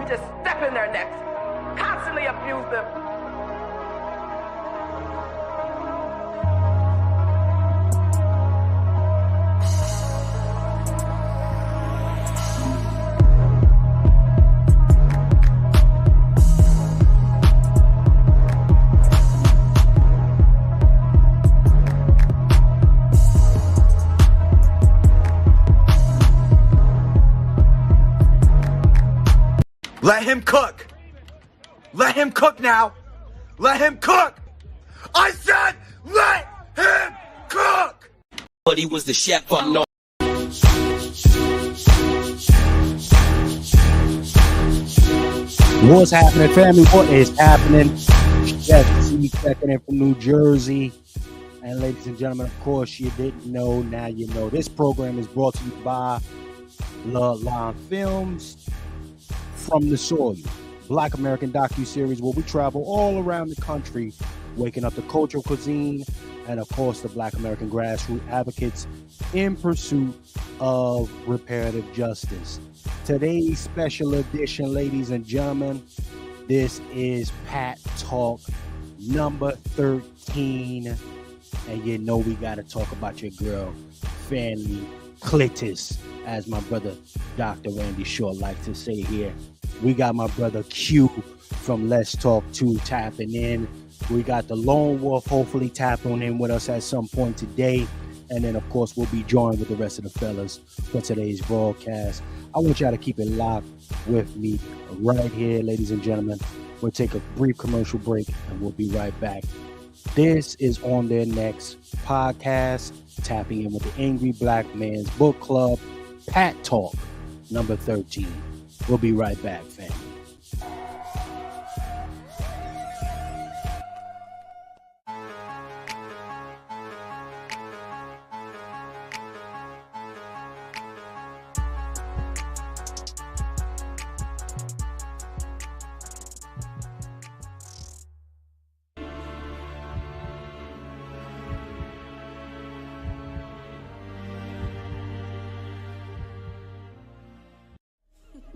just step in their necks, constantly abuse them. Let him cook. Let him cook now. Let him cook. I said let him cook. But he was the chef up north. What's happening, family? What is happening? Yes, see checking in from New Jersey. And ladies and gentlemen, of course, you didn't know, now you know. This program is brought to you by La Line Films. From the Soil, Black American docu-series where we travel all around the country, waking up the cultural cuisine and, of course, the Black American grassroots advocates in pursuit of reparative justice. Today's special edition, ladies and gentlemen, this is Pat Talk number 13. And you know we got to talk about your girl, Fanny Clitis, as my brother Dr. Randy Shaw likes to say here. We got my brother Q from Let's Talk 2 tapping in. We got the Lone Wolf hopefully tapping in with us at some point today. And then, of course, we'll be joined with the rest of the fellas for today's broadcast. I want y'all to keep it locked with me right here, ladies and gentlemen. We'll take a brief commercial break and we'll be right back. This is On Their Next podcast, tapping in with the Angry Black Man's Book Club, Pat Talk number 13. We'll be right back, family.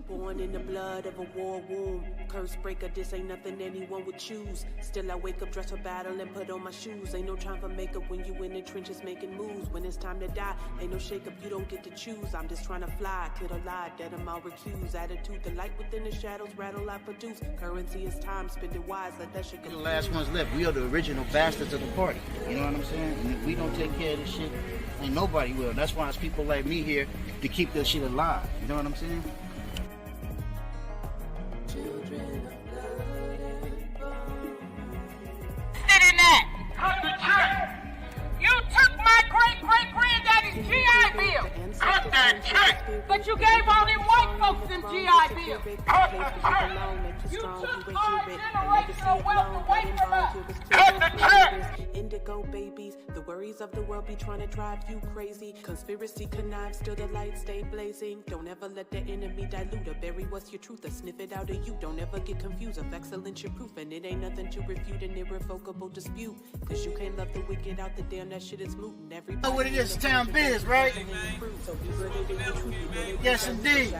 Born in the blood of a war womb, curse breaker, this ain't nothing anyone would choose. Still I wake up, dress for battle and put on my shoes. Ain't no time for makeup when you in the trenches making moves. When it's time to die, ain't no shake up, you don't get to choose. I'm just trying to fly, kid or lie, dead am all recused. Attitude, the light within the shadows, rattle I produce. Currency is time, spend it wise, let that shit go. We're the last ones left. We are the original bastards of the party. You know what I'm saying? And if we don't take care of this shit, ain't nobody will. That's why it's people like me here to keep this shit alive. You know what I'm saying? You took my great-great-granddaddy's GI Bill. Cut that check. But you gave all them white folks them GI Bills. Cut the check. You took our generational wealth away from us. Cut the check. Indigo babies, the worries of the world be trying to drive you crazy. Conspiracy connive, still the light stay blazing. Don't ever let the enemy dilute or bury what's your truth or sniff it out of you. Don't ever get confused of excellence your proof, and it ain't nothing to refute an irrevocable dispute. Cause you can't love the wicked out the damn, that shit is mooting. Everybody You know what it is, town biz, right? Yes, indeed.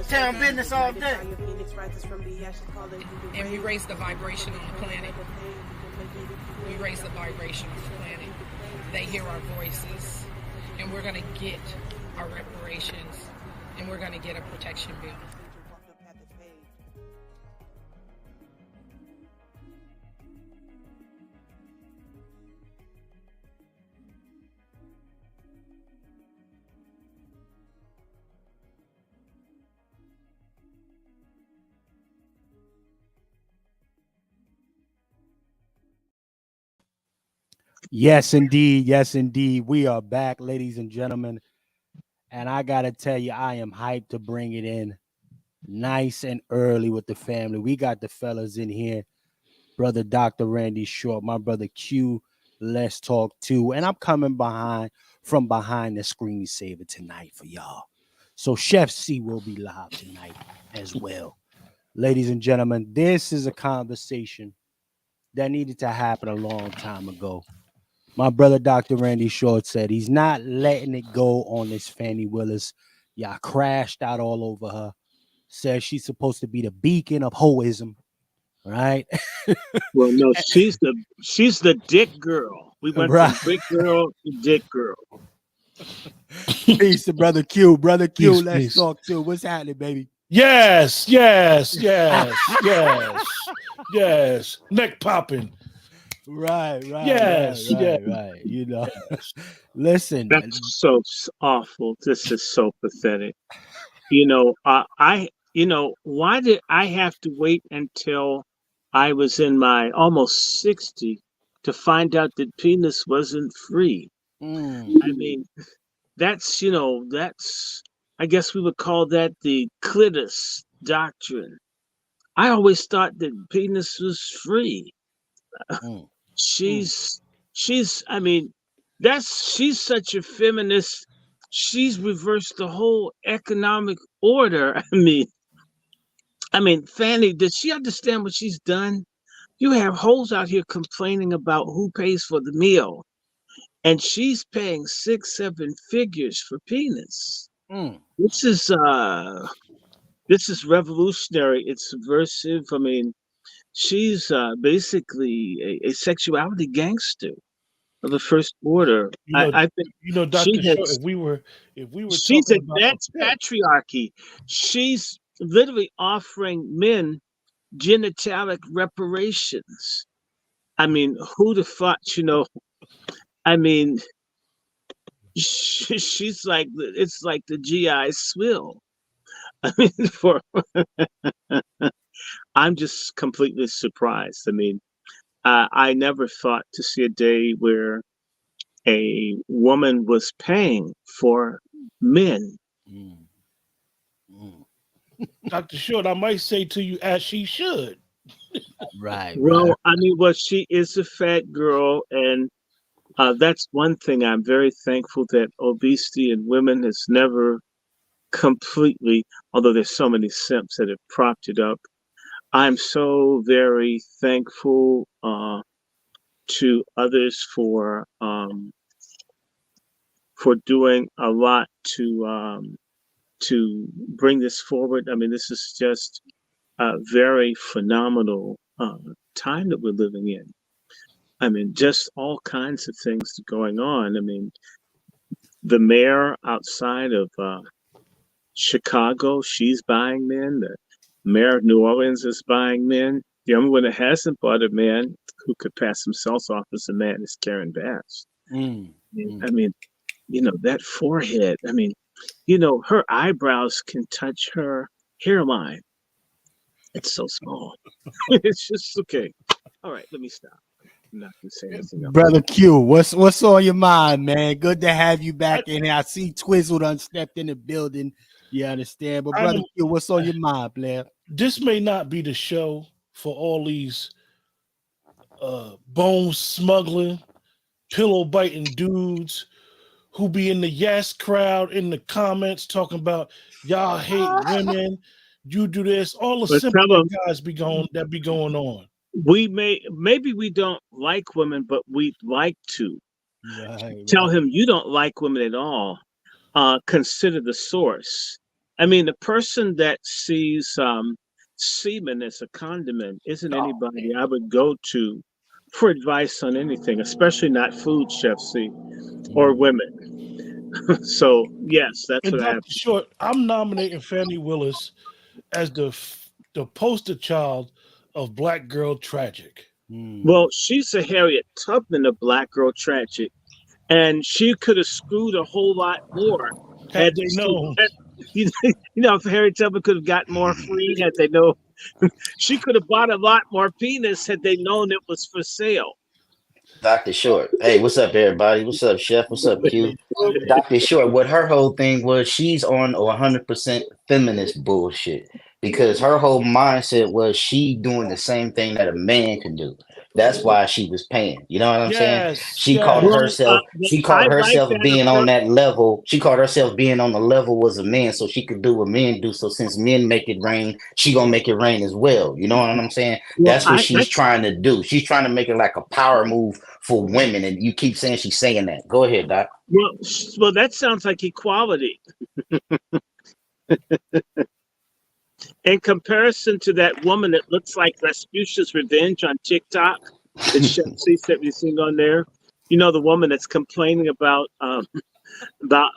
Town business all day. And we raise the vibration on the planet. We raise the vibration on the planet. They hear our voices, and we're going to get our reparations, and we're going to get a protection bill. Yes, indeed. Yes, indeed. We are back, ladies and gentlemen. And I got to tell you, I am hyped to bring it in nice and early with the family. We got the fellas in here. Brother Dr. Randy Short, my brother Q, Let's Talk 2. And I'm coming from behind the screensaver tonight for y'all. So Chef C will be live tonight as well. Ladies and gentlemen, this is a conversation that needed to happen a long time ago. My brother, Dr. Randy Short, said he's not letting it go on this Fannie Willis. Y'all crashed out all over her. says she's supposed to be the beacon of hoism, right? Well, no, she's the dick girl. We went Right. from big girl to dick girl. Peace to brother Q. Brother Q, Peace, let's peace. talk to what's happening, baby. Yes, yes, yes, yes, yes. Neck popping. Right. Yes, yes. You know, listen. That's so awful. This is so pathetic. Why did I have to wait until I was in my almost 60 to find out that penis wasn't free? I mean, I guess we would call that the clitus doctrine. I always thought that penis was free. Mm. She's, I mean, she's such a feminist. She's reversed the whole economic order. Fanny, does she understand what she's done? You have hoes out here complaining about who pays for the meal, and she's paying 6, 7 figures for penis. Mm. This is revolutionary. It's subversive. She's basically a sexuality gangster of the first order. I think Dr. Short, if we were she's talking about advanced patriarchy. She's literally offering men genitalic reparations. Who the fuck, I mean, she's like, it's like the GI swill. For I'm just completely surprised. I never thought to see a day where a woman was paying for men. Dr. Short, I might say to you as she should. Right. Well, she is a fat girl, and that's one thing I'm very thankful that obesity in women has never completely, although there's so many simps that have propped it up. I'm so very thankful to others for doing a lot to bring this forward. This is just a very phenomenal time that we're living in. Just all kinds of things going on. The mayor outside of Chicago, she's buying men. The mayor of New Orleans is buying men. The only one that hasn't bought a man who could pass himself off as a man is Karen Bass. That forehead. Her eyebrows can touch her hairline. It's so small. It's just okay. All right, let me stop. I'm not gonna say anything else. Brother Q, what's on your mind, man? Good to have you back in here. I see Twizzle done stepped in the building. You understand? But brother Q, what's on your mind, Blair? This may not be the show for all these bone smuggling, pillow biting dudes who be in the yes crowd in the comments talking about y'all hate women, you do this, all the simple guys be going on. Maybe we don't like women, but we'd like to. Tell him you don't like women at all. Consider the source. The person that sees semen as a condiment isn't anybody I would go to for advice on anything, especially not food, Chef C, or women. So yes, that's what happened. Short, I'm nominating Fannie Willis as the poster child of Black Girl Tragic. Well, she's a Harriet Tubman of Black Girl Tragic, and she could have screwed a whole lot more had they known. If Harriet Tubman could have gotten more free had they known. She could have bought a lot more penis had they known it was for sale. Dr. Short. Hey, what's up, everybody? What's up, Chef? What's up, Q? Dr. Short, what her whole thing was, she's on 100% feminist bullshit because her whole mindset was she doing the same thing that a man can do. That's why she was paying. You know what I'm saying? She called herself being on that level. She called herself being on the level as a man so she could do what men do. So since men make it rain, she gonna make it rain as well. You know what I'm saying? That's what she's trying to do. She's trying to make it like a power move for women. And you keep saying she's saying that. Go ahead, Doc. Well, that sounds like equality. In comparison to that woman that looks like Rasputin's Revenge on TikTok, that Shepsy said we seen on there. You know, the woman that's complaining about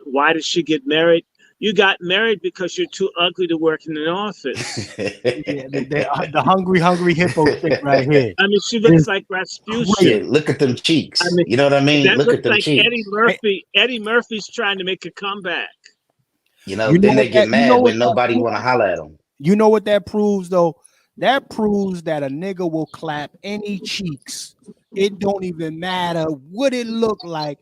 why did she get married? You got married because you're too ugly to work in an office. Yeah, the hungry hippo chick right here. I mean, she looks like Rasputin. Shit, look at them cheeks. I mean, You know what I mean? that Look looks at them like cheeks. Eddie Murphy. Eddie Murphy's trying to make a comeback. You know, then they get mad when nobody want to holler at them. You know what that proves, though? That proves that a nigga will clap any cheeks. It don't even matter what it look like.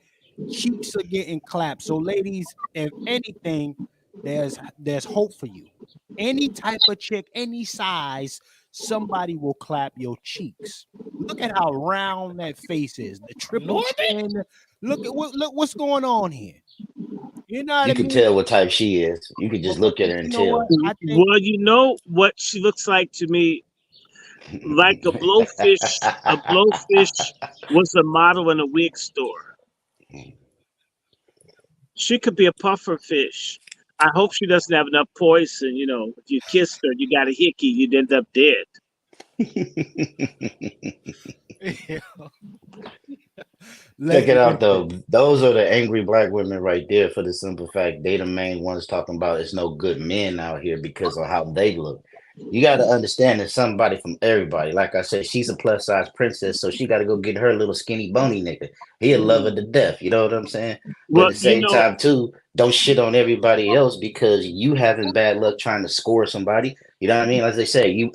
Cheeks are getting clapped. So, ladies, if anything, there's hope for you. Any type of chick, any size, somebody will clap your cheeks. Look at how round that face is. The triple chin. Look what's going on here. You know what You I can mean? tell what type she is. You can just look at her and tell. Well, you know what she looks like to me? Like a blowfish. A blowfish was a model in a wig store. She could be a puffer fish. I hope she doesn't have enough poison. You know, if you kissed her, you got a hickey, you'd end up dead. Check it out though. Those are the angry black women right there for the simple fact they the main ones talking about it's no good men out here because of how they look. You got to understand there's somebody from everybody. Like I said, she's a plus size princess, so she got to go get her little skinny bony nigga. He'll love her to death. You know what I'm saying? But Well, at the same time, too, don't shit on everybody else because you having bad luck trying to score somebody. You know what I mean? As they say,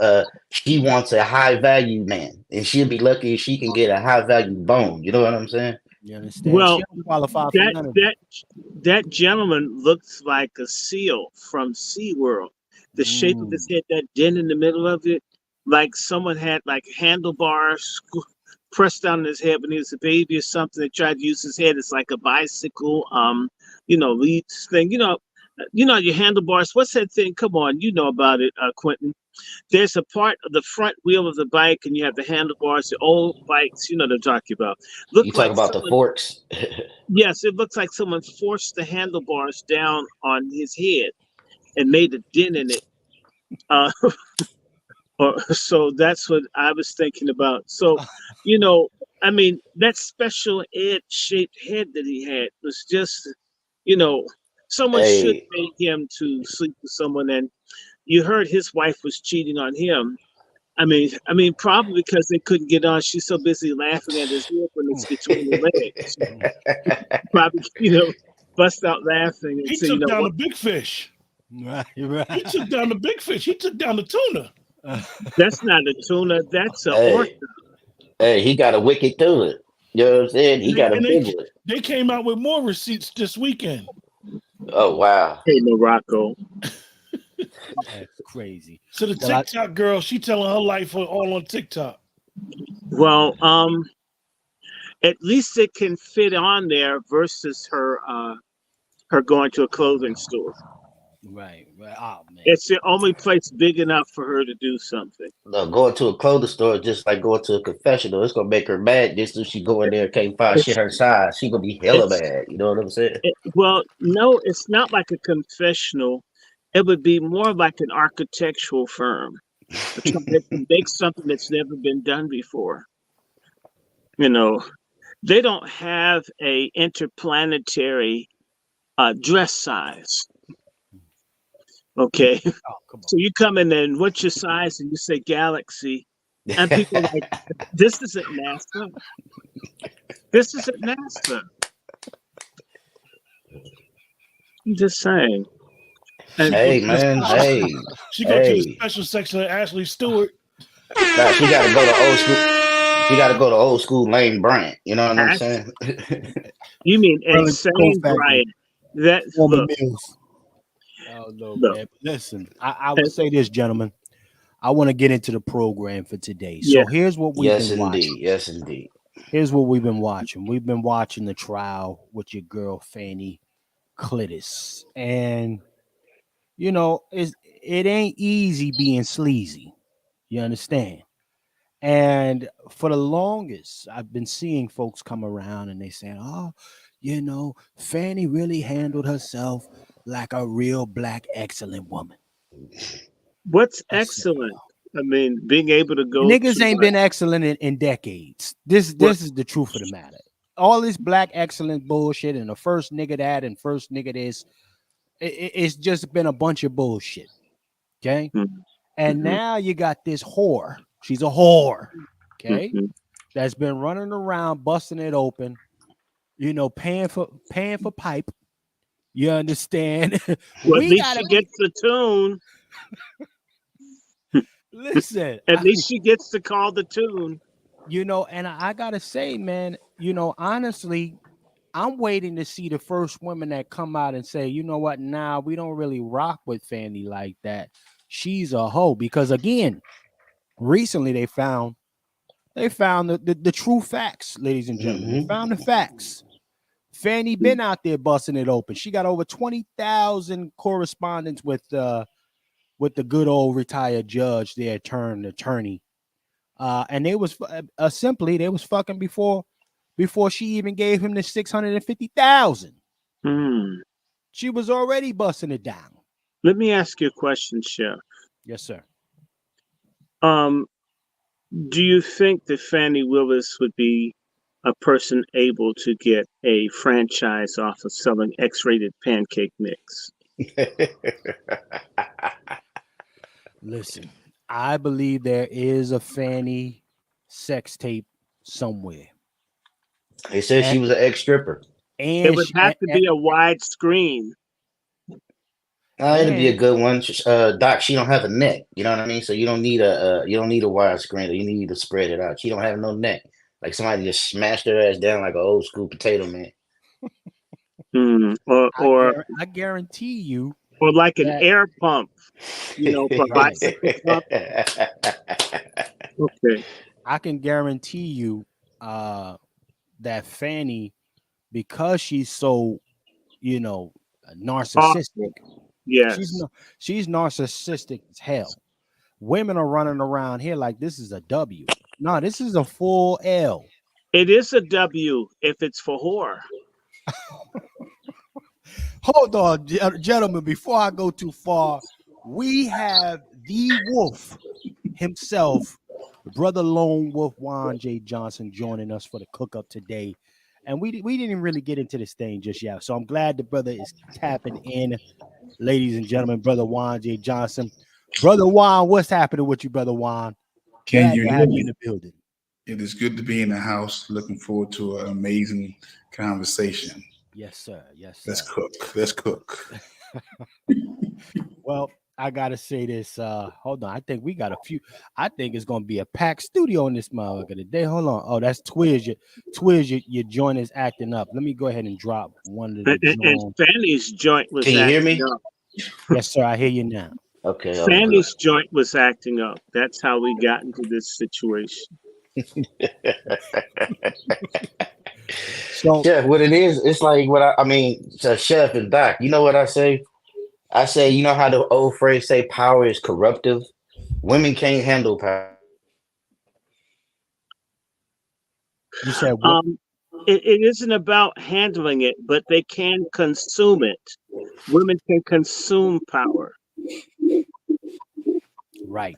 she wants a high value man, and she'll be lucky if she can get a high value bone. You know what I'm saying? You understand? Well, she don't qualify for none of that gentleman looks like a seal from SeaWorld. The shape of his head, that dent in the middle of it, like someone had like handlebars pressed down his head when he was a baby or something. They tried to use his head as like a bicycle, lead thing. You know your handlebars. What's that thing? Come on, you know about it, Quentin. There's a part of the front wheel of the bike, and you have the handlebars. The old bikes, you know what I'm talking about. You talk about the forks. Yes, it looks like someone forced the handlebars down on his head and made a dent in it. So that's what I was thinking about. So, I mean, that special ed shaped head that he had was just, someone should pay him to sleep with someone. And you heard his wife was cheating on him. I mean, probably because they couldn't get on. She's so busy laughing at his lip when it's between her legs. Probably, bust out laughing and he say, took down the big fish. Right. He took down the big fish. He took down the tuna. That's not a tuna. That's an orca. Hey, he got a wicked tuna. You know what I'm saying? He got a big one. They came out with more receipts this weekend. Oh, wow. Hey, Morocco. That's crazy. So the TikTok girl, she telling her life all on TikTok. Well, at least it can fit on there versus her going to a clothing store. Right. Oh man. It's the only place big enough for her to do something. No, going to a clothing store is just like going to a confessional. It's gonna make her mad just so she go in there and can't find shit her size. She gonna be hella mad. You know what I'm saying? Well, no, it's not like a confessional. It would be more like an architectural firm. That can make something that's never been done before. They don't have a interplanetary dress size. Okay, so you come in and what's your size, and you say galaxy, and people are like, this isn't NASA. This isn't NASA. I'm just saying. And man, she go to the special section of Ashley Stewart. Nah, she gotta go to old school. She gotta go to old school Lane Bryant. You know what I'm saying? You mean insane Bryant? That's Oh no, man. Listen, I would say this, gentlemen. I want to get into the program for today. So here's what we've been watching. Yes, indeed. Here's what we've been watching. We've been watching the trial with your girl Fanny Clitis. And it ain't easy being sleazy. You understand? And for the longest, I've been seeing folks come around and they say, oh, Fanny really handled herself like a real black excellent woman. What's excellent? I mean, being able to go Niggas to ain't been excellent in decades. This is the truth of the matter. All this black excellent bullshit and the first nigga that and first nigga this, it's just been a bunch of bullshit. Okay. And now you got this whore. She's a whore. Okay. That's been running around busting it open, you know, paying for pipe. You understand? Well, at least she gets the tune. Listen, at least she gets to call the tune. You know, and I gotta say, man, you know, honestly, I'm waiting to see the first women that come out and say, you know what, nah, we don't really rock with Fanny like that. She's a hoe. Because again, recently they found the true facts, ladies and gentlemen. They found the facts. Fanny been out there busting it open. She got over 20,000 correspondence with the good old retired judge, their turned attorney. And they was simply they was fucking before she even gave him the 650,000. She was already busting it down. Let me ask you a question, Chef. Yes, sir. Do you think that Fannie Willis would be a person able to get a franchise off of selling X-rated pancake mix? Listen, I believe there is a Fanny sex tape somewhere. They said she was an ex-stripper. And it would have to be a wide screen. It'd be a good one, Doc. She don't have a neck. You know what I mean. So you don't need a wide screen. You need to spread it out. She don't have no neck. Like somebody just smashed her ass down like an old school potato man. I guarantee you, or like an air pump. You know, for bicycle pump. Okay. I can guarantee you that Fanny, because she's so, you know, narcissistic. Yes. She's narcissistic as hell. Women are running around here like this is a W. No, this is a full L. It is a W if it's for whore. Hold on, gentlemen, before I go too far, we have the wolf himself, Brother Lone Wolf Juan J. Johnson, joining us for the cook-up today. And we didn't really get into this thing just yet. So I'm glad the brother is tapping in. Ladies and gentlemen, Brother Juan J. Johnson. Brother Juan, what's happening with you, Brother Juan? Can you hear me? In the building. It is good to be in the house. Looking forward to an amazing conversation. Yes, sir. Yes, sir. Let's cook. Well, I gotta say this. Hold on. I think we got a few. I think it's gonna be a packed studio in this motherfucker today. Hold on. Oh, that's Twiz. Your joint is acting up. Let me go ahead and drop one of the. And Fanny's joint was. Can you hear me? Up. Yes, sir. I hear you now. Okay. Fanny's joint was acting up. That's how we got into this situation. So, yeah, what it is, it's like what I mean, Chef and Doc, you know what I say? I say, you know how the old phrase say power is corruptive? Women can't handle power. You said what? It isn't about handling it, but they can consume it. Women can consume power. Right.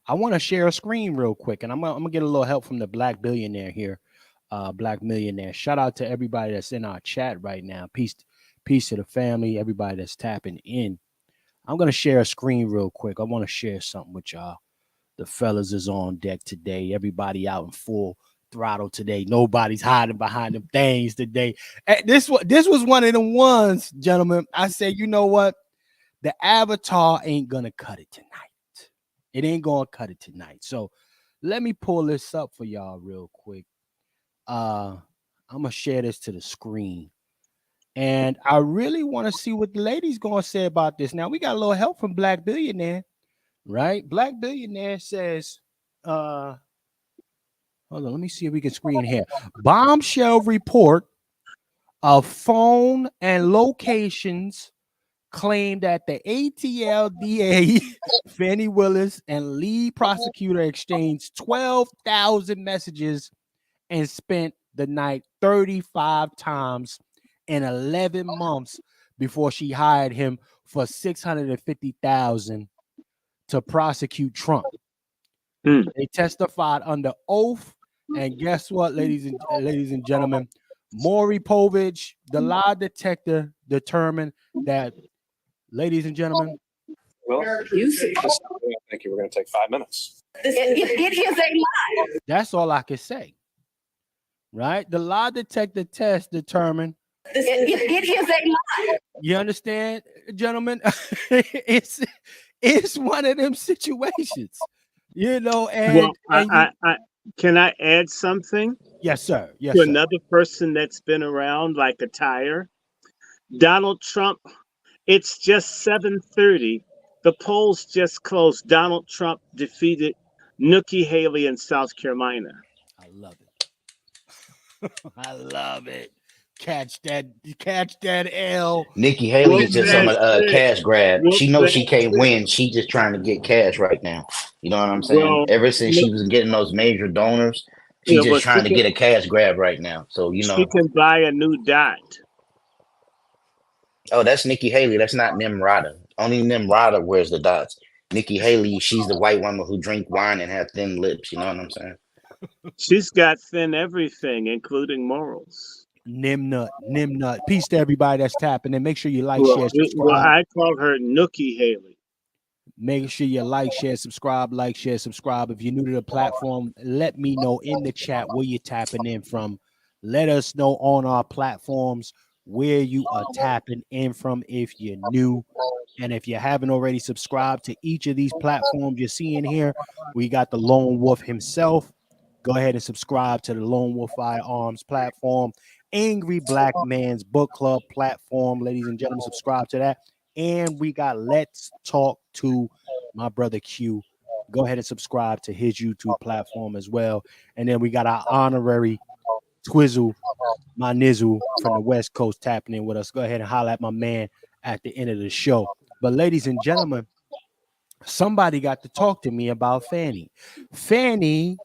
I want to share a screen real quick, and I'm gonna get a little help from the Black Billionaire here. Black Millionaire. Shout out to everybody that's in our chat right now. Peace to the family, everybody that's tapping in. I'm gonna share a screen real quick. I want to share something with y'all. The fellas is on deck today. Everybody out in full throttle today. Nobody's hiding behind them things today. This was one of the ones, gentlemen. I said, you know what? The avatar ain't gonna cut it tonight. It ain't gonna cut it tonight. So let me pull this up for y'all real quick. I'm gonna share this to the screen, and I really want to see what the ladies gonna say about this. Now we got a little help from Black Billionaire, right? Black Billionaire says, hold on, let me see if we can screen here. Bombshell report of phone and locations claim that the ATLDA, Fannie Willis, and lead prosecutor exchanged 12,000 messages and spent the night 35 times in 11 months before she hired him for $650,000 to prosecute Trump. They testified under oath, and guess what, ladies and gentlemen? Maury Povich, the lie detector, determined that, ladies and gentlemen. Well, I think you were going to take 5 minutes. It is a lie. That's all I can say. Right? The lie detector test determined. It is a lie. You understand, gentlemen? it's one of them situations, you know. And, I can I add something? Yes, sir. Yes, to sir. another person that's been around like a tire. Donald Trump. It's just 7:30. The polls just closed. Donald Trump defeated Nikki Haley in South Carolina. I love it. I love it. Catch that L. Nikki Haley is just on a cash grab. She knows she can't win. She just trying to get cash right now. You know what I'm saying? Well, ever since she was getting those major donors, she's just trying to get a cash grab right now. So, you know. She can buy a new dot. Oh, that's Nikki Haley. That's not Nimrata. Only Nimrata wears the dots. Nikki Haley, she's the white woman who drink wine and have thin lips. You know what I'm saying? She's got thin everything, including morals. Nimnut. Peace to everybody that's tapping in. Make sure you like, share, subscribe. Well, I call her Nookie Haley. Make sure you like, share, subscribe. If you're new to the platform, let me know in the chat where you're tapping in from. Let us know on our platforms where you are tapping in from if you're new. And if you haven't already subscribed to each of these platforms you're seeing here, we got the Lone Wolf himself. Go ahead and subscribe to the Lone Wolf Firearms platform, Angry Black Man's Book Club platform. Ladies and gentlemen, subscribe to that. And we got Let's Talk to my brother Q. Go ahead and subscribe to his YouTube platform as well. And then we got our honorary Twizzle, my nizzle from the West Coast tapping in with us. Go ahead and holler at my man at the end of the show. But ladies and gentlemen, somebody got to talk to me about Fanny. Fanny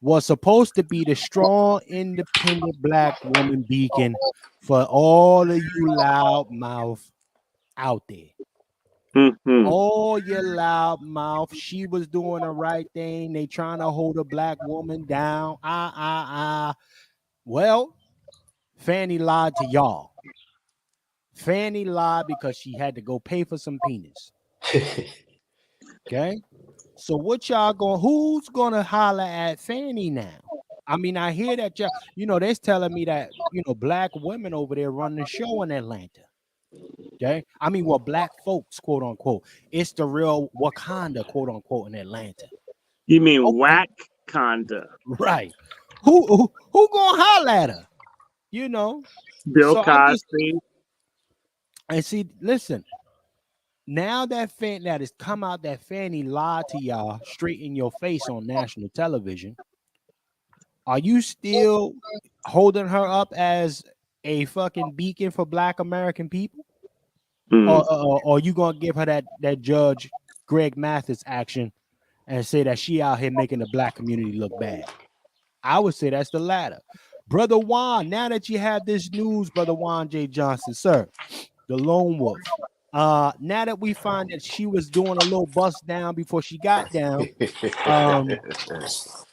was supposed to be the strong, independent black woman beacon for all of you loudmouth out there. All your loudmouth. She was doing the right thing. They trying to hold a black woman down. Well, Fanny lied to y'all. Fanny lied because she had to go pay for some penis. Okay? So what y'all going, who's gonna holler at Fanny now? I mean, I hear that y'all, they're telling me that, black women over there run the show in Atlanta. Okay? I mean, well, black folks, quote unquote. It's the real Wakanda, quote unquote, in Atlanta. You mean Wakanda? Right. Who gonna holler at her? Bill Cosby. And see, listen. Now that has come out that Fanny lied to y'all straight in your face on national television, are you still holding her up as a fucking beacon for black American people? Or are you gonna give her that Judge Greg Mathis action and say that she out here making the black community look bad? I would say that's the latter. Brother Juan, now that you have this news, Brother Juan J. Johnson, sir, the Lone Wolf. Now that we find that she was doing a little bust down before she got down,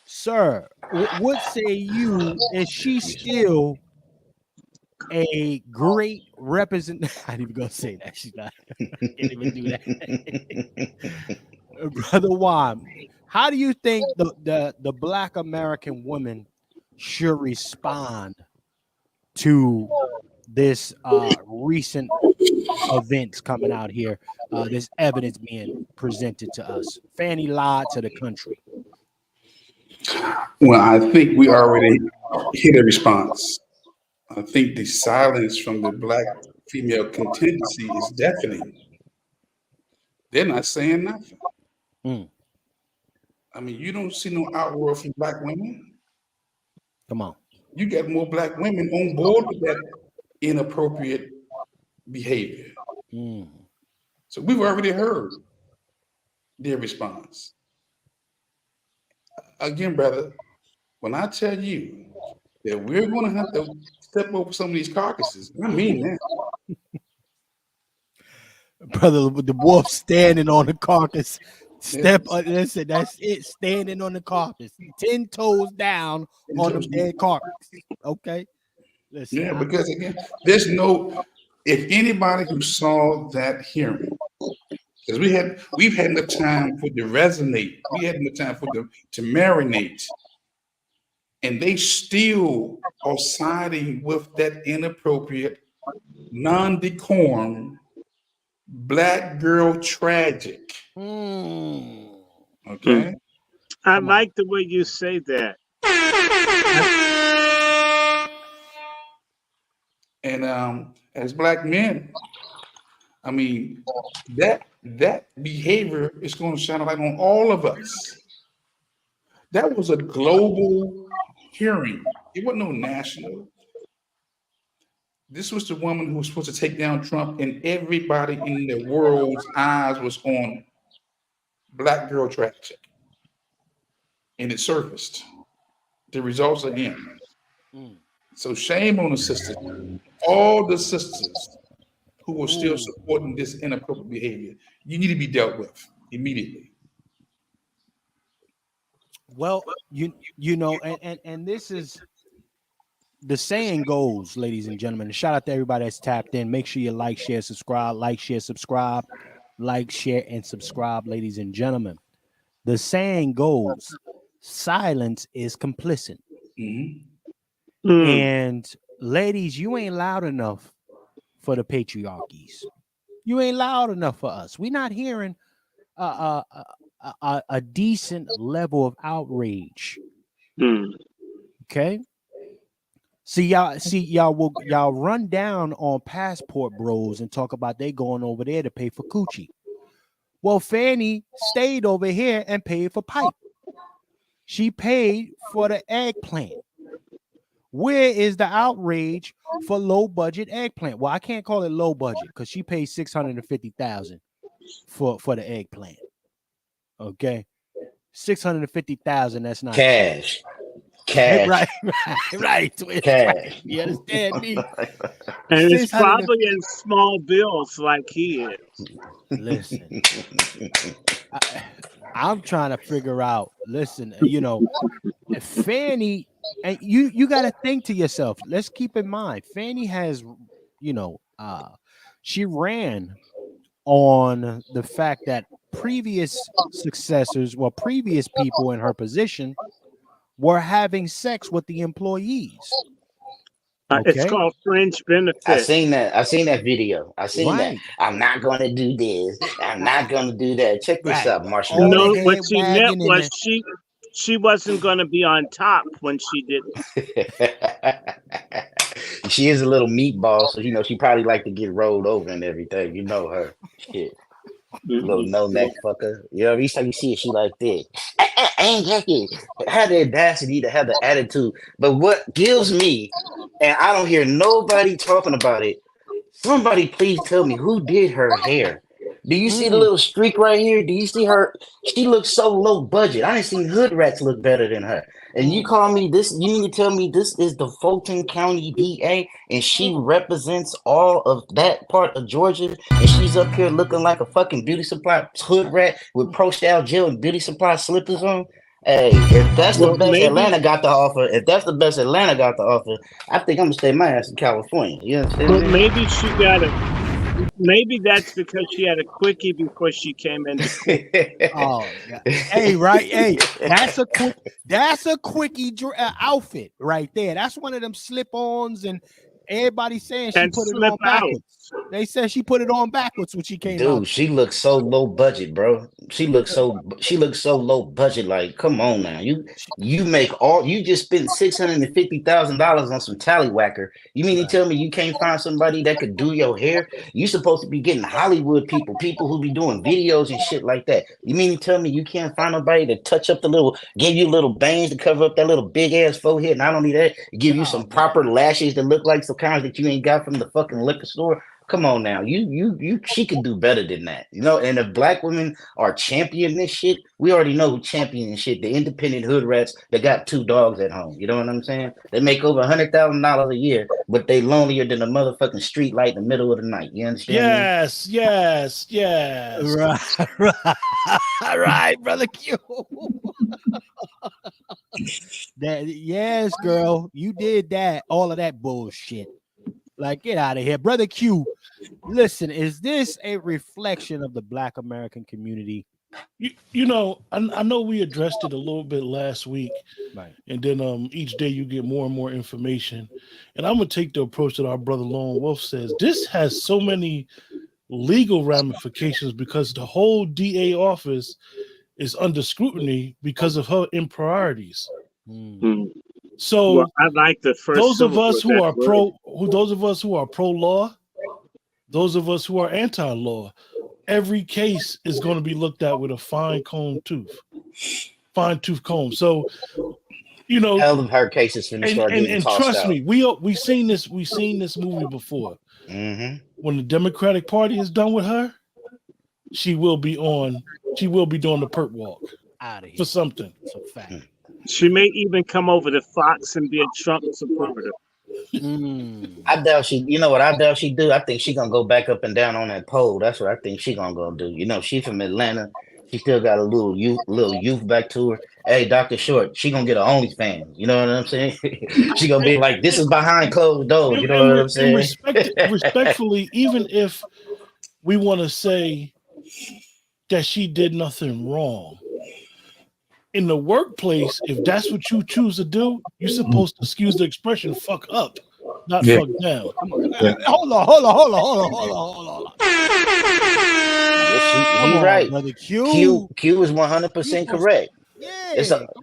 sir, what say you? Is she still a great representative? I didn't even gonna say that. She's not. I can't even do that. Brother Juan, how do you think the black American woman should respond to this recent events coming out here, this evidence being presented to us? Fanny lied to the country. Well, I think we already hit a response. I think the silence from the black female contingency is deafening. They're not saying nothing. I mean, you don't see no outroar from black women. Come on. You got more black women on board with that inappropriate behavior. So we've already heard their response. Again, brother, when I tell you that we're going to have to step over some of these carcasses, I mean that. Brother, the wolf standing on the carcass. Listen, that's it. Standing on the carcass, 10 toes down on the dead carcass. Okay, listen. Yeah, because again, there's no. If anybody who saw that hearing, because we've had enough time for it to resonate, we had enough time for them to marinate, and they still are siding with that inappropriate, non-decorum, black girl tragic. Okay. I like the way you say that. And as black men, I mean, that behavior is going to shine a light on all of us. That was a global hearing. It wasn't no national. This was the woman who was supposed to take down Trump, and everybody in the world's eyes was on black girl tragic. And it surfaced. The results are in. So shame on the sisters. All the sisters who are still supporting this inappropriate behavior, you need to be dealt with immediately. Well, you know, and this is the saying goes, ladies and gentlemen. And shout out to everybody that's tapped in. Make sure you like, share, subscribe, ladies and gentlemen. The saying goes, silence is complicit. And ladies, you ain't loud enough for the patriarchies. You ain't loud enough for us. We're not hearing a decent level of outrage. Okay. Y'all run down on passport bros and talk about they going over there to pay for coochie. Well, Fanny stayed over here and paid for pipe. She paid for the eggplant. Where is the outrage for low budget eggplant? Well, I can't call it low budget because she paid $650,000 for the eggplant. Okay, $650,000. That's not cash. Right. Cash. You understand me? And it's probably in small bills like he is. Listen, I'm trying to figure out. Listen, you know, Fanny, and you got to think to yourself. Let's keep in mind, Fanny has, you know, she ran on the fact that previous previous people in her position were having sex with the employees. Okay? It's called fringe benefits. I seen that video. I seen that. I'm not going to do this. I'm not going to do that. Check this out, Marshall. No, what she meant was she wasn't going to be on top when she did it. She is a little meatball, so you know she probably like to get rolled over and everything. You know her. Shit. Little no-neck fucker. You know, every time you see it, she like this. I ain't jacket. Have the audacity to have the attitude. But what gives me, and I don't hear nobody talking about it, somebody please tell me who did her hair. Do you see the little streak right here? Do you see her? She looks so low budget. I ain't seen hood rats look better than her. And you call me this, you need to tell me this is the Fulton County DA and she represents all of that part of Georgia and she's up here looking like a fucking beauty supply hood rat with Pro Style gel and beauty supply slippers on. Hey, if that's the best Atlanta got to offer, I think I'm gonna stay my ass in California. You understand? But maybe she got it. Maybe that's because she had a quickie before she came in. Oh, God. Hey, right? Hey, that's a quickie outfit right there. That's one of them slip-ons, and everybody's saying she put it on backwards. They said she put it on backwards when she came out. Dude, she looks so low budget, bro. She looks so low budget. Like, come on now. You just spent $650,000 on some tallywhacker. You mean to tell me you can't find somebody that could do your hair? You supposed to be getting Hollywood people who be doing videos and shit like that. You mean to tell me you can't find nobody to touch up give you little bangs to cover up that little big ass forehead? Not only that, give you some proper lashes that look like some kinds that you ain't got from the fucking liquor store. Come on now, she could do better than that, you know. And if black women are championing this shit, we already know who championing shit. The independent hood rats that got 2 dogs at home. You know what I'm saying? They make over $100,000 a year, but they lonelier than a motherfucking street light in the middle of the night. You understand me? Yes. Right, brother Q. Yes, girl, you did that. All of that bullshit. Like, get out of here, brother Q. Listen, is this a reflection of the Black American community? You know, I know we addressed it a little bit last week, right? And then each day you get more and more information. And I'm gonna take the approach that our brother Lone Wolf says. This has so many legal ramifications because the whole DA office is under scrutiny because of her impriorities. So well, I like the first. Those of us who are pro law, those of us who are anti-law, every case is going to be looked at with a fine tooth comb. So, you know, hell of her cases finna start getting and tossed trust out. me, we seen this movie before. When the Democratic Party is done with her, she will be doing the perp walk out of here for something. It's a fact. She may even come over to Fox and be a Trump supporter. I doubt she. You know what I doubt she do? I think she gonna go back up and down on that pole. That's what I think she gonna go do. You know, she from Atlanta. She still got a little youth back to her. Hey, Dr. Short, she gonna get her OnlyFans. You know what I'm saying? She gonna be like, this is behind closed doors. You know what I'm saying? Respectfully, even if we want to say that she did nothing wrong, in the workplace, if that's what you choose to do, you're supposed to, excuse the expression, fuck up, not fuck down. Hold on. He right. Brother Q is 100% correct.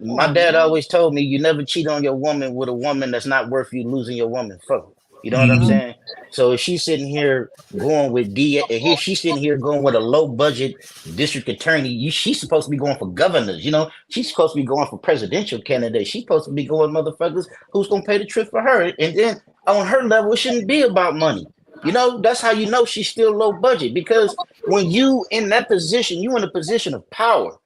My dad always told me you never cheat on your woman with a woman that's not worth you losing your woman for. You know what I'm saying? So if she's sitting here going with she's sitting here going with a low budget district attorney. She's supposed to be going for governors. You know, she's supposed to be going for presidential candidates. She's supposed to be going motherfuckers who's gonna pay the trip for her. And then on her level, it shouldn't be about money. You know, that's how you know she's still low budget, because when you in that position, you in a position of power,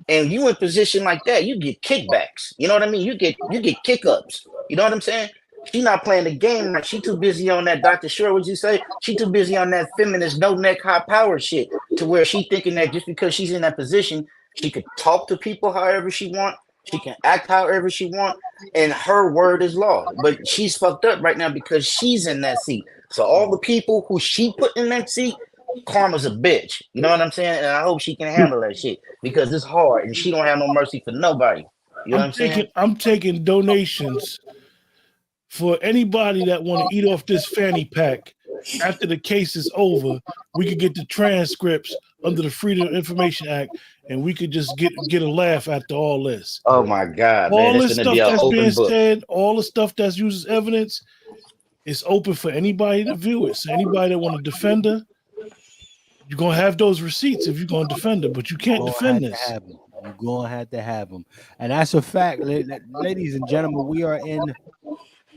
and you in position like that, you get kickbacks. You know what I mean? You get kick ups. You know what I'm saying? She not playing the game. Like, she too busy on that Dr. Short, would you say? She too busy on that feminist no neck high power shit, to where she thinking that just because she's in that position, she could talk to people however she want. She can act however she want, and her word is law. But she's fucked up right now because she's in that seat. So all the people who she put in that seat, karma's a bitch. You know what I'm saying? And I hope she can handle that shit, because it's hard and she don't have no mercy for nobody. You know what I'm saying? I'm taking donations for anybody that want to eat off this fanny pack. After the case is over, we could get the transcripts under the Freedom of Information Act, and we could just get a laugh after all this. Oh my God, all man. this stuff that's being said, all the stuff that's used as evidence, is open for anybody to view it. So anybody that want to defend her, you're gonna have those receipts if you're gonna defend her, but you can't defend this. You're gonna have to have them, and that's a fact, ladies and gentlemen. We are in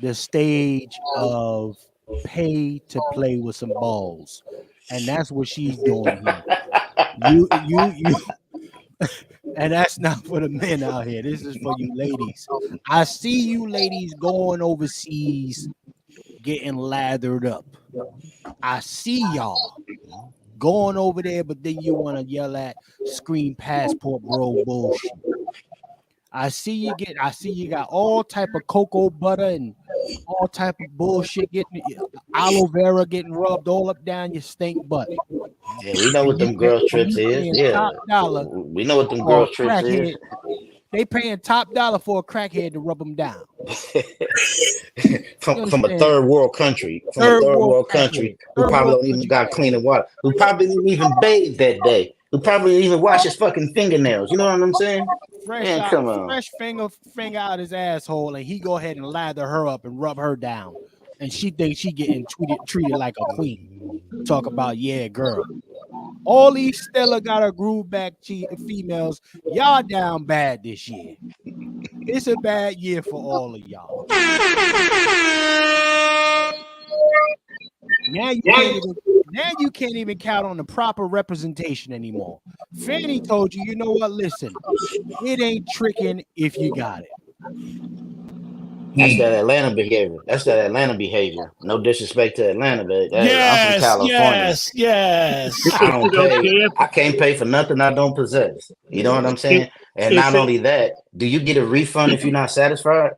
the stage of pay to play with some balls, and that's what she's doing here. You, and that's not for the men out here. This is for you ladies. I see you ladies going overseas, getting lathered up. I see y'all going over there, but then you want to yell at screen passport bro bullshit. I see you got all type of cocoa butter and all type of bullshit getting aloe vera getting rubbed all up down your stink butt. Yeah, we know what them girls trips is. Yeah, we know what them girls trips is. They paying top dollar for a crackhead to rub them down. from a third world country, who probably don't even got clean water, who probably didn't even bathe that day, who probably didn't even wash his fucking fingernails. You know what I'm saying? Fresh finger out his asshole, and he go ahead and lather her up and rub her down, and she thinks she getting treated like a queen. Talk about, yeah, girl. All these Stella got her groove back females. Y'all down bad this year. It's a bad year for all of y'all. Now you Now you can't even count on the proper representation anymore. Fanny told you, you know what? Listen, it ain't tricking if you got it. That's that Atlanta behavior. That's that Atlanta behavior. No disrespect to Atlanta, but I'm from Yes, California. yes. I don't pay. I can't pay for nothing I don't possess. You know what I'm saying? And not only that, do you get a refund if you're not satisfied?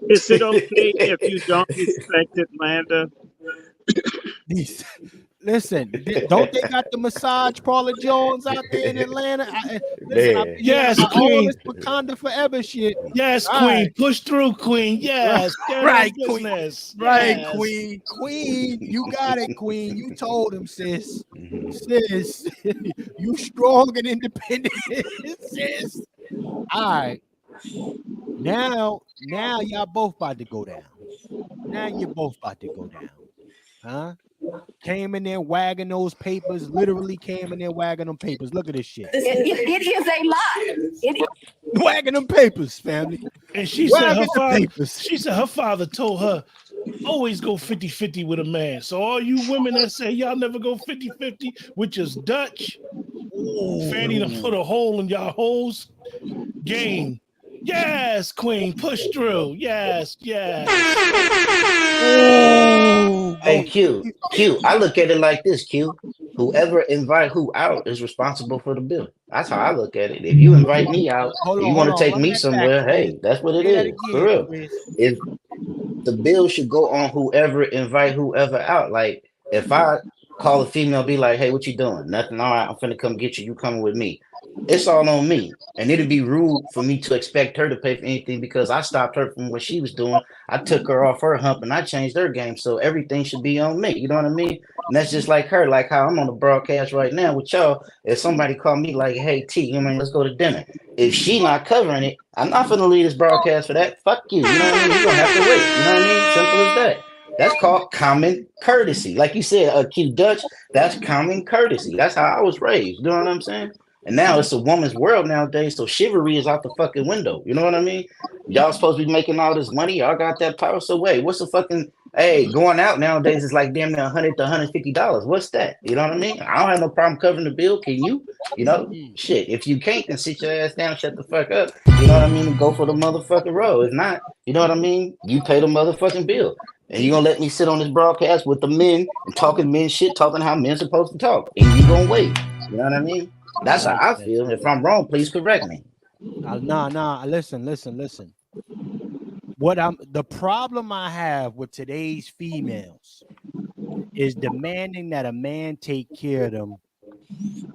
Is it okay if you don't respect Atlanta? Listen, don't they got the massage parlor Jones out there in Atlanta? Listen, I've been Yes, hearing all Queen. this Wakanda forever shit. Yes, All Queen. right. Push through, Queen. Yes. Right, Business. Queen. Right, Yes. Queen. Queen, you got it, Queen. You told him, sis. Sis, you strong and independent, sis. All right. Now y'all both about to go down. Now you're both about to go down. Huh? Came in there wagging those papers, literally came in there wagging them papers. Look at this shit. It is a lie. Wagging them papers, family. And she wagging said the papers. she said her father told her, always go 50-50 with a man. So all you women that say y'all never go 50-50, which is Dutch, Fanny to put a hole in y'all holes. Game. Yes, Queen, push through. Yes. Hey, Q. I look at it like this, Q. Whoever invite who out is responsible for the bill. That's how I look at it. If you invite me out, you want to take me somewhere, hey, that's what it is. For real. If the bill should go on whoever invite whoever out. Like, if I call a female, be like, hey, what you doing? Nothing. All right, I'm finna come get you. You coming with me. It's all on me. And it'd be rude for me to expect her to pay for anything because I stopped her from what she was doing. I took her off her hump and I changed her game. So everything should be on me. You know what I mean? And that's just like her, like how I'm on the broadcast right now with y'all. If somebody call me like, hey, T, you know what I mean? Let's go to dinner. If she not covering it, I'm not finna leave this broadcast for that. Fuck you. You know what I mean? You're gonna have to wait. You know what I mean? Simple as that. That's called common courtesy. Like you said, Q Dutch, that's common courtesy. That's how I was raised. You know what I'm saying? And now it's a woman's world nowadays, so chivalry is out the fucking window. You know what I mean? Y'all supposed to be making all this money. Y'all got that power. So wait, what's the fucking going out nowadays is like damn near $100 to $150. What's that? You know what I mean? I don't have no problem covering the bill. Can you? You know, shit. If you can't, then sit your ass down, shut the fuck up. You know what I mean? And go for the motherfucking road. If not, you know what I mean? You pay the motherfucking bill. And you gonna let me sit on this broadcast with the men and talking men shit, talking how men supposed to talk. And you gonna wait. You know what I mean? That's how I feel. If I'm wrong, please correct me. Nah. Listen. The problem I have with today's females is demanding that a man take care of them,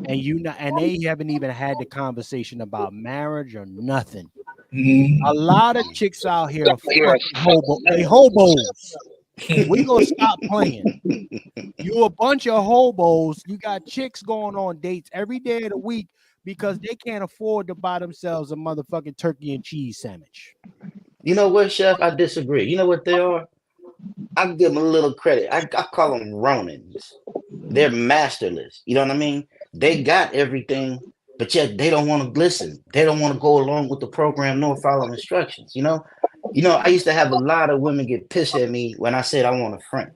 and they haven't even had the conversation about marriage or nothing. A lot of chicks out here are fucking hobos. We gonna stop playing. You a bunch of hobos. You got chicks going on dates every day of the week because they can't afford to buy themselves a motherfucking turkey and cheese sandwich. You know what, Chef? I disagree. You know what they are? I give them a little credit. I call them Ronins. They're masterless. You know what I mean? They got everything, but yet they don't want to listen. They don't want to go along with the program nor follow instructions. You know, I used to have a lot of women get pissed at me when I said I want a friend.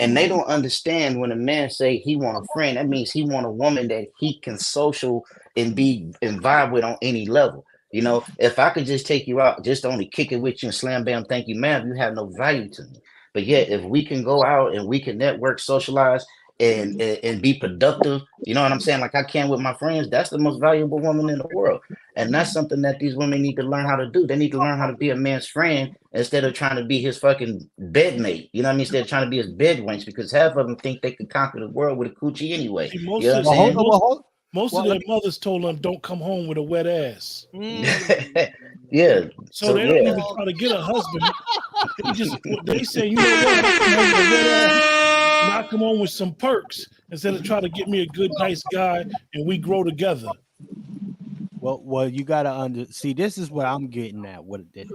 And they don't understand when a man say he want a friend, that means he want a woman that he can social and vibe with on any level. You know, if I could just take you out, just only kick it with you and slam bam, thank you, ma'am, you have no value to me. But yet, if we can go out and we can network, socialize, and be productive, you know what I'm saying? Like I can with my friends, that's the most valuable woman in the world. And that's something that these women need to learn how to do. They need to learn how to be a man's friend instead of trying to be his fucking bedmate. You know what I mean? Instead of trying to be his bed wench, because half of them think they can conquer the world with a coochie anyway. See, you know what I'm saying? Most of their mothers told them don't come home with a wet ass. Yeah. So they don't even try to get a husband. They say, you know what? I come home with a wet ass, and I come home with some perks instead of trying to get me a good, nice guy and we grow together. Well, you gotta see. This is what I'm getting at with it,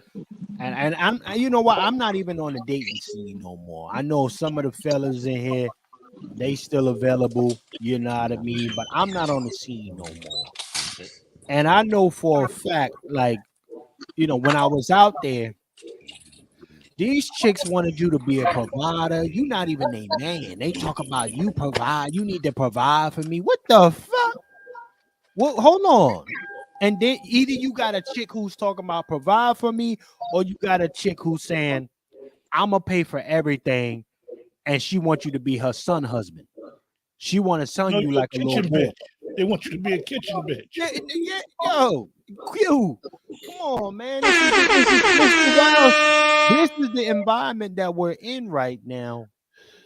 and I'm, you know what? I'm not even on the dating scene no more. I know some of the fellas in here, they still available. You know what I mean? But I'm not on the scene no more. And I know for a fact, like, you know, when I was out there, These chicks wanted you to be a provider. You not even a man. They talk about you provide. You need to provide for me. What the fuck? Well, hold on. And then either you got a chick who's talking about provide for me, or you got a chick who's saying, I'm gonna pay for everything, and she wants you to be her son husband. She want to son No, you you're like a a little kitchen boy. bitch. They want you to be a kitchen bitch. Yeah, yo, Q, come on, man. This is the environment that we're in right now.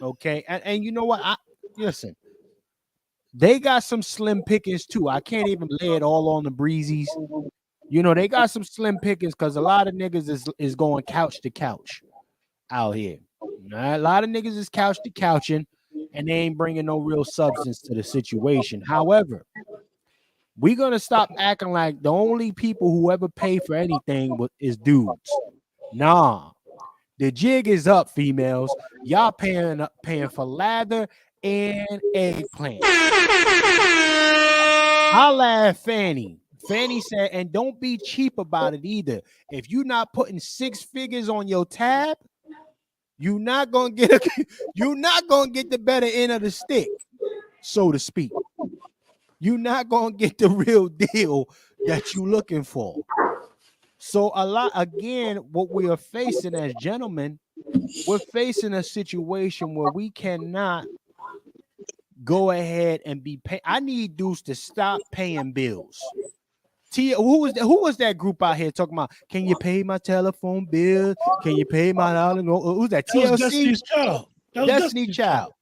Okay, and you know what? Listen. They got some slim pickings too. I can't even lay it all on the breezies. You know, they got some slim pickings because a lot of niggas is going couch to couch out here. A lot of niggas is couch to couching, and they ain't bringing no real substance to the situation. However, we're gonna stop acting like the only people who ever pay for anything is dudes. Nah, the jig is up, females. Y'all paying for lather and eggplants. Holla at Fanny. Fanny said, and don't be cheap about it either. If you're not putting 6 figures on your tab, you're not gonna get the better end of the stick, so to speak. You're not gonna get the real deal that you're looking for. So what we are facing as gentlemen, we're facing a situation where we cannot go ahead and be pay. I need dudes to stop paying bills. Who was that group out here talking about? Can you pay my telephone bill? Can you pay my who's that? TLC? That was Destiny's Child. Destiny Child.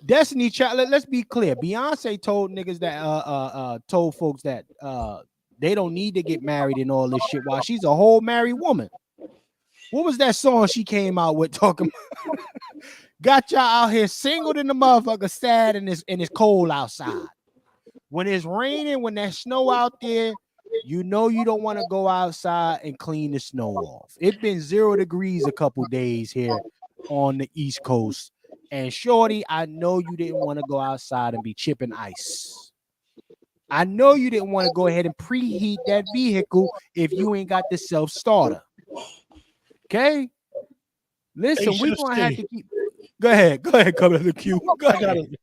Destiny Child. Let's be clear. Beyonce told niggas that told folks that they don't need to get married and all this shit while she's a whole married woman. What was that song she came out with talking about? Got y'all out here single in the motherfucker, sad and it's cold outside. When it's raining, when there's snow out there, you know you don't want to go outside and clean the snow off. It's been 0 degrees a couple days here on the East Coast. And shorty, I know you didn't want to go outside and be chipping ice. I know you didn't want to go ahead and preheat that vehicle if you ain't got the self-starter. Okay? Listen, we're going to have to keep... Go ahead, come to the queue. Go ahead.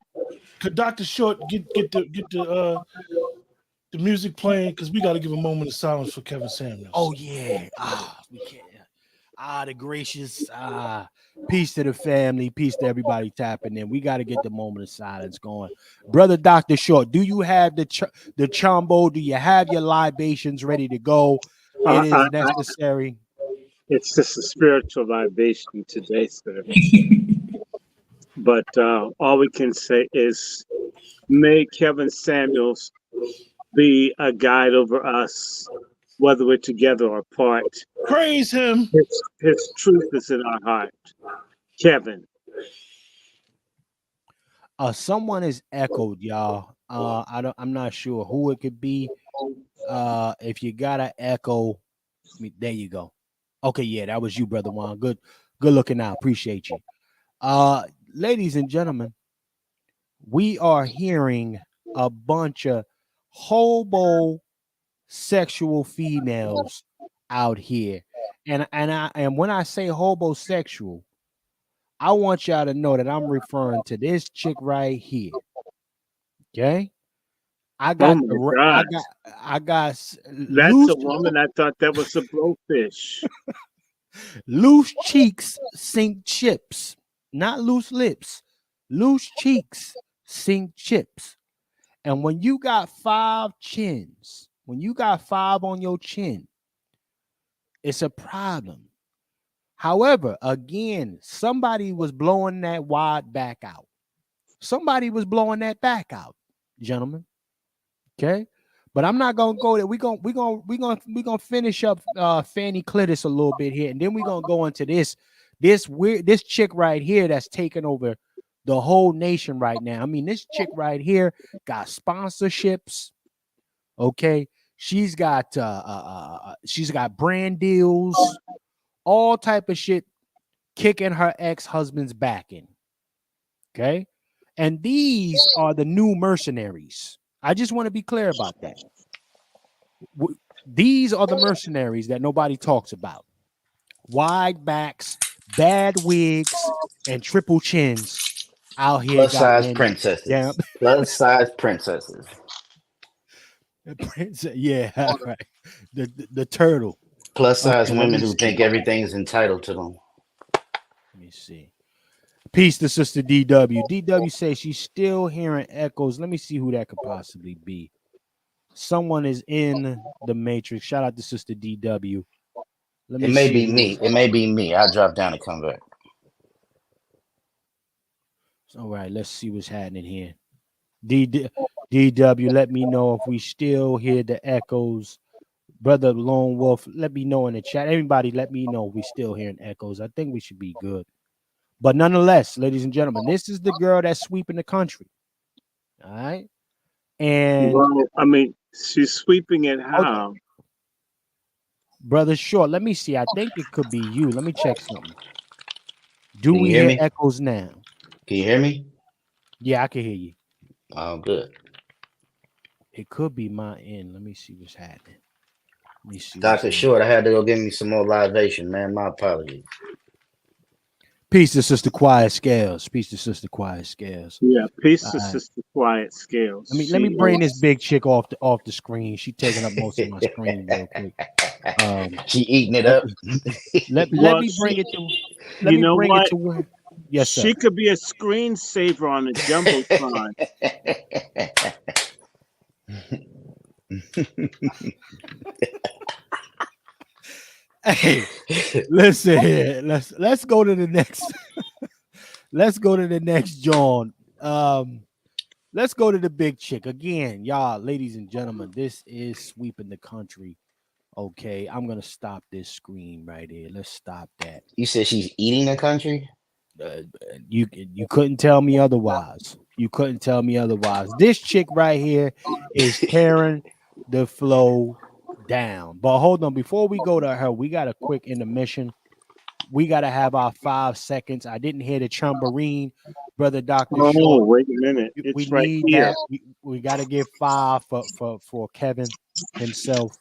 Could Dr. Short get the music playing? Because we got to give a moment of silence for Kevin Samuels. Oh yeah. We can't. The gracious. Peace to the family. Peace to everybody tapping in. We got to get the moment of silence going. Brother Dr. Short, do you have the chombo? Do you have your libations ready to go? It is necessary. It's just a spiritual libation today, sir. But all we can say is, may Kevin Samuels be a guide over us, whether we're together or apart. Praise him. His truth is in our heart. Kevin. Someone is echoed, y'all. I'm not sure who it could be. If you got an echo, there you go. Okay, yeah, that was you, Brother Juan. Good looking out. Appreciate you. Ladies and gentlemen, we are hearing a bunch of hobo sexual females out here. And when I say hobosexual, I want y'all to know that I'm referring to this chick right here. Okay? I got that's a woman. I thought that was a blowfish. Loose cheeks sink chips. Not loose lips, loose cheeks sink chips. And when you got 5 chins, when you got 5 on your chin, it's a problem. However, again, somebody was blowing that wad back out. Somebody was blowing that back out, gentlemen. Okay, but I'm not gonna go there. We're gonna finish up Fanny Clitis a little bit here, and then we're gonna go into this chick right here that's taking over the whole nation right now. I mean, this chick right here got sponsorships. Okay, she's got brand deals, all type of shit, kicking her ex-husband's back in. Okay, and these are the new mercenaries. I just want to be clear about that. These are the mercenaries that nobody talks about. wide backs, bad wigs, and triple chins out here. Plus size Goddamn, princesses. damn. Plus size princesses. Yeah, right. The turtle. Plus size Okay, let women me who think see. everything's entitled to them. Let me see. Peace to Sister DW. DW says she's still hearing echoes. Let me see who that could possibly be. Someone is in the matrix. Shout out to Sister DW. Let It me may see be who. me. It may be me. I'll drop down and come back. All right, let's see what's happening here. DW, let me know if we still hear the echoes. Brother Lone Wolf, let me know in the chat. Everybody, let me know if we still hearing echoes. I think we should be good. But nonetheless, ladies and gentlemen, this is the girl that's sweeping the country. All right. And well, I mean, she's sweeping it how? Brother Short, let me see. I think it could be you. Let me check something. Do Can you we hear hear me? echoes now? Can you hear me? Yeah, I can hear you. Oh, good. It could be my end. Let me see what's happening. Let me see what's Dr. happening. Short, I had to go get me some more libation, man. My apologies. Peace to Sister Quiet Scales. Peace to Sister Quiet Scales. Yeah, peace to Sister Quiet Scales. Let me bring this big chick off the screen. She taking up most of my screen real quick. She eating it up. Let Well, me bring it to. Let you me know bring what? it to where. Yes, sir. She could be a screensaver on a jumbotron. Hey, listen here. Let's go to the next. Let's go to the next John. Let's go to the big chick again, y'all, ladies and gentlemen. This is sweeping the country. Okay, I'm gonna stop this screen right here. Let's stop that. You said she's eating the country? You couldn't tell me otherwise. You couldn't tell me otherwise. This chick right here is tearing the flow down. But hold on, before we go to her, we got a quick intermission. We got to have our 5 seconds. I didn't hear the tambourine, brother Dr. Oh, Short. wait a minute. We It's right need here. that. We got to get 5 for Kevin himself.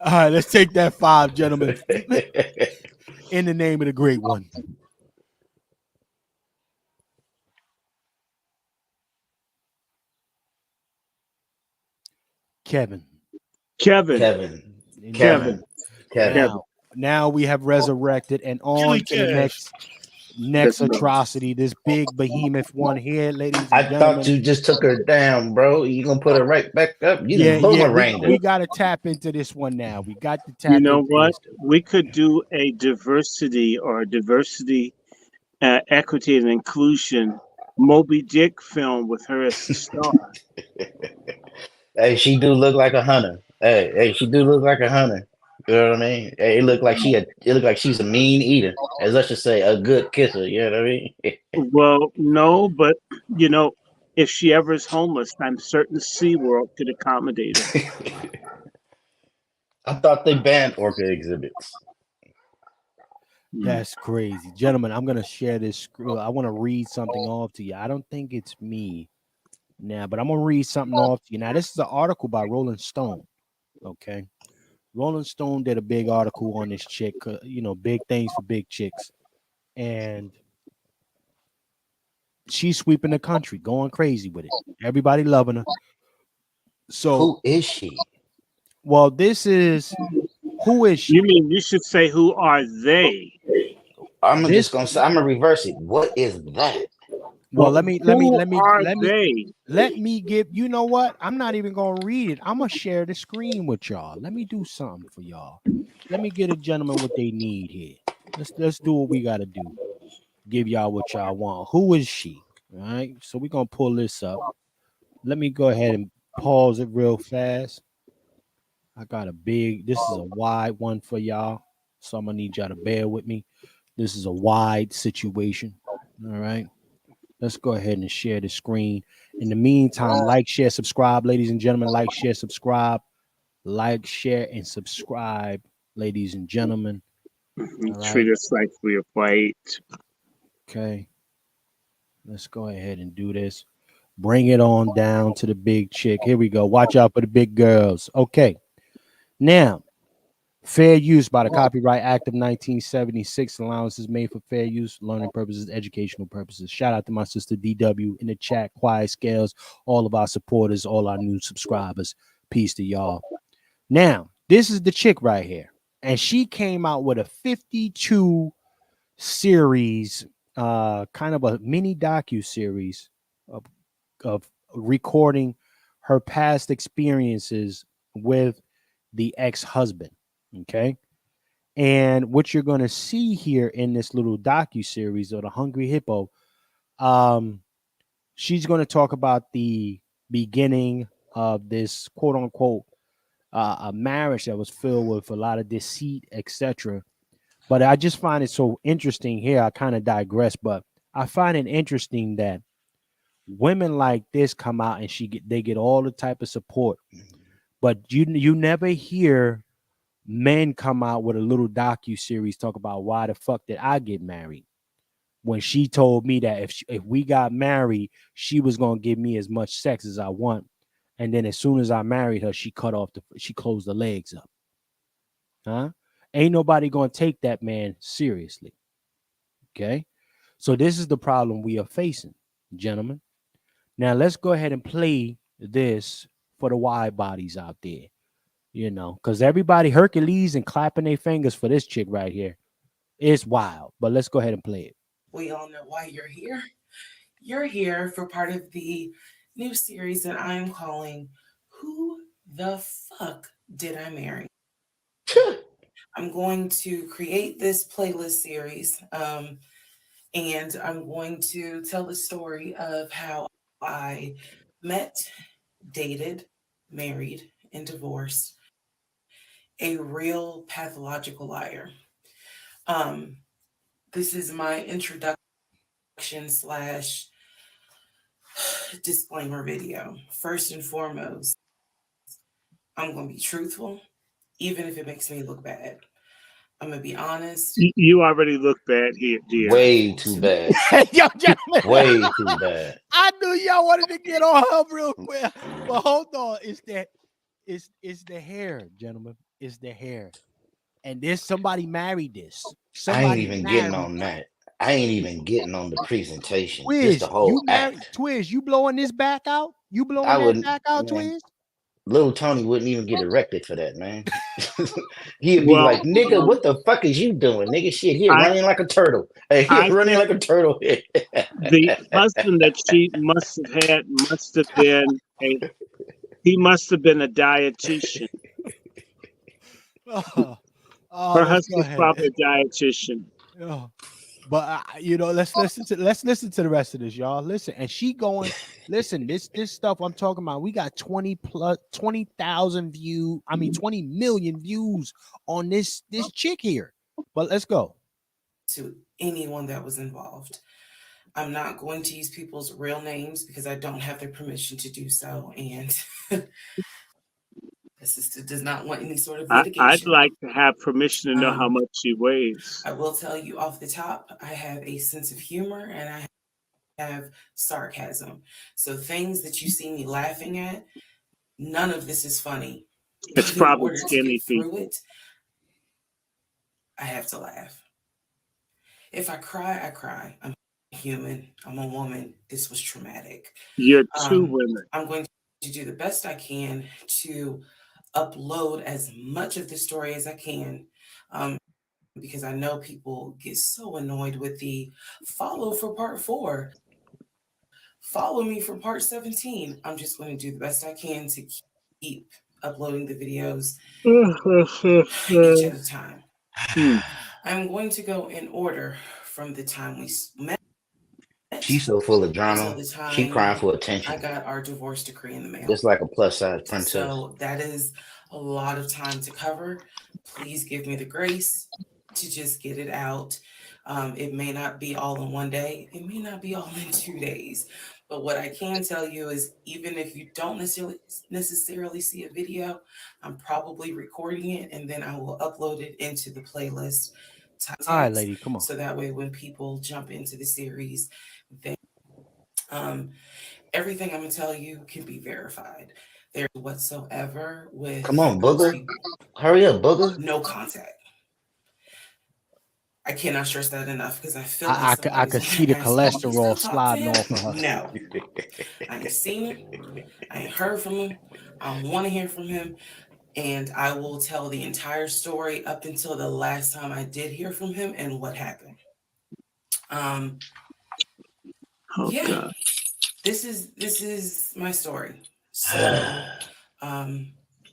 All right, let's take that 5, gentlemen. In the name of the great one. Kevin. Now we have resurrected and on to the next atrocity. This big behemoth one here, ladies and I gentlemen. thought you just took her down, bro. You gonna put her right back up? You done boomeranged her. We got to tap into this one now. We got to tap. You know into what? this. We could do a diversity, equity, and inclusion Moby Dick film with her as the star. Hey, she do look like a hunter. Hey, she do look like a hunter. You know what I mean? Hey, it look like she's a mean eater, as let's just say a good kisser. You know what I mean? Well, no, but you know, if she ever is homeless, I'm certain SeaWorld could accommodate her. I thought they banned orca exhibits. That's crazy, gentlemen. I'm gonna share this screw. I want to read something off to you. I don't think it's me now, but I'm gonna read something off to you. Now, this is an article by Rolling Stone. Okay, Rolling Stone did a big article on this chick. You know, big things for big chicks, and she's sweeping the country, going crazy with it. Everybody loving her. So, who is she? Well, this is who is she? You mean you should say who are they? I'm gonna reverse it. What is that? Well, let me they? let me give. You know what? I'm not even gonna read it. I'm gonna share the screen with y'all. Let me do something for y'all. Let me get a gentleman what they need here. Let's do what we gotta do. Give y'all what y'all want. Who is she? All right. So we're gonna pull this up. Let me go ahead and pause it real fast. I got this is a wide one for y'all. So I'm gonna need y'all to bear with me. This is a wide situation. All right. Let's go ahead and share the screen. In the meantime, like, share, subscribe, ladies and gentlemen. Like, share, subscribe. Like, share, and subscribe, ladies and gentlemen. All right. Treat us like we are white. Okay. Let's go ahead and do this. Bring it on down to the big chick. Here we go. Watch out for the big girls. Okay. Now, fair use by the Copyright Act of 1976. Allowances made for fair use, learning purposes, educational purposes. Shout out to my sister DW in the chat, Quiet Scales, all of our supporters, all our new subscribers. Peace to y'all. Now, this is the chick right here. And she came out with a 52 series, kind of a mini docu-series of recording her past experiences with the ex-husband. Okay. And what you're going to see here in this little docu-series of the Hungry Hippo, she's going to talk about the beginning of this quote unquote a marriage that was filled with a lot of deceit, etc. But I just find it so interesting here. I kind of digress, but I find it interesting that women like this come out and they get all the type of support, but you never hear men come out with a little docu-series talk about why the fuck did I get married, when she told me that if we got married, she was gonna give me as much sex as I want, and then as soon as I married her, she closed the legs up. Huh? Ain't nobody gonna take that man seriously. Okay, so this is the problem we are facing, gentlemen. Now let's go ahead and play this for the wide bodies out there. You know, because everybody Hercules and clapping their fingers for this chick right here. It's wild, but let's go ahead and play it. We all know why you're here. You're here for part of the new series that I am calling Who the Fuck Did I Marry? I'm going to create this playlist series, and I'm going to tell the story of how I met, dated, married, and divorced a real pathological liar. This is my introduction slash disclaimer video. First and foremost, I'm going to be truthful, even if it makes me look bad. I'm going to be honest. You already look bad here, dear. Way too bad. Yo, gentlemen. Way too bad. I knew y'all wanted to get on her real quick, but hold on. It's the hair, gentlemen. It's the hair. And there's somebody married this. Somebody I ain't even getting on that. I ain't even getting on the presentation. Twiz, Just the whole act. Twiz, you blowing this back out? You blowing that back out, Twiz? Little Tony wouldn't even get erected for that, man. He'd be like, nigga, what the fuck is you doing? Nigga, shit, he running like a turtle. He running like a turtle. The husband that she must have had must have been a dietitian. Her husband's probably a dietitian. But you know, let's listen to the rest of this, y'all. Listen, and she going, listen, this stuff I'm talking about. We got 20,000 views. I mean, 20 million views on this chick here. But let's go. To anyone that was involved, I'm not going to use people's real names because I don't have their permission to do so, and the sister does not want any sort of litigation. I'd like to have permission to know how much she weighs. I will tell you off the top, I have a sense of humor and I have sarcasm. So things that you see me laughing at, none of this is funny. It's probably skinny through it, I have to laugh. If I cry, I cry. I'm human. I'm a woman. This was traumatic. You're two women. I'm going to do the best I can to upload as much of the story as I can, because I know people get so annoyed with the follow for part 4. Follow me for part 17. I'm just going to do the best I can to keep uploading the videos each at a time. I'm going to go in order from the time we met. She's so full of drama. She crying for attention. I got our divorce decree in the mail. Just like a plus size princess. So that is a lot of time to cover. Please give me the grace to just get it out. It may not be all in one day. It may not be all in 2 days. But what I can tell you is, even if you don't necessarily see a video, I'm probably recording it and then I will upload it into the playlist. All right, lady, come on. So that way when people jump into the series, they everything I'm gonna tell you can be verified. There whatsoever with Come on, those booger. people. Hurry up, booger. No contact. I cannot stress that enough because I feel like I could see the cholesterol sliding off of her. No, I ain't seen him. I ain't heard from him. I don't want to hear from him. And I will tell the entire story up until the last time I did hear from him and what happened. Yeah, God. this is my story. So, I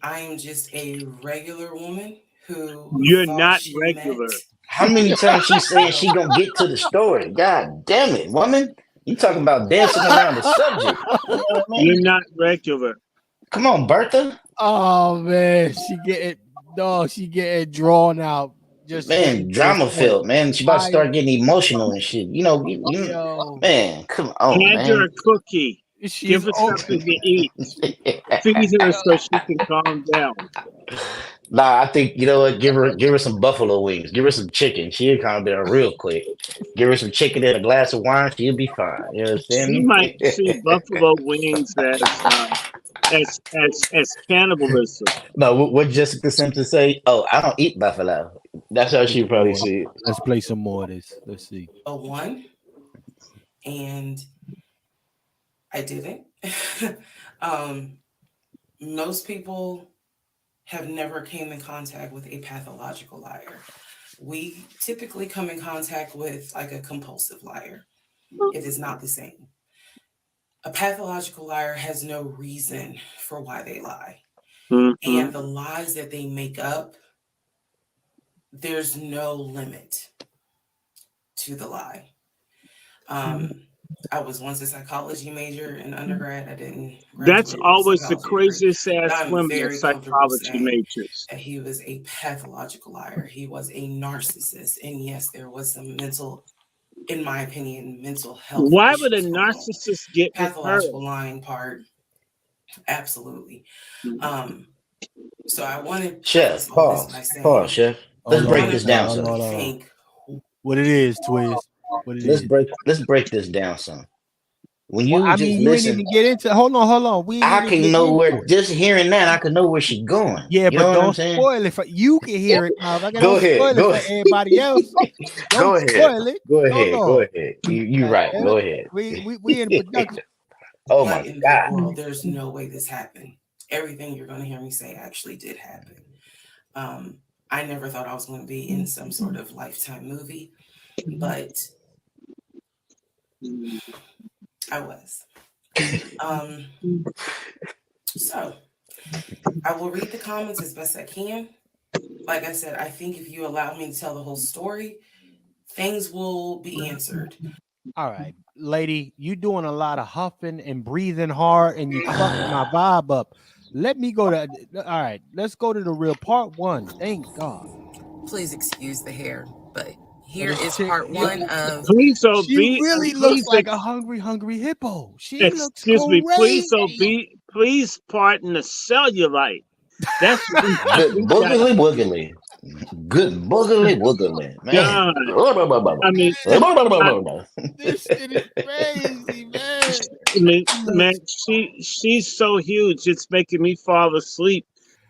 am just a regular woman who You're thought not she regular. met. How many times she said she gonna get to the story? God damn it, woman! You talking about dancing around the subject? You know what I mean? You're not regular. Come on, Bertha. Oh man, she getting drawn out. Just Man, getting to the drama point. filled, man. She about to start getting emotional and shit. You know, Yo, man, come on, Hand her man. a cookie. Give her something to eat. Feed her so she can calm down. Nah, I think you know what. Give her some buffalo wings. Give her some chicken. She'll calm down real quick. Give her some chicken and a glass of wine. She'll be fine. You She understand might me? see buffalo wings as cannibalism. No, what Jessica Simpson say? Oh, I don't eat buffalo. That's how she probably see it. Let's play some more of this. Let's see. A one, and I didn't. Most people have never came in contact with a pathological liar. We typically come in contact with like a compulsive liar. It is not the same. A pathological liar has no reason for why they lie. Mm-hmm. And the lies that they make up, there's no limit to the lie. I was once a psychology major in undergrad. I didn't graduate That's with a always the psychology degree, craziest but ass I'm women, very comfortable psychology saying majors. that he was a pathological liar. He was a narcissist. And yes, there was some mental, in my opinion, mental health Why would a issues going on. narcissist get with her? Pathological lying part, absolutely. So I wanted to Chef, preface all this by saying, pause, Chef. Let's break this down, son. What it is, Twiz? What it is? Let's break this down, son. When you Well, I just mean, you listen, ain't even get into. Hold on. We ain't I even can get know into where it. just hearing that I can know where she's going. Yeah, You but know what I'm don't saying? spoil it for you. Can hear it now. If I Go don't ahead. spoil Go it for everybody else. Go Don't ahead. spoil it. Go Hold ahead. on. Go ahead. You right. Go ahead. We in production. Oh what my in God. the world? There's no way this happened. Everything you're going to hear me say actually did happen. I never thought I was going to be in some sort of Lifetime movie, but I was. So I will read the comments as best I can. Like I said, I think if you allow me to tell the whole story, things will be answered. All right, lady, you doing a lot of huffing and breathing hard, and you fucking my vibe up. Let me go to. All right, let's go to the real part one. Thank God. Please excuse the hair, but here is part one of. She really looks like a hungry hippo. She looks crazy. Please pardon the cellulite. That's good boogly woogly. Good boogly woogly. Man. I mean, this shit is crazy, man. Man, she's so huge. It's making me fall asleep,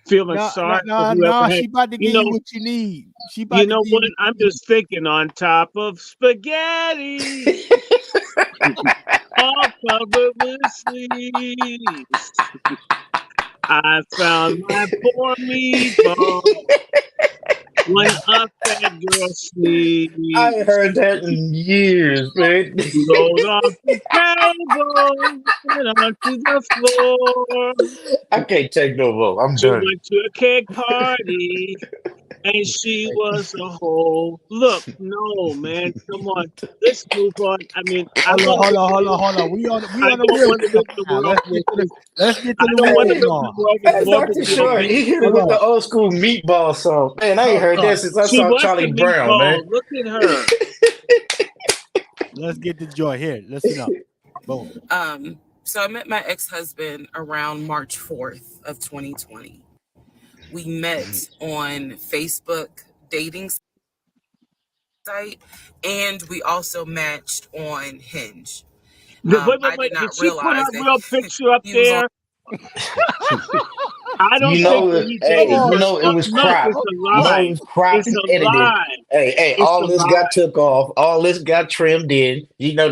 feeling sorry for whoever. She about to give you what you need. She about you to know give what? you I'm just thinking on top of spaghetti, all covered with sleeves. I found my poor meatball. When a fat girl sleeps, I ain't heard that in years, man. rolled off the table and onto the floor. I can't take no more. I'm She done. went to a cake party and she was a whole. Look, no, man, come on, let's move on. I mean, hold on. We on the real stuff now. Let's get to the real song. Hey, Dr. Short, he hit it with the old school meatball song. Man, I ain't heard that since I saw Charlie Brown, man. Look at her. Let's get the joy here. Listen up. Boom. So I met my ex-husband around March 4th of 2020. We met on Facebook dating site, and we also matched on Hinge. Wait. Did she put her real picture up there? I don't think that he did it. It was No, cropped. it's a lie. It was cropped It's and a edited. lie. Hey, It's all a this lie. got took off. All this got trimmed in.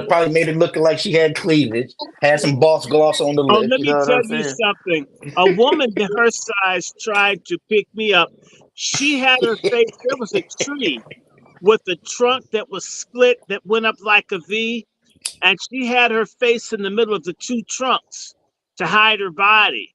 Probably made it look like she had cleavage. Had some boss gloss on the Oh, lip. let You me know what tell I'm you saying? something. A woman her size tried to pick me up. She had her face. There was a tree with a trunk that was split that went up like a V, and she had her face in the middle of the two trunks to hide her body.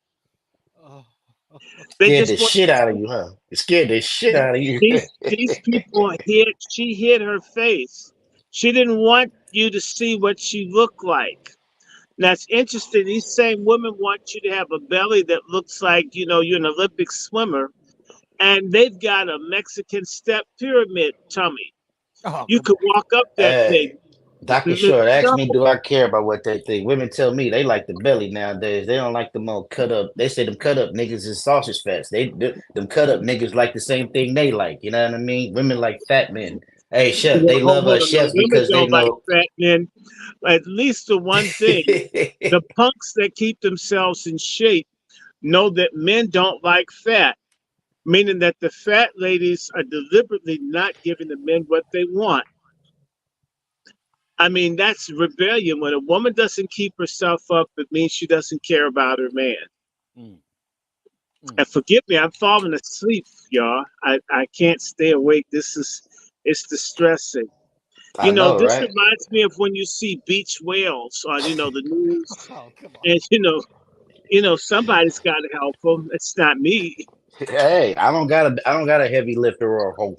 They Scared just the want shit out of you, huh? It scared the shit out of you. these people hid. She hid her face. She didn't want you to see what she looked like. That's interesting. These same women want you to have a belly that looks like, you're an Olympic swimmer, and they've got a Mexican step pyramid tummy. You could walk up that thing. Hey, Dr. Short asked me, do I care about what they think? Women tell me they like the belly nowadays. They don't like them all cut up. They say them cut up niggas is sausage fats. Them cut up niggas like the same thing they like. You know what I mean? Women like fat men. Hey, chef, they love Hold us on, no. chefs Women because they don't like know. fat men. At least the one thing, the punks that keep themselves in shape know that men don't like fat, meaning that the fat ladies are deliberately not giving the men what they want. I mean, that's rebellion. When a woman doesn't keep herself up, it means she doesn't care about her man. And forgive me, I'm falling asleep, y'all. I can't stay awake. It's distressing. I know, This right? reminds me of when you see beach whales on, the news. And somebody's got to help them. It's not me. Hey, I don't got a heavy lifter or a hoe.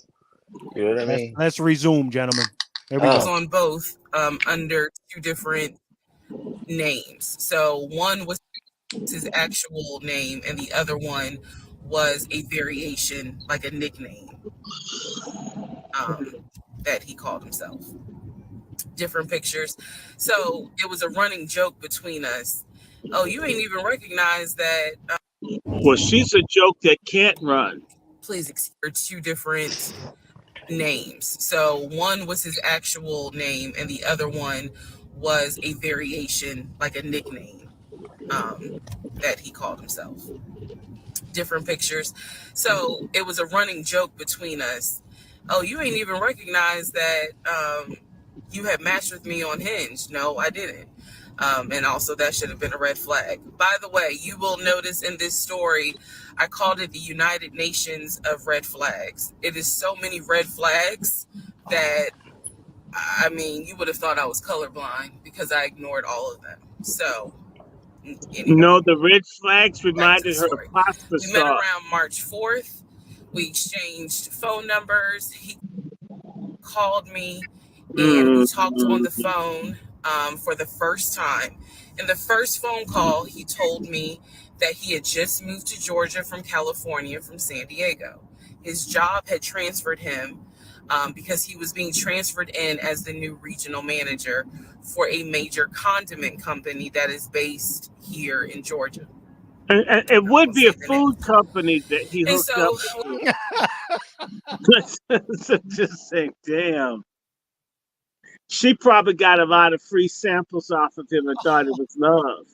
You know what I mean? Let's resume, gentlemen. Here we go. On both under two different names. So one was his actual name, and the other one was a variation, like a nickname that he called himself. Different pictures. So it was a running joke between us. Oh, you ain't even recognize that. Well, she's a joke that can't run. Please excuse two different names. So one was his actual name, and the other one was a variation, like a nickname that he called himself. Different pictures. So it was a running joke between us. Oh, you ain't even recognize that you had matched with me on Hinge. No, I didn't. And also that should have been a red flag. By the way, you will notice in this story, I called it the United Nations of red flags. It is so many red flags that, I mean, you would have thought I was colorblind because I ignored all of them. So, anyway, No, the red flags reminded her of pasta we met sauce. around March 4th. We exchanged phone numbers. He called me and we talked on the phone for the first time. In the first phone call, he told me that he had just moved to Georgia from California, from San Diego. His job had transferred him because he was being transferred in as the new regional manager for a major condiment company that is based here in Georgia. And it would be a food company that he hooked up with. Just say, damn. She probably got a lot of free samples off of him and thought it was love.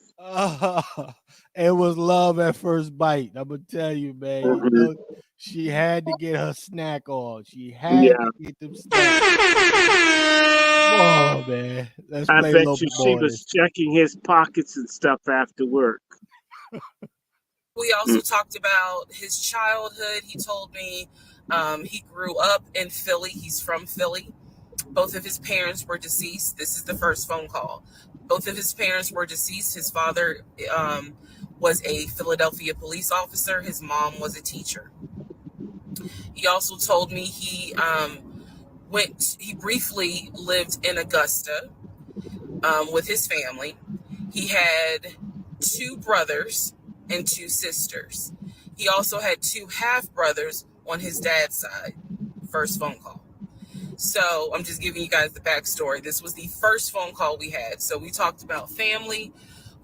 It was love at first bite. I'm gonna tell you, man. She had to get her snack on. She had to get them snacks. Oh man, let's I play a bet little you bit she more of was this. checking his pockets and stuff after work. We also talked about his childhood. He told me he grew up in Philly. He's from Philly. Both of his parents were deceased. This is the first phone call. Both of his parents were deceased. His father was a Philadelphia police officer. His mom was a teacher. He also told me he briefly lived in Augusta with his family. He had 2 brothers and 2 sisters. He also had 2 half-brothers on his dad's side. First phone call. So I'm just giving you guys the backstory. This was the first phone call we had. So we talked about family.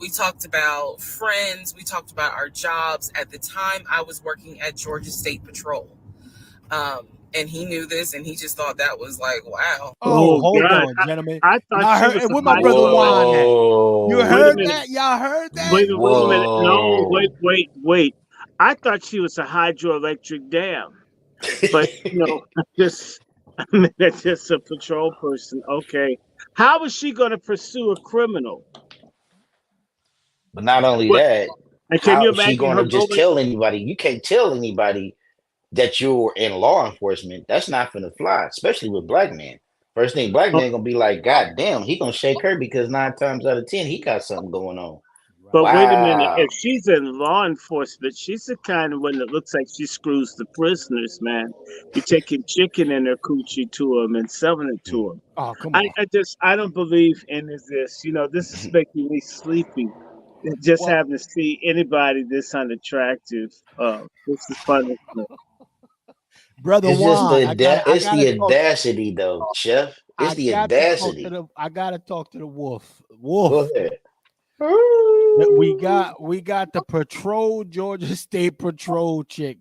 We talked about friends. We talked about our jobs. At the time, I was working at Georgia State Patrol. and he knew this, and he just thought that was like, wow. Oh, hold God. on, gentlemen. I thought Y'all she heard was and a where my high brother drug. Juan at? You Wait a heard minute. that? Y'all heard that? Wait a minute. No, wait. I thought she was a hydroelectric dam. But that's just a patrol person. Okay. How is she going to pursue a criminal? But not only What? that, And can how you is she imagine going her to just going? tell anybody? You can't tell anybody that you're in law enforcement. That's not gonna fly, especially with black men. First thing, black men gonna be like, God damn, he gonna shake her because 9 times out of 10 he got something going on. But wait a minute. Wow. If she's in law enforcement, she's the kind of one that looks like she screws the prisoners, man. You're taking chicken in their coochie to them and selling it to them. Oh, come on. I don't believe in this. This is making me sleepy. Just Well- having to see anybody this unattractive. This is punishment. Brother It's just Juan, the it's the gotta talk. audacity though, Chef. It's the I audacity. gotta talk to the wolf. Go ahead. We got the patrol, Georgia State Patrol chick.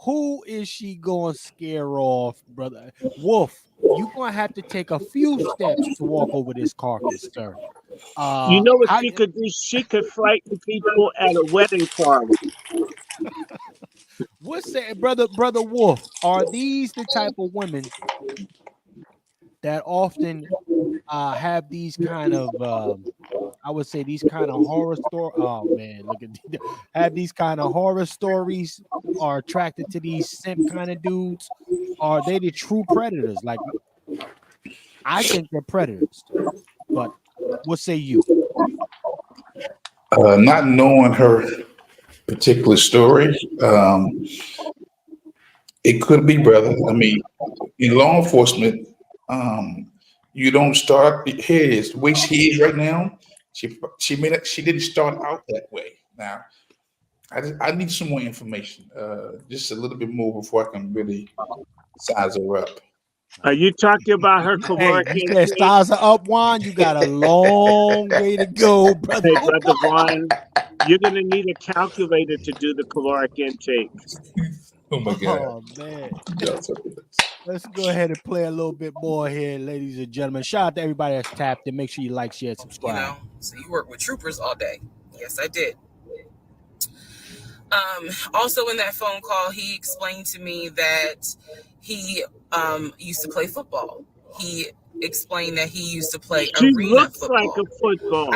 Who is she gonna scare off, brother? Wolf, you gonna have to take a few steps to walk over this carcass, sir. You know what she could do? She could frighten people at a wedding party. What's that, brother Wolf? Are these the type of women that often have these kind of I would say these kind of horror story? Oh man, look at have these kind of horror stories, are attracted to these simp kind of dudes? Are they the true predators? Like, I think they're predators, but what say you? Not knowing her particular story, it could be, brother. I mean, in law enforcement, you don't start here is the way she is right now. She didn't start out that way. Now, I need some more information, just a little bit more before I can really size her up. Are you talking about her caloric You intake? said size her up, Juan. You got a long way to go, brother. Hey, brother Juan, you're gonna need a calculator to do the caloric intake. Oh my God! Oh man. Let's go ahead and play a little bit more here, ladies and gentlemen. Shout out to everybody that's tapped in. Make sure you like, share, subscribe. So you work with troopers all day. Yes, I did. Also in that phone call, he explained to me that he used to play football. He explained that he used to play She arena looks football. like a football.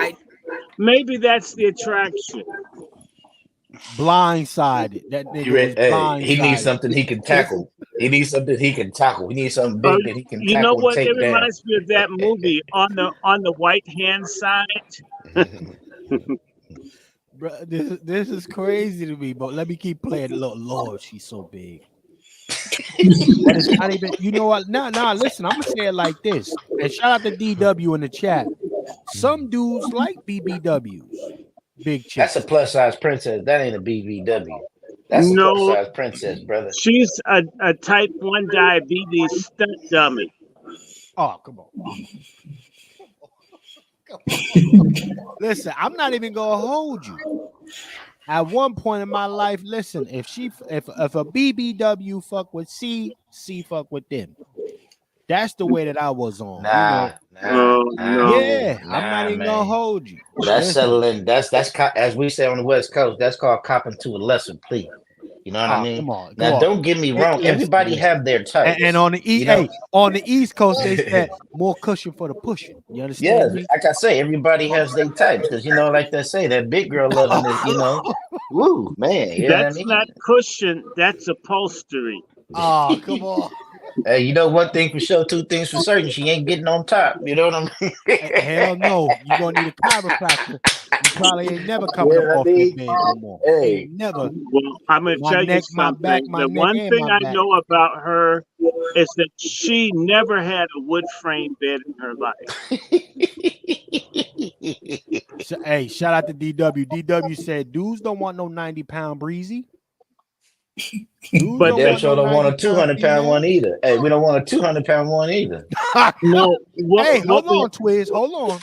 Maybe that's the attraction. Blindsided. That nigga was blindsided. He needs something he can tackle. He needs something he can tackle. He needs something big that he can tackle. You know what? And take It reminds me of that movie on the right hand side. Bro, this is crazy to me, but let me keep playing. Lord, she's so big. That is not even. You know what? Nah. Listen, I'm gonna say it like this. And shout out to DW in the chat. Some dudes like BBWs. Big chick. That's a plus size princess. That ain't a BBW. That's a plus size princess, brother. She's a type 1 diabetes stunt dummy. Oh, come on. Listen, I'm not even gonna hold you. At one point in my life, listen, if a BBW fuck with C fuck with them. That's the way that I was on. Nah, I'm not even gonna hold you. That's settling. That's as we say on the West Coast. That's called copping to a lesser plea. You know what I mean? Come on. Now, don't get me wrong. Everybody have their types. And on the on the East Coast, they said more cushion for the pushing. You understand? Yeah, like I say, everybody has their types because like they say, that big girl loving is, woo, man. You know what I mean? Not cushion. That's upholstery. Oh, come on. Hey, you know one thing for sure, two things for certain. She ain't getting on top. You know what I mean? Hell no. You're gonna need a chiropractor. You probably ain't never coming up off that bed no more. Hey, ain't never. Well, I'm gonna tell you something. The one thing I know about her is that she never had a wood frame bed in her life. Hey, shout out to DW. DW said dudes don't want no 90-pound breezy. But they sure don't want a 200-pound one either. Hey, we don't want a 200-pound one either. No. Hey, hold on, Twiz. Hold on.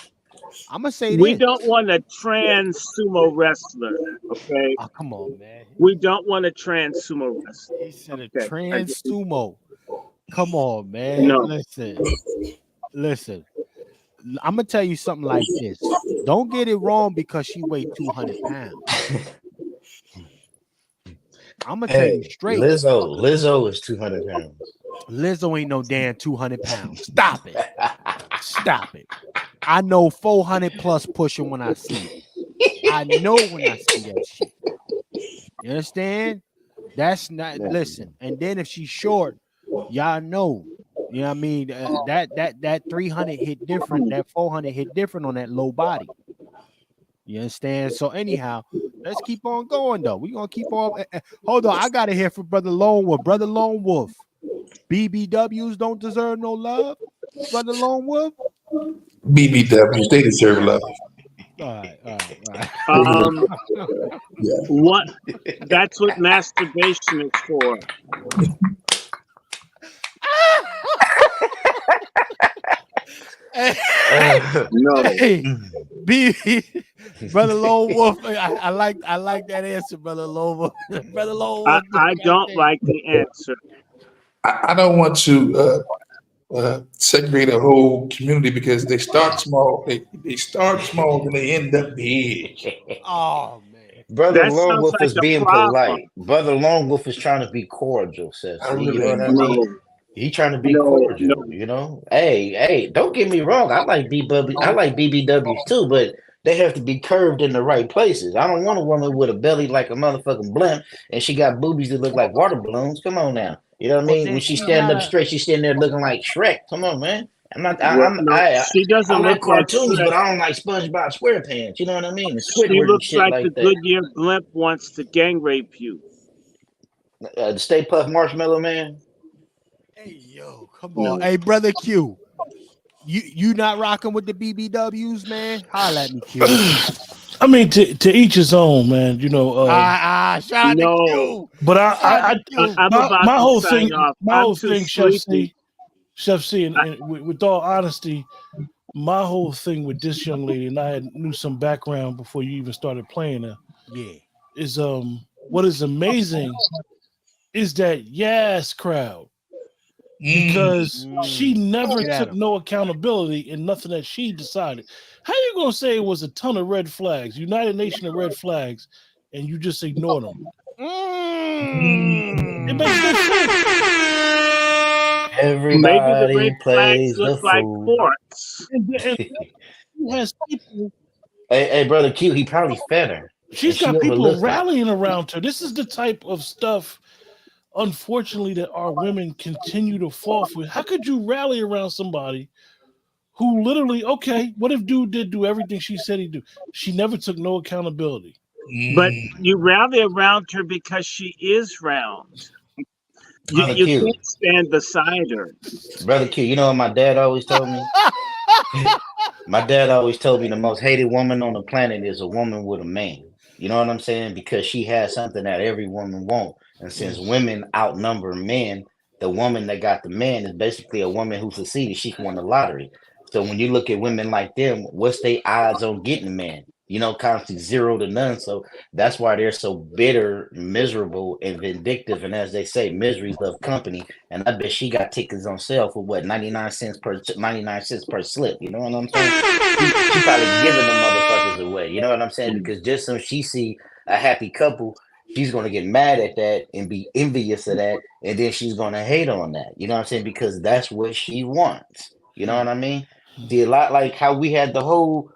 I'm gonna say we this. don't want a trans sumo wrestler. Okay. Oh, come on, man. We don't want a trans sumo wrestler. He said a trans sumo. Come on, man. No. Listen. I'm gonna tell you something like this. Don't get it wrong because she weighed 200 pounds. I'm gonna tell you straight. Lizzo is 200 pounds. Lizzo ain't no damn 200 pounds. Stop it. Stop it. I know 400 plus pushing when I see it. I know when I see that shit. You understand? That's not listen. And then if she's short, y'all know. You know what I mean? That 300 hit different. That 400 hit different on that low body. You understand? So anyhow, let's keep on going though. We're gonna keep on. Hold on, I gotta hear from Brother Lone Wolf. Brother Lone Wolf. BBWs don't deserve no love. Brother Lone Wolf. BBWs, they deserve love. All right. What? That's what masturbation is for. No. Hey, Brother Lone Wolf. I like that answer, Brother Lone Wolf. Brother Lone Wolf. I don't like the answer. I don't want to segregate a whole community because they start small. They start small and they end up big. Oh man. Brother Lone Wolf is being polite. Brother Lone Wolf is trying to be cordial, says. You know what I mean? He trying to be cordial, you know. Hey, don't get me wrong. I like BBWs too, but they have to be curved in the right places. I don't want a woman with a belly like a motherfucking blimp and she got boobies that look like water balloons. Come on now. You know what I mean? When she's standing up straight, she's standing there looking like Shrek. Come on, man. She doesn't I like look cartoons, like but I don't like SpongeBob SquarePants. You know what I mean? She looks like the Goodyear blimp wants to gang rape you. The Stay Puft Marshmallow Man. Hey yo, come on. Hey, Brother Q. You not rocking with the BBWs, man? Holla at me, Q. I mean, to each his own, man. You know. Shout out to Q. But my whole thing, Chef C, and with all honesty, my whole thing with this young lady, and I knew some background before you even started playing her. Yeah. Is what is amazing is that yes crowd. Because she never took no accountability in nothing that she decided. How you gonna say it was a ton of red flags, United Nation of red flags, and you just ignored them? It makes no sense. Everybody plays the fool. Has people. Hey, brother Q, he probably fed her. She's got people rallying around her. This is the type of stuff, unfortunately, that our women continue to fall for. How could you rally around somebody who literally, okay, what if dude did do everything she said he'd do? She never took no accountability. But you rally around her because she is round. You can't stand beside her. Brother Q, you know what my dad always told me? My dad always told me the most hated woman on the planet is a woman with a man. You know what I'm saying? Because she has something that every woman wants. And since women outnumber men, the woman that got the man is basically a woman who succeeded. She won the lottery. So when you look at women like them, what's their odds on getting a man? You know, constantly 0 to none. So that's why they're so bitter, miserable, and vindictive. And as they say, miseries love company. And I bet she got tickets on sale for what, 99 cents per slip. You know what I'm saying? She probably giving them motherfuckers away. You know what I'm saying? Because just so she see a happy couple, she's gonna get mad at that and be envious of that, and then she's gonna hate on that. You know what I'm saying? Because that's what she wants. You know what I mean? See, a lot like how we had the whole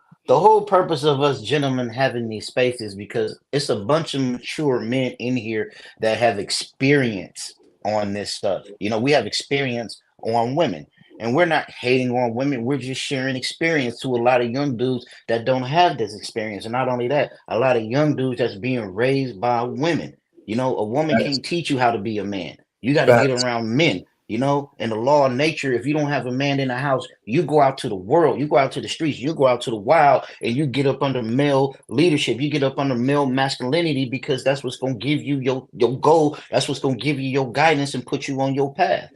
purpose of us gentlemen having these spaces, because it's a bunch of mature men in here that have experience on this stuff. You know, we have experience on women, and we're not hating on women. We're just sharing experience to a lot of young dudes that don't have this experience. And not only that, a lot of young dudes that's being raised by women. You know, a woman can't teach you how to be a man. You got to get around men. You know, in the law of nature, if you don't have a man in the house, you go out to the world, you go out to the streets, you go out to the wild, and you get up under male leadership, you get up under male masculinity, because that's what's going to give you your goal. That's what's going to give you your guidance and put you on your path.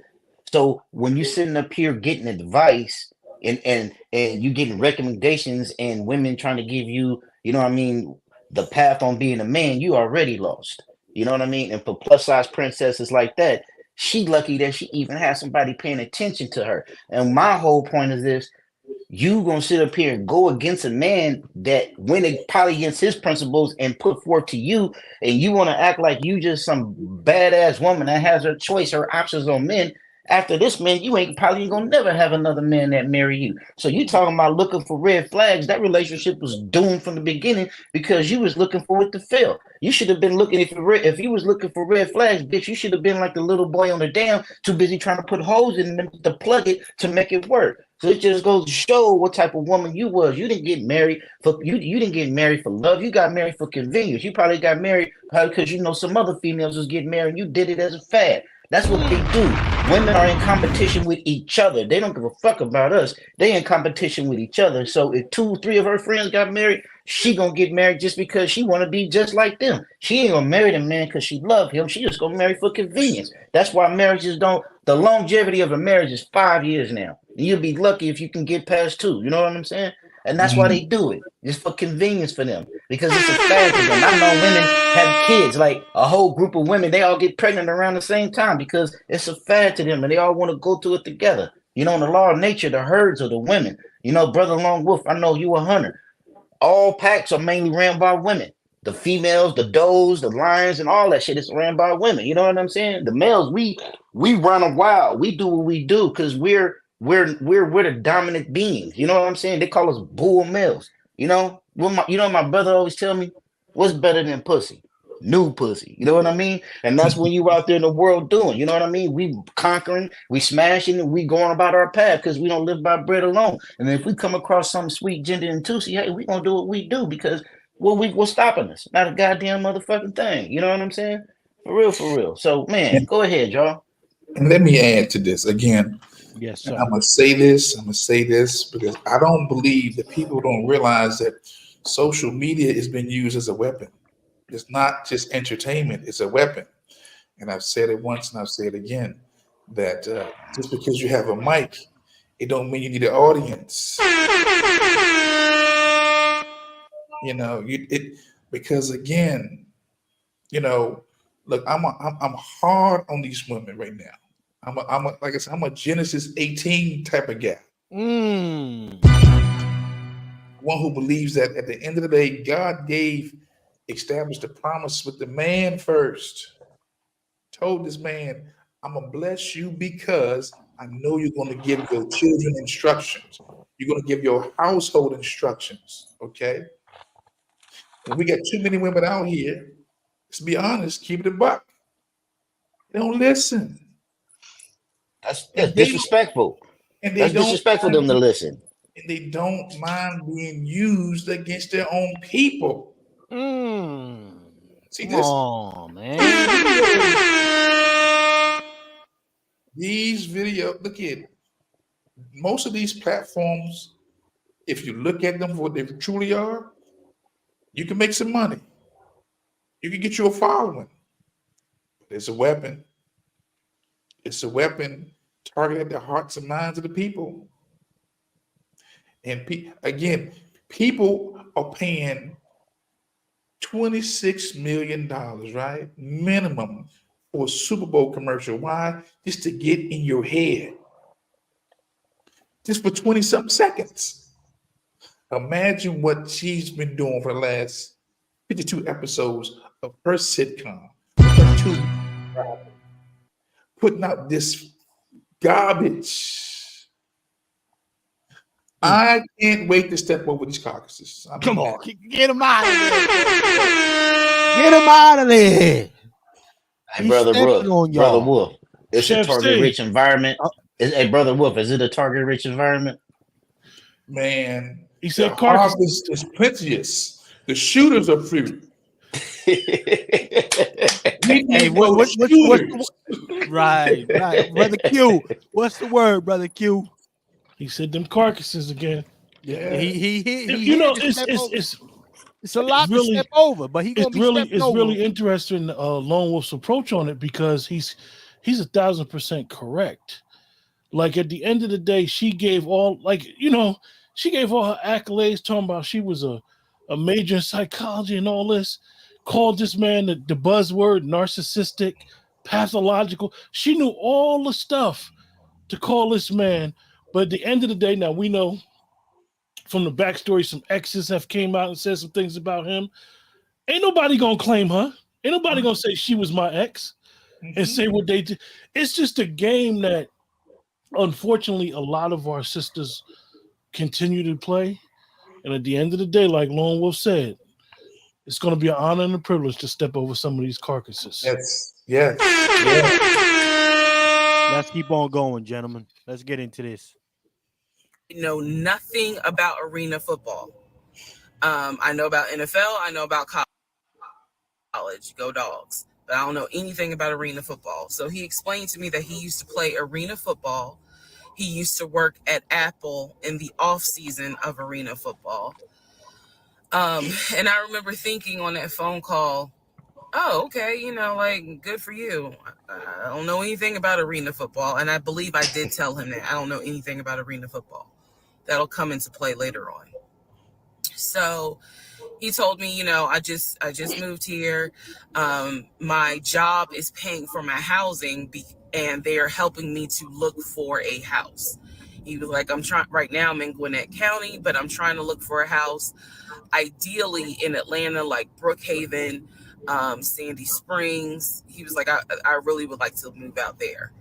So when you're sitting up here getting advice and you getting recommendations and women trying to give you, you know what I mean, the path on being a man, you already lost. You know what I mean? And for plus size princesses like that, She lucky that she even has somebody paying attention to her. And my whole point is this: you gonna sit up here and go against a man that went probably against his principles and put forth to you, and you want to act like you just some badass woman that has her choice, her options on men. After this man, you ain't probably gonna never have another man that marry you. So you talking about looking for red flags? That relationship was doomed from the beginning because you was looking for it to fail. You should have been looking if you was looking for red flags, bitch. You should have been like the little boy on the dam, too busy trying to put holes in them to plug it to make it work. So it just goes to show what type of woman you was. You didn't get married for you didn't get married for love. You got married for convenience. You probably got married because you know some other females was getting married. And you did it as a fad. That's what they do. Women are in competition with each other. They don't give a fuck about us. They in competition with each other. So if 2, 3 of her friends got married, she gonna get married just because she want to be just like them. She ain't gonna marry the man because she love him. She just gonna marry for convenience. That's why marriages don't. The longevity of a marriage is 5 years now. And you'll be lucky if you can get past 2. You know what I'm saying? And that's why they do it. It's for convenience for them because it's a fad to them. I know women have kids, like a whole group of women, they all get pregnant around the same time because it's a fad to them and they all want to go through it together. You know, in the law of nature, the herds are the women. You know, Brother Lone Wolf, I know you a hunter. All packs are mainly ran by women. The females, the does, the lions, and all that shit is ran by women. You know what I'm saying? The males, we run them wild. We do what we do because we're the dominant beings. You know what I'm saying? They call us bull males. You know, my brother always tell me, what's better than pussy? New pussy. You know what I mean? And that's when you out there in the world doing. You know what I mean? We conquering, we smashing, and we going about our path because we don't live by bread alone. And if we come across some sweet gender and Tusi, hey, we gonna do what we do because what's stopping us? Not a goddamn motherfucking thing. You know what I'm saying? For real, for real. So man, go ahead, y'all. And let me add to this again. Yes, sir. I'm gonna say this because I don't believe that people don't realize that social media has been used as a weapon. It's not just entertainment, it's a weapon. And I've said it once and I've said it again, that just because you have a mic, it don't mean you need an audience. You know, because again, you know, look, I'm hard on these women right now. Like I said, I'm a Genesis 18 type of guy. One who believes that at the end of the day, God established a promise with the man first. Told this man, I'm gonna bless you because I know you're gonna give your children instructions. You're gonna give your household instructions. Okay. And we got too many women out here. Let's be honest, keep it a buck. They don't listen. That's disrespectful. And That's disrespectful them to listen. And they don't mind being used against their own people. See this? Oh man. These videos, look at most of these platforms, if you look at them for what they truly are, you can make some money. You can get you a following. It's a weapon. It's a weapon targeted at the hearts and minds of the people. And again, people are paying $26 million, right? Minimum for a Super Bowl commercial. Why? Just to get in your head. Just for 20-something seconds. Imagine what she's been doing for the last 52 episodes of her sitcom. Putting out this garbage. I can't wait to step over these caucuses. Come on, get him out of there. Get him out of there. Hey, Brother Wolf, it's a target-rich environment. Hey, Brother Wolf, is it a target-rich environment? Man, he said the harvest is plenteous. The shooters are few. Hey, right, Brother Q. What's the word, Brother Q? He said them carcasses again. Yeah, you know, it's a lot to step over, but he gonna be stepping over. It's really interesting, Lone Wolf's approach on it because he's 1,000% correct. Like at the end of the day, she gave all her accolades, talking about she was a major in psychology and all this. Called this man the buzzword narcissistic, pathological. She knew all the stuff to call this man. But at the end of the day, now we know from the backstory, some exes have came out and said some things about him. Ain't nobody gonna claim her. Ain't nobody gonna say she was my ex and say what they did. It's just a game that, unfortunately, a lot of our sisters continue to play. And at the end of the day, like Lone Wolf said, it's going to be an honor and a privilege to step over some of these carcasses. Yes. Let's keep on going, gentlemen. Let's get into this. Know nothing about arena football. I know about NFL. I know about college. Go Dogs. But I don't know anything about arena football. So he explained to me that he used to play arena football. He used to work at Apple in the off season of arena football. And I remember thinking on that phone call, oh, okay, like, good for you. I don't know anything about arena football. And I believe I did tell him that I don't know anything about arena football. That'll come into play later on. So he told me, I just moved here. My job is paying for my housing and they are helping me to look for a house. He was like, right now I'm in Gwinnett County, but I'm trying to look for a house, ideally in Atlanta, like Brookhaven, Sandy Springs. He was like, I really would like to move out there.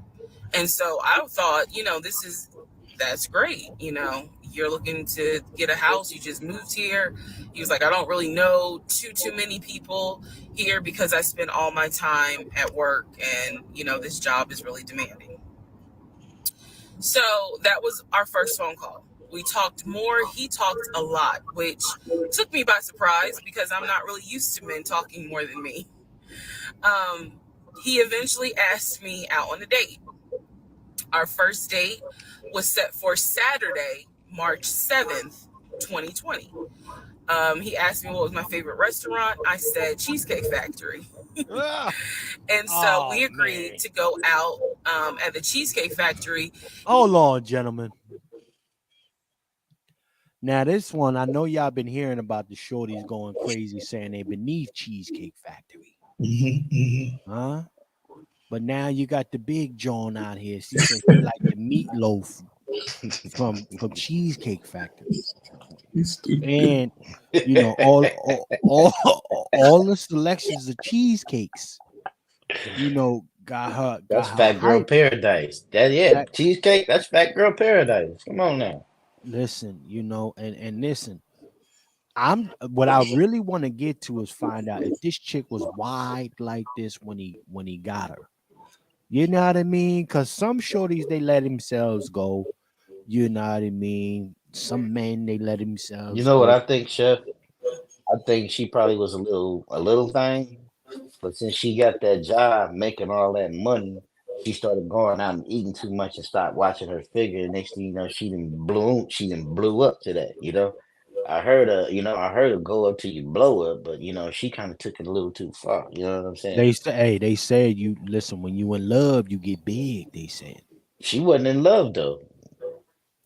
And so I thought, that's great. You're looking to get a house. You just moved here. He was like, I don't really know too many people here because I spend all my time at work and, this job is really demanding. So that was our first phone call. We talked more. He talked a lot, which took me by surprise because I'm not really used to men talking more than me. He eventually asked me out on a date. Our first date was set for Saturday, March 7th, 2020. He asked me what was my favorite restaurant. I said Cheesecake Factory. And so we agreed to go out at the Cheesecake Factory. Hold on, gentlemen. Now, this one, I know y'all been hearing about the shorties going crazy saying they beneath Cheesecake Factory. Huh? But now you got the big John out here. She says she like the meatloaf from Cheesecake Factory. And all the selections of cheesecakes, got her. That's fat girl paradise. Cheesecake. That's fat girl paradise. Come on now. Listen, and listen. What I really want to get to is find out if this chick was wide like this when he got her. You know what I mean? Because some shorties, they let themselves go. You know what I mean? Some men, they let themselves You know go. what I think, Chef? I think she probably was a little thing. But since she got that job making all that money, she started going out and eating too much and stopped watching her figure. And next thing you know, she didn't blew up to that, I heard her go up till you blow up, but she kind of took it a little too far. You know what I'm saying? They said you listen, when you in love, you get big, they said. She wasn't in love though.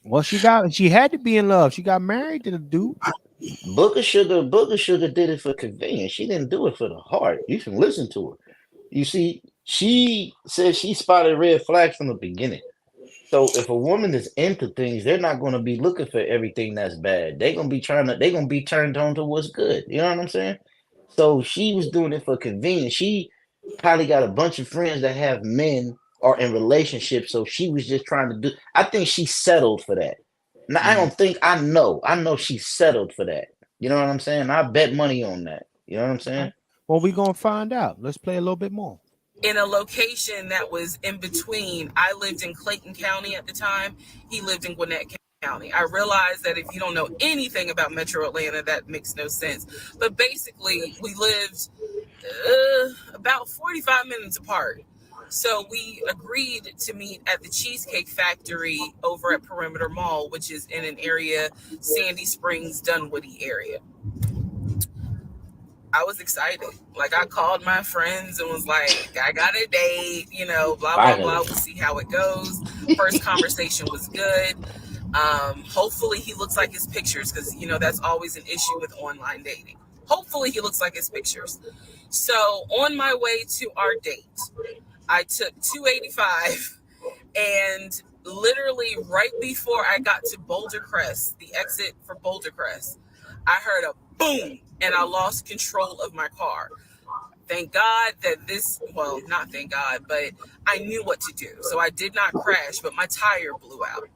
Well, she had to be in love. She got married to the dude. Booger Sugar did it for convenience. She didn't do it for the heart. You can listen to her. You see, she said she spotted red flags from the beginning. So if a woman is into things, they're not going to be looking for everything that's bad. They're going to be turned on to what's good. You know what I'm saying? So she was doing it for convenience. She probably got a bunch of friends that have men or in relationships. So she was just trying to I think she settled for that. Now, I know she settled for that. You know what I'm saying? I bet money on that. You know what I'm saying? Well, we're going to find out. Let's play a little bit more. In a location that was in between. I lived in Clayton County at the time. He lived in Gwinnett County. I realized that if you don't know anything about Metro Atlanta, that makes no sense. But basically, we lived about 45 minutes apart. So we agreed to meet at the Cheesecake Factory over at Perimeter Mall, which is in an area, Sandy Springs, Dunwoody area. I was excited. Like, I called my friends and was like, I got a date, blah, blah, blah. We'll see how it goes. First conversation was good. Hopefully he looks like his pictures because, that's always an issue with online dating. Hopefully he looks like his pictures. So on my way to our date, I took 285, and literally right before I got to Boulder Crest, the exit for Boulder Crest, I heard a boom, and I lost control of my car. Thank God that not thank God, but I knew what to do. So I did not crash, but my tire blew out.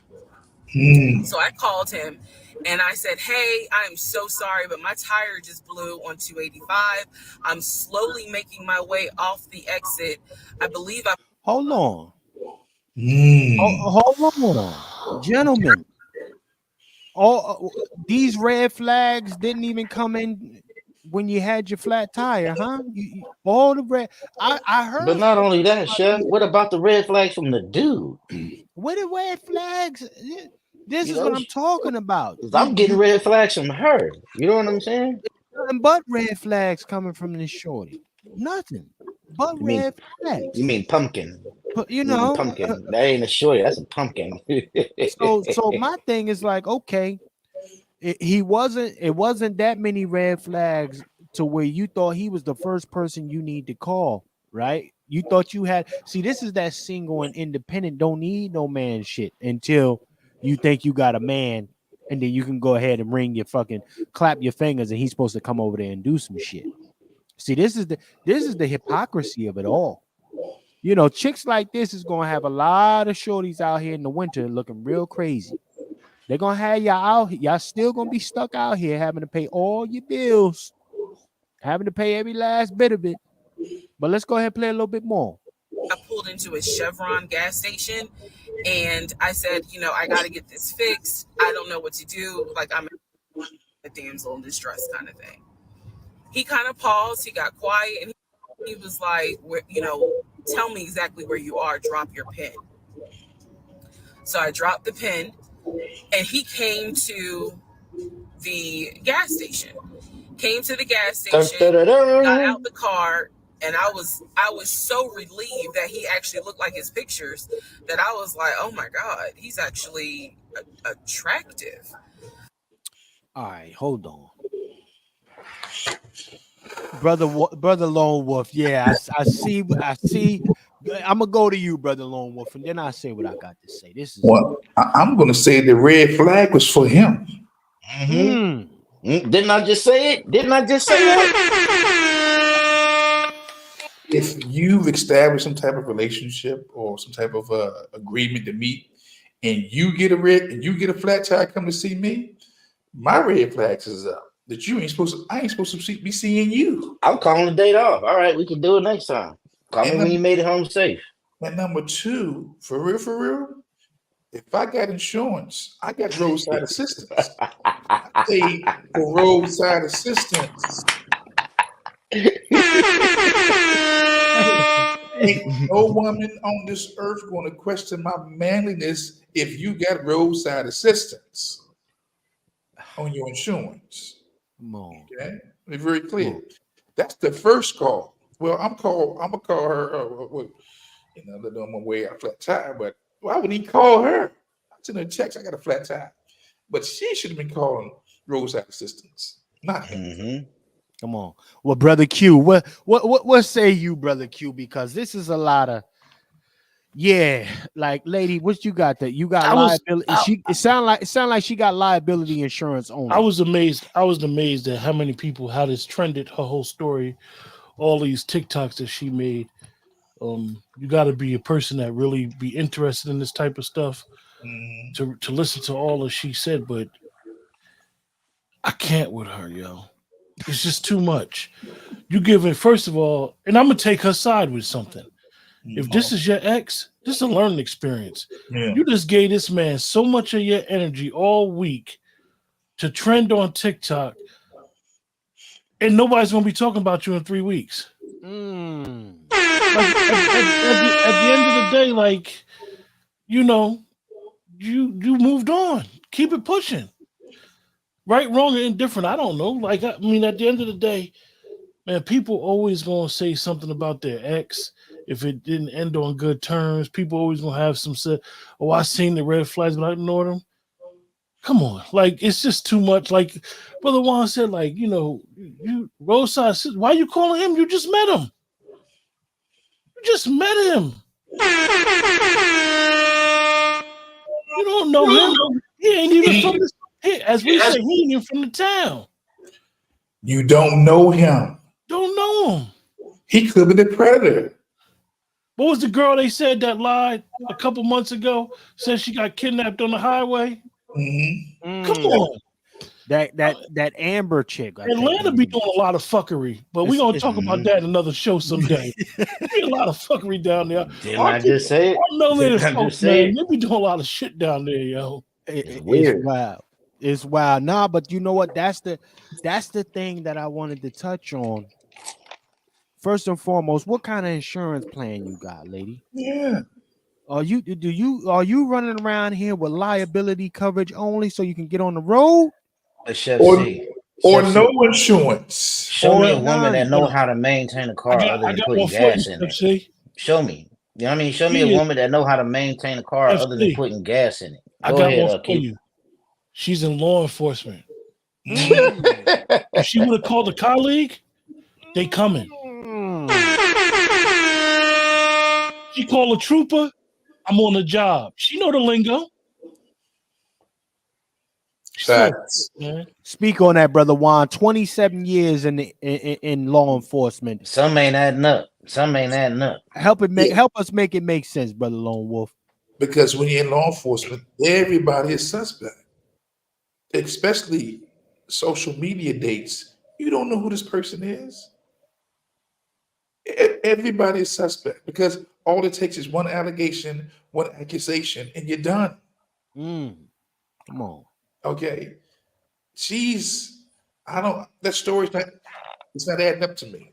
So I called him and I said, hey, I'm so sorry, but my tire just blew on 285. I'm slowly making my way off the exit. I believe I. Hold on. Hold on. Gentlemen. All these red flags didn't even come in when you had your flat tire, huh? All the red. I heard. But not only that, Chef. What about the red flags from the dude? What are red flags? This is what I'm talking about. I'm getting red flags from her. You know what I'm saying? Nothing but red flags coming from this shorty. Nothing but red flags. You mean pumpkin? But you know, pumpkin. That ain't a shorty. That's a pumpkin. so my thing is like, okay, it wasn't that many red flags to where you thought he was the first person you need to call, right? You thought you had. See, this is that single and independent, don't need no man shit until you think you got a man, and then you can go ahead and clap your fingers, and he's supposed to come over there and do some shit. See, this is the hypocrisy of it all. You know, chicks like this is gonna have a lot of shorties out here in the winter looking real crazy. They're gonna have y'all out. Y'all still gonna be stuck out here having to pay all your bills, having to pay every last bit of it. But let's go ahead and play a little bit more. I pulled into a Chevron gas station and I said, I got to get this fixed. I don't know what to do. Like, I'm a damsel in distress kind of thing. He kind of paused. He got quiet and he was like, tell me exactly where you are. Drop your pin. So I dropped the pin and he came to the gas station. Got out the car. And I was so relieved that he actually looked like his pictures that I was like, oh my God, he's actually attractive. All right, hold on. Brother Lone Wolf. Yeah, I see. I'm gonna go to you, Brother Lone Wolf, and then I'll say what I got to say. This is I'm gonna say the red flag was for him. Didn't I just say it? If you've established some type of relationship or some type of agreement to meet, and you get a flat tire, come to see me, my red flags is up. That I ain't supposed to be seeing you. I'm calling the date off. All right, we can do it next time. Call me when you made it home safe. And number two, for real, if I got insurance, I got roadside assistance. I paid for roadside assistance. Ain't no woman on this earth going to question my manliness if you got roadside assistance on your insurance. Come on. Okay, be very clear. That's the first call. Well, I'm gonna call her. Let on my way out flat tire. But why would he call her? I sent her a text. I got a flat tire, but she should have been calling roadside assistance, not him. Come on. Well, Brother Q, what say you, Brother Q? Because this is a lot of, like, lady, what you got? That you got liability? It sound like she got liability insurance only. I was amazed at how many people, how this trended, her whole story, all these TikToks that she made. You got to be a person that really be interested in this type of stuff to listen to all that she said, but I can't with her, yo. It's just too much. You give it, first of all, and I'm gonna take her side with something. If this is your ex, this is a learning experience. Yeah. You just gave this man so much of your energy all week to trend on TikTok, and nobody's gonna be talking about you in 3 weeks. Like, at the end of the day, like, you moved on. Keep it pushing. Right, wrong, or indifferent, I don't know. Like, I mean, at the end of the day, man, people always gonna say something about their ex if it didn't end on good terms. People always gonna have some say, "Oh, I seen the red flags, but I ignored them." Come on, like, it's just too much. Like Brother Juan said, like, you roadside. Why are you calling him? You just met him. You just met him. You don't know him. He ain't even from this. As we say, he ain't even from the town. You don't know him. Don't know him. He could be the predator. What was the girl they said that lied a couple months ago? Said she got kidnapped on the highway. Mm-hmm. Come on. That Amber chick. Atlanta be doing a lot of fuckery, but we're gonna talk about that in another show someday. Be a lot of fuckery down there. Didn't I just say it? Man, they be doing a lot of shit down there, yo. It's wild. It's wild. Nah, but you know what? That's the thing that I wanted to touch on. First and foremost, what kind of insurance plan you got, lady? Yeah. Are you running around here with liability coverage only so you can get on the road? Or no insurance. Show me a woman that know how to maintain a car other than putting gas in it. Show me. You know what I mean? Show me a woman that know how to maintain a car other than putting gas in it. I got one for you. She's in law enforcement. If she would have called a colleague, they coming. She called a trooper, I'm on the job. She know the lingo. Facts. Speak on that, brother Juan. 27 years in law enforcement. Some ain't adding up. Help us make it make sense, brother Lone Wolf. Because when you're in law enforcement, everybody is suspect. Especially social media dates. You don't know who this person is. Everybody is suspect because all it takes is one allegation, one accusation, and you're done. Come on. Okay. That story's it's not adding up to me.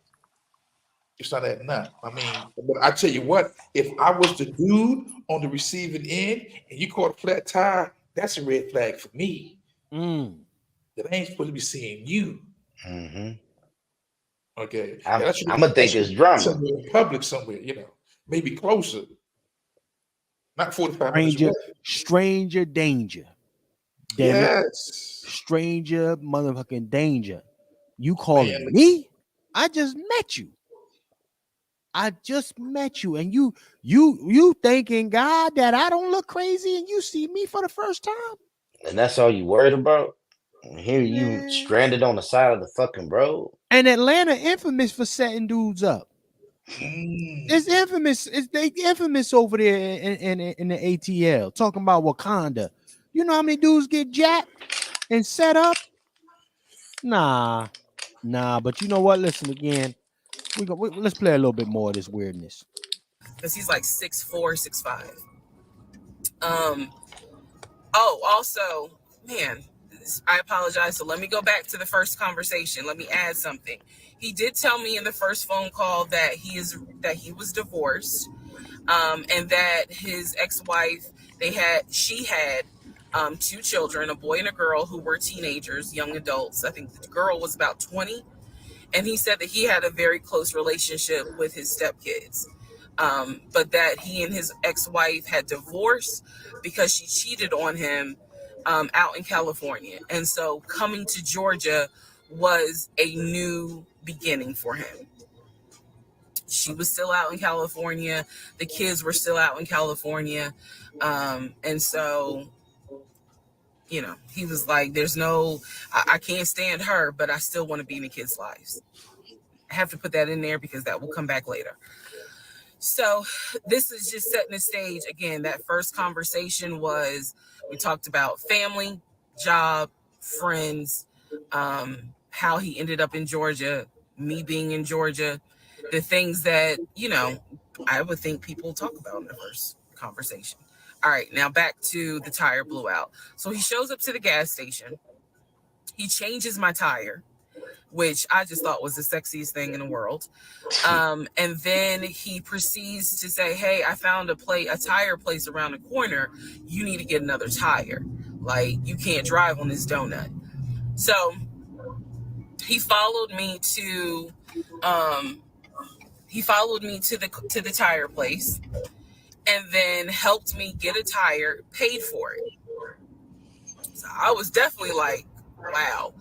It's not adding up. I mean, but I tell you what, if I was the dude on the receiving end and you caught a flat tire, that's a red flag for me. That I ain't supposed to be seeing you. Okay. I'm gonna think it's drama. Somewhere in public somewhere, maybe closer. Not 45 minutes away. Stranger danger. Yes. Stranger motherfucking danger. You calling me? I just met you. And you thanking God that I don't look crazy and you see me for the first time. And that's all you worried about? Here you stranded on the side of the fucking road. And Atlanta infamous for setting dudes up. It's infamous. They infamous over there in the ATL talking about Wakanda. You know how many dudes get jacked and set up? Nah. But you know what? Listen again. Let's play a little bit more of this weirdness. Because he's like 6'4", 6'5". Also, man, I apologize. So let me go back to the first conversation. Let me add something. He did tell me in the first phone call that he was divorced, and that his ex-wife, she had 2 children, a boy and a girl, who were teenagers, young adults. I think the girl was about 20. And he said that he had a very close relationship with his stepkids, but that he and his ex-wife had divorced because she cheated on him out in California. And so coming to Georgia was a new beginning for him. She was still out in California. The kids were still out in California. And so, he was like, I can't stand her, but I still want to be in the kids' lives. I have to put that in there because that will come back later. So this is just setting the stage. Again, that first conversation we talked about family, job, friends, how he ended up in Georgia, me being in Georgia, the things that, I would think people talk about in the first conversation. All right, now back to the tire blew out. So he shows up to the gas station. He changes my tire, which I just thought was the sexiest thing in the world. And then he proceeds to say, hey, I found a tire place around the corner. You need to get another tire. Like, you can't drive on this donut. So he followed me to the tire place, and then helped me get a tire, paid for it. So I was definitely like, wow.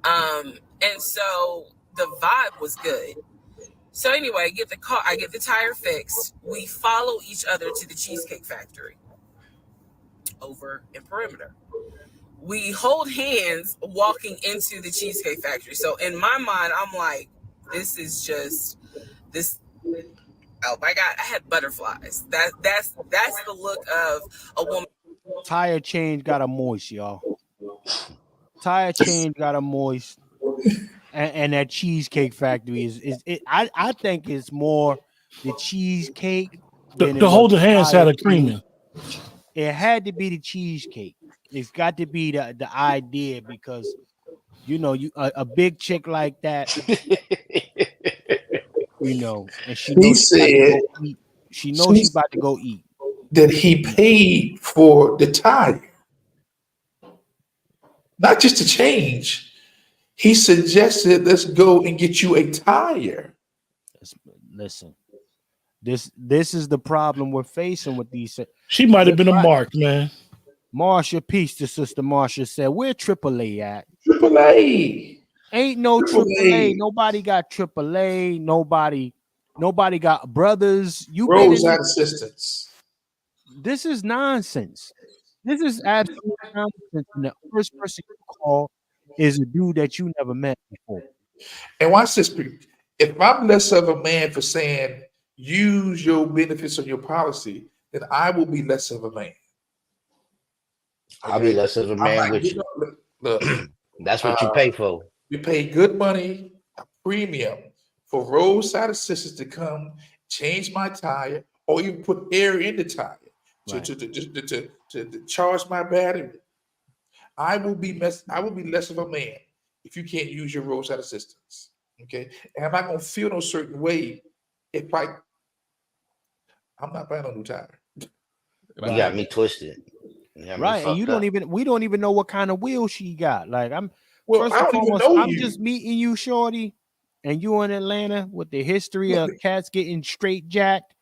And so the vibe was good. So anyway, I get the tire fixed. We follow each other to the Cheesecake Factory over in Perimeter. We hold hands walking into the Cheesecake Factory. So in my mind, I'm like, this is just this. Oh my God, I had butterflies. That's the look of a woman. Tire change got a moist, y'all. Tire change got a moist. And that Cheesecake Factory is it. I think it's more the cheesecake than it The was holding the hands tire had a change. creaming. It had to be the cheesecake. It's got to be the idea because you know a big chick like that, you know, and she He knows she about to said go eat. She knows she about to go eat. that he paid for the tire, not just to change. He suggested, let's go and get you a tire. Listen, this is the problem we're facing with these. She might have been a mark, man. Marsha, peace to Sister Marsha said, where AAA at? AAA. Ain't no AAA. Nobody got AAA. Nobody got brothers. You been in Roadside assistance. This is nonsense. This is absolute nonsense. And the first person you call is a dude that you never met before. And watch this. If I'm less of a man for saying use your benefits on your policy, then I will be less of a man. I'll be less of a man with you. Look, that's what you pay for. We pay good money, a premium for roadside assistance to come change my tire or even put air in the tire to charge my battery. I will be less of a man if you can't use your roadside assistance. Okay, and I'm not gonna feel no certain way if I'm not buying a new tire. You got me twisted. Right, and we don't even know what kind of wheel she got. Like Well, first I and don't even foremost, know I'm you. just meeting you, shorty, and you in Atlanta with the history of cats getting straight jacked.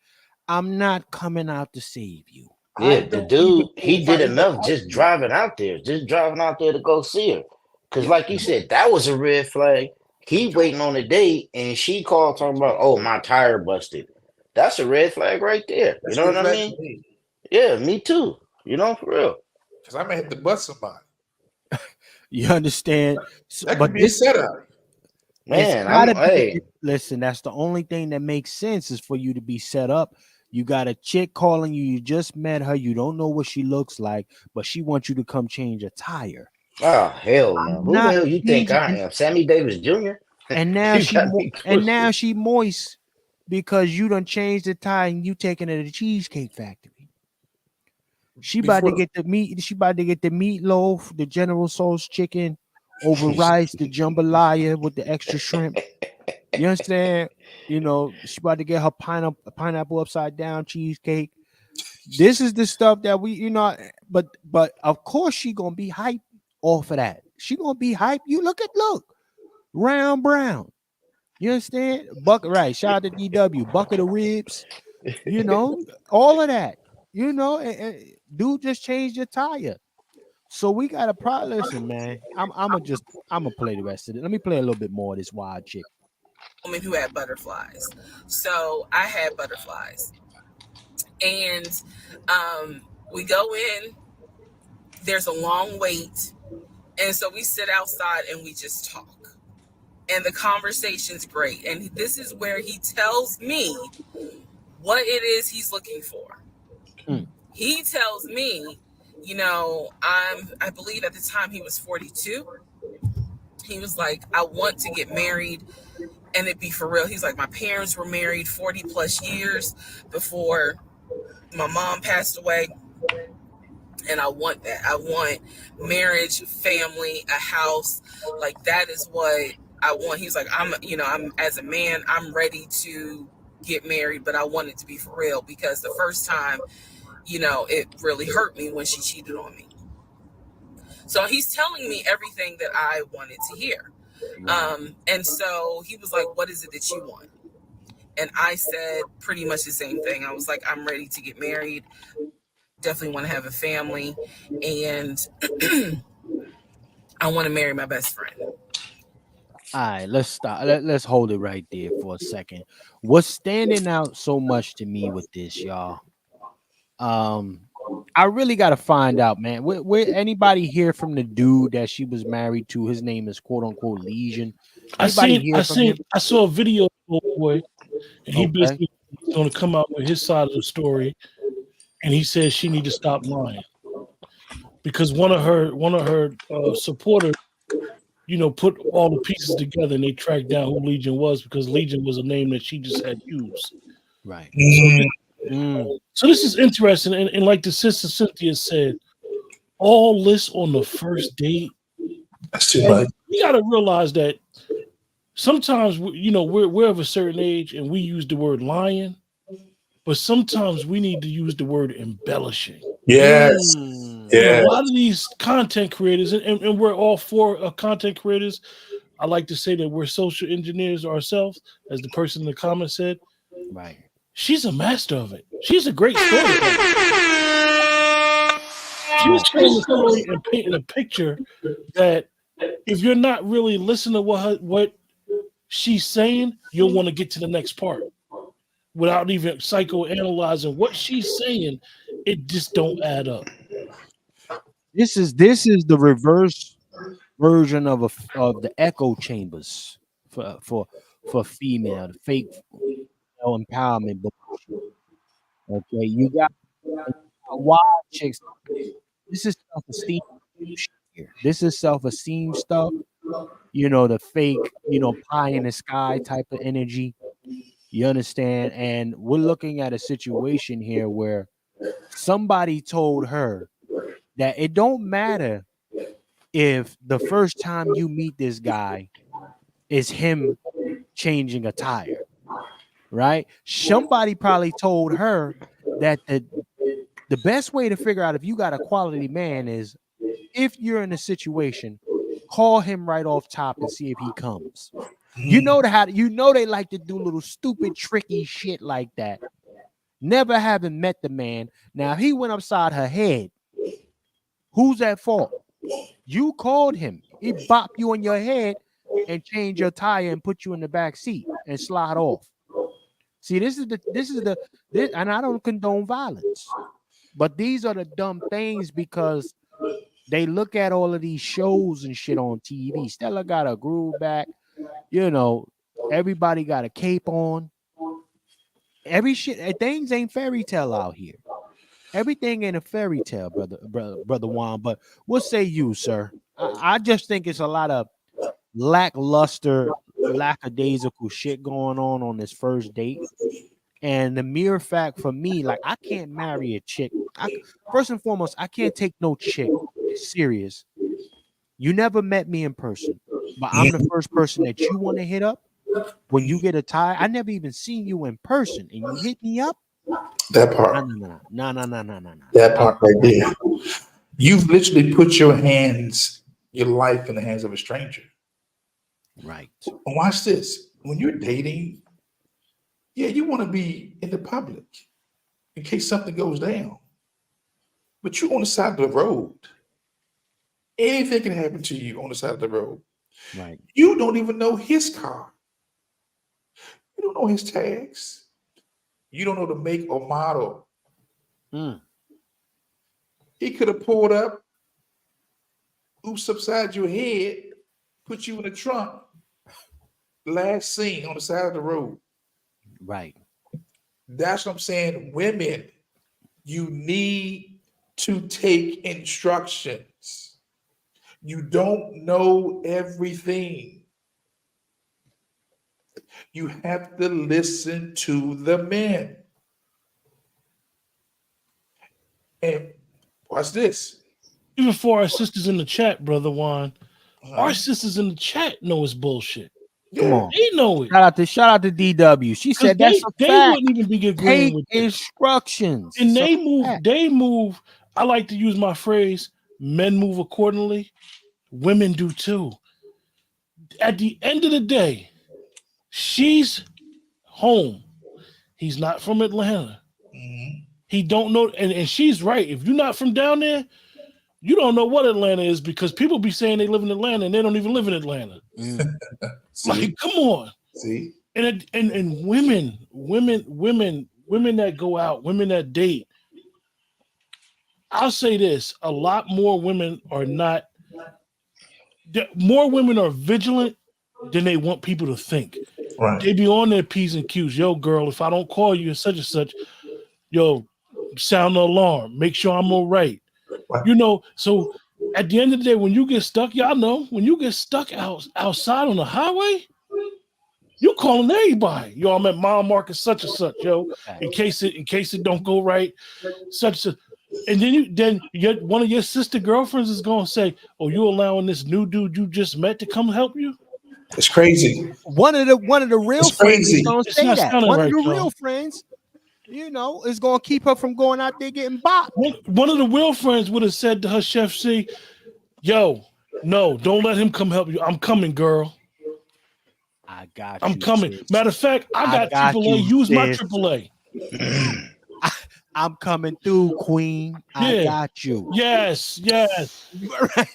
I'm not coming out to save you. Yeah, the dude, he did enough just driving out there to go see her. Because like you said, that was a red flag. He waiting on a date and she called talking about, oh, my tire busted. That's a red flag right there. You know what I mean? Yeah, me too. You know, for real. Because I may have to bust somebody. You understand? That could be a setup. Man, listen, that's the only thing that makes sense is for you to be set up. You got a chick calling you. You just met her. You don't know what she looks like, but she wants you to come change a tire. Oh, hell no. Who the hell you think I am? Sammy Davis Jr.? And now she moist because you done changed the tire and you taking her to the Cheesecake Factory. She about to get the meatloaf, the General Tso's chicken over rice, the jambalaya with the extra shrimp. You understand? You know, she about to get her pineapple upside down cheesecake. This is the stuff that we, you know, but of course she gonna be hyped off of that. She gonna be hyped. You look round brown. You understand? Bucket, right? Shout out to DW, bucket of ribs. You know, all of that. You know, and dude just changed your tire. So we got a problem. Listen, man, I'm gonna play the rest of it. Let me play a little bit more of this wild chick. Woman who had butterflies. So I had butterflies. And we go in, there's a long wait. And so we sit outside and we just talk. And the conversation's great. And this is where he tells me what it is he's looking for. He tells me, you know, I believe at the time he was 42. He was like, I want to get married and it be for real. He's like, my parents were married 40 plus years before my mom passed away. And I want that. I want marriage, family, a house. Like that is what I want. He's like, I'm as a man, I'm ready to get married, but I want it to be for real because the first time, you know, it really hurt me when she cheated on me. So he's telling me everything that I wanted to hear. And so he was like, what is it that you want? And I said pretty much the same thing. I was like, I'm ready to get married. Definitely want to have a family. And I want to marry my best friend. All right, let's stop. Let's hold it right there for a second. What's standing out so much to me with this, y'all? I really got to find out, man. Where anybody hear from the dude that she was married to? His name is quote unquote Legion. Anybody hear from him? I saw a video of the boy, and he Okay. basically is going to come out with his side of the story, and he says she need to stop lying because one of her supporters, put all the pieces together and they tracked down who Legion was because Legion was a name that she just had used. Right. So this is interesting, and like the sister Cynthia said, all this on the first date. That's too much. You got to realize that sometimes we're of a certain age and we use the word lying, but sometimes we need to use the word embellishing. Yes. And a lot of these content creators, and we're all for content creators. I like to say that we're social engineers ourselves, as the person in the comments said. Right. She's a master of it. She's a great storyteller. She's telling the story and painting a picture that if you're not really listening to what she's saying, you'll want to get to the next part without even psychoanalyzing what she's saying. It just don't add up. This is the reverse version of the echo chambers for female, the fake empowerment bullshit. Okay, you got wild chicks. This is self-esteem here. This is self-esteem stuff. The fake, pie in the sky type of energy. You understand? And we're looking at a situation here where somebody told her that it don't matter if the first time you meet this guy is him changing a tire, right? Somebody probably told her that the best way to figure out if you got a quality man is if you're in a situation, call him right off top and see if he comes. They like to do little stupid tricky shit like that. Never having met the man. Now, if he went upside her head, who's at fault? You called him. He bopped you on your head and changed your tire and put you in the back seat and slide off. See, this is and I don't condone violence, but these are the dumb things because they look at all of these shows and shit on TV. Stella got a groove back, everybody got a cape on. Things ain't fairy tale out here. Everything ain't a fairy tale, brother Juan. But what say you, sir? I just think it's a lot of lackadaisical shit going on this first date. And the mere fact for me, like I can't marry a chick. First and foremost, I can't take no chick serious. You never met me in person, but I'm the first person that you want to hit up when you get a tire. I never even seen you in person, and you hit me up. That part. No. That part right there. You've literally put your life in the hands of a stranger. Right. And watch this. When you're dating, you want to be in the public in case something goes down. But you're on the side of the road. Anything can happen to you on the side of the road. Right. You don't even know his car. You don't know his tags. You don't know the make or model. He could have pulled up, oops upside your head, put you in the trunk. Last seen on the side of the road. Right. That's what I'm saying. Women, you need to take instructions. You don't know everything. You have to listen to the men. And watch this. Even for our sisters in the chat, brother Juan, our sisters in the chat know it's bullshit. Come on, they know it. Shout out to DW. She said that's a they fact. wouldn't even be agreeing Take with instructions. And they move. I like to use my phrase: men move accordingly, women do too. At the end of the day, she's home. He's not from Atlanta. He don't know, and she's right. If you're not from down there, you don't know what Atlanta is because people be saying they live in Atlanta and they don't even live in Atlanta. Like, come on. See, and women that go out, women that date. I'll say this: a lot more women are not. More women are vigilant than they want people to think. right? They be on their P's and Q's. Yo, girl, if I don't call you such and such, yo, sound the alarm. Make sure I'm all right. Right. You know, so at the end of the day, when you get stuck, y'all know, when you get stuck outside on the highway, you calling everybody. Yo, I'm at mile marker such and such, yo, in case it don't go right, such a. And then one of your sister girlfriends is gonna say, "Oh, you allowing this new dude you just met to come help you?" It's crazy. One of the real It's friends is crazy. gonna It's say not that. sounding One of right, the though. real friends, is gonna keep her from going out there getting bopped. One of the real friends would have said to her chef C, "Yo, no, don't let him come help you. I'm coming, girl. I got I'm you, coming." sis. Matter of fact, I got AAA. you, Use my sis. AAA. I'm coming through, Queen. I Yeah. got you. Yes. Right.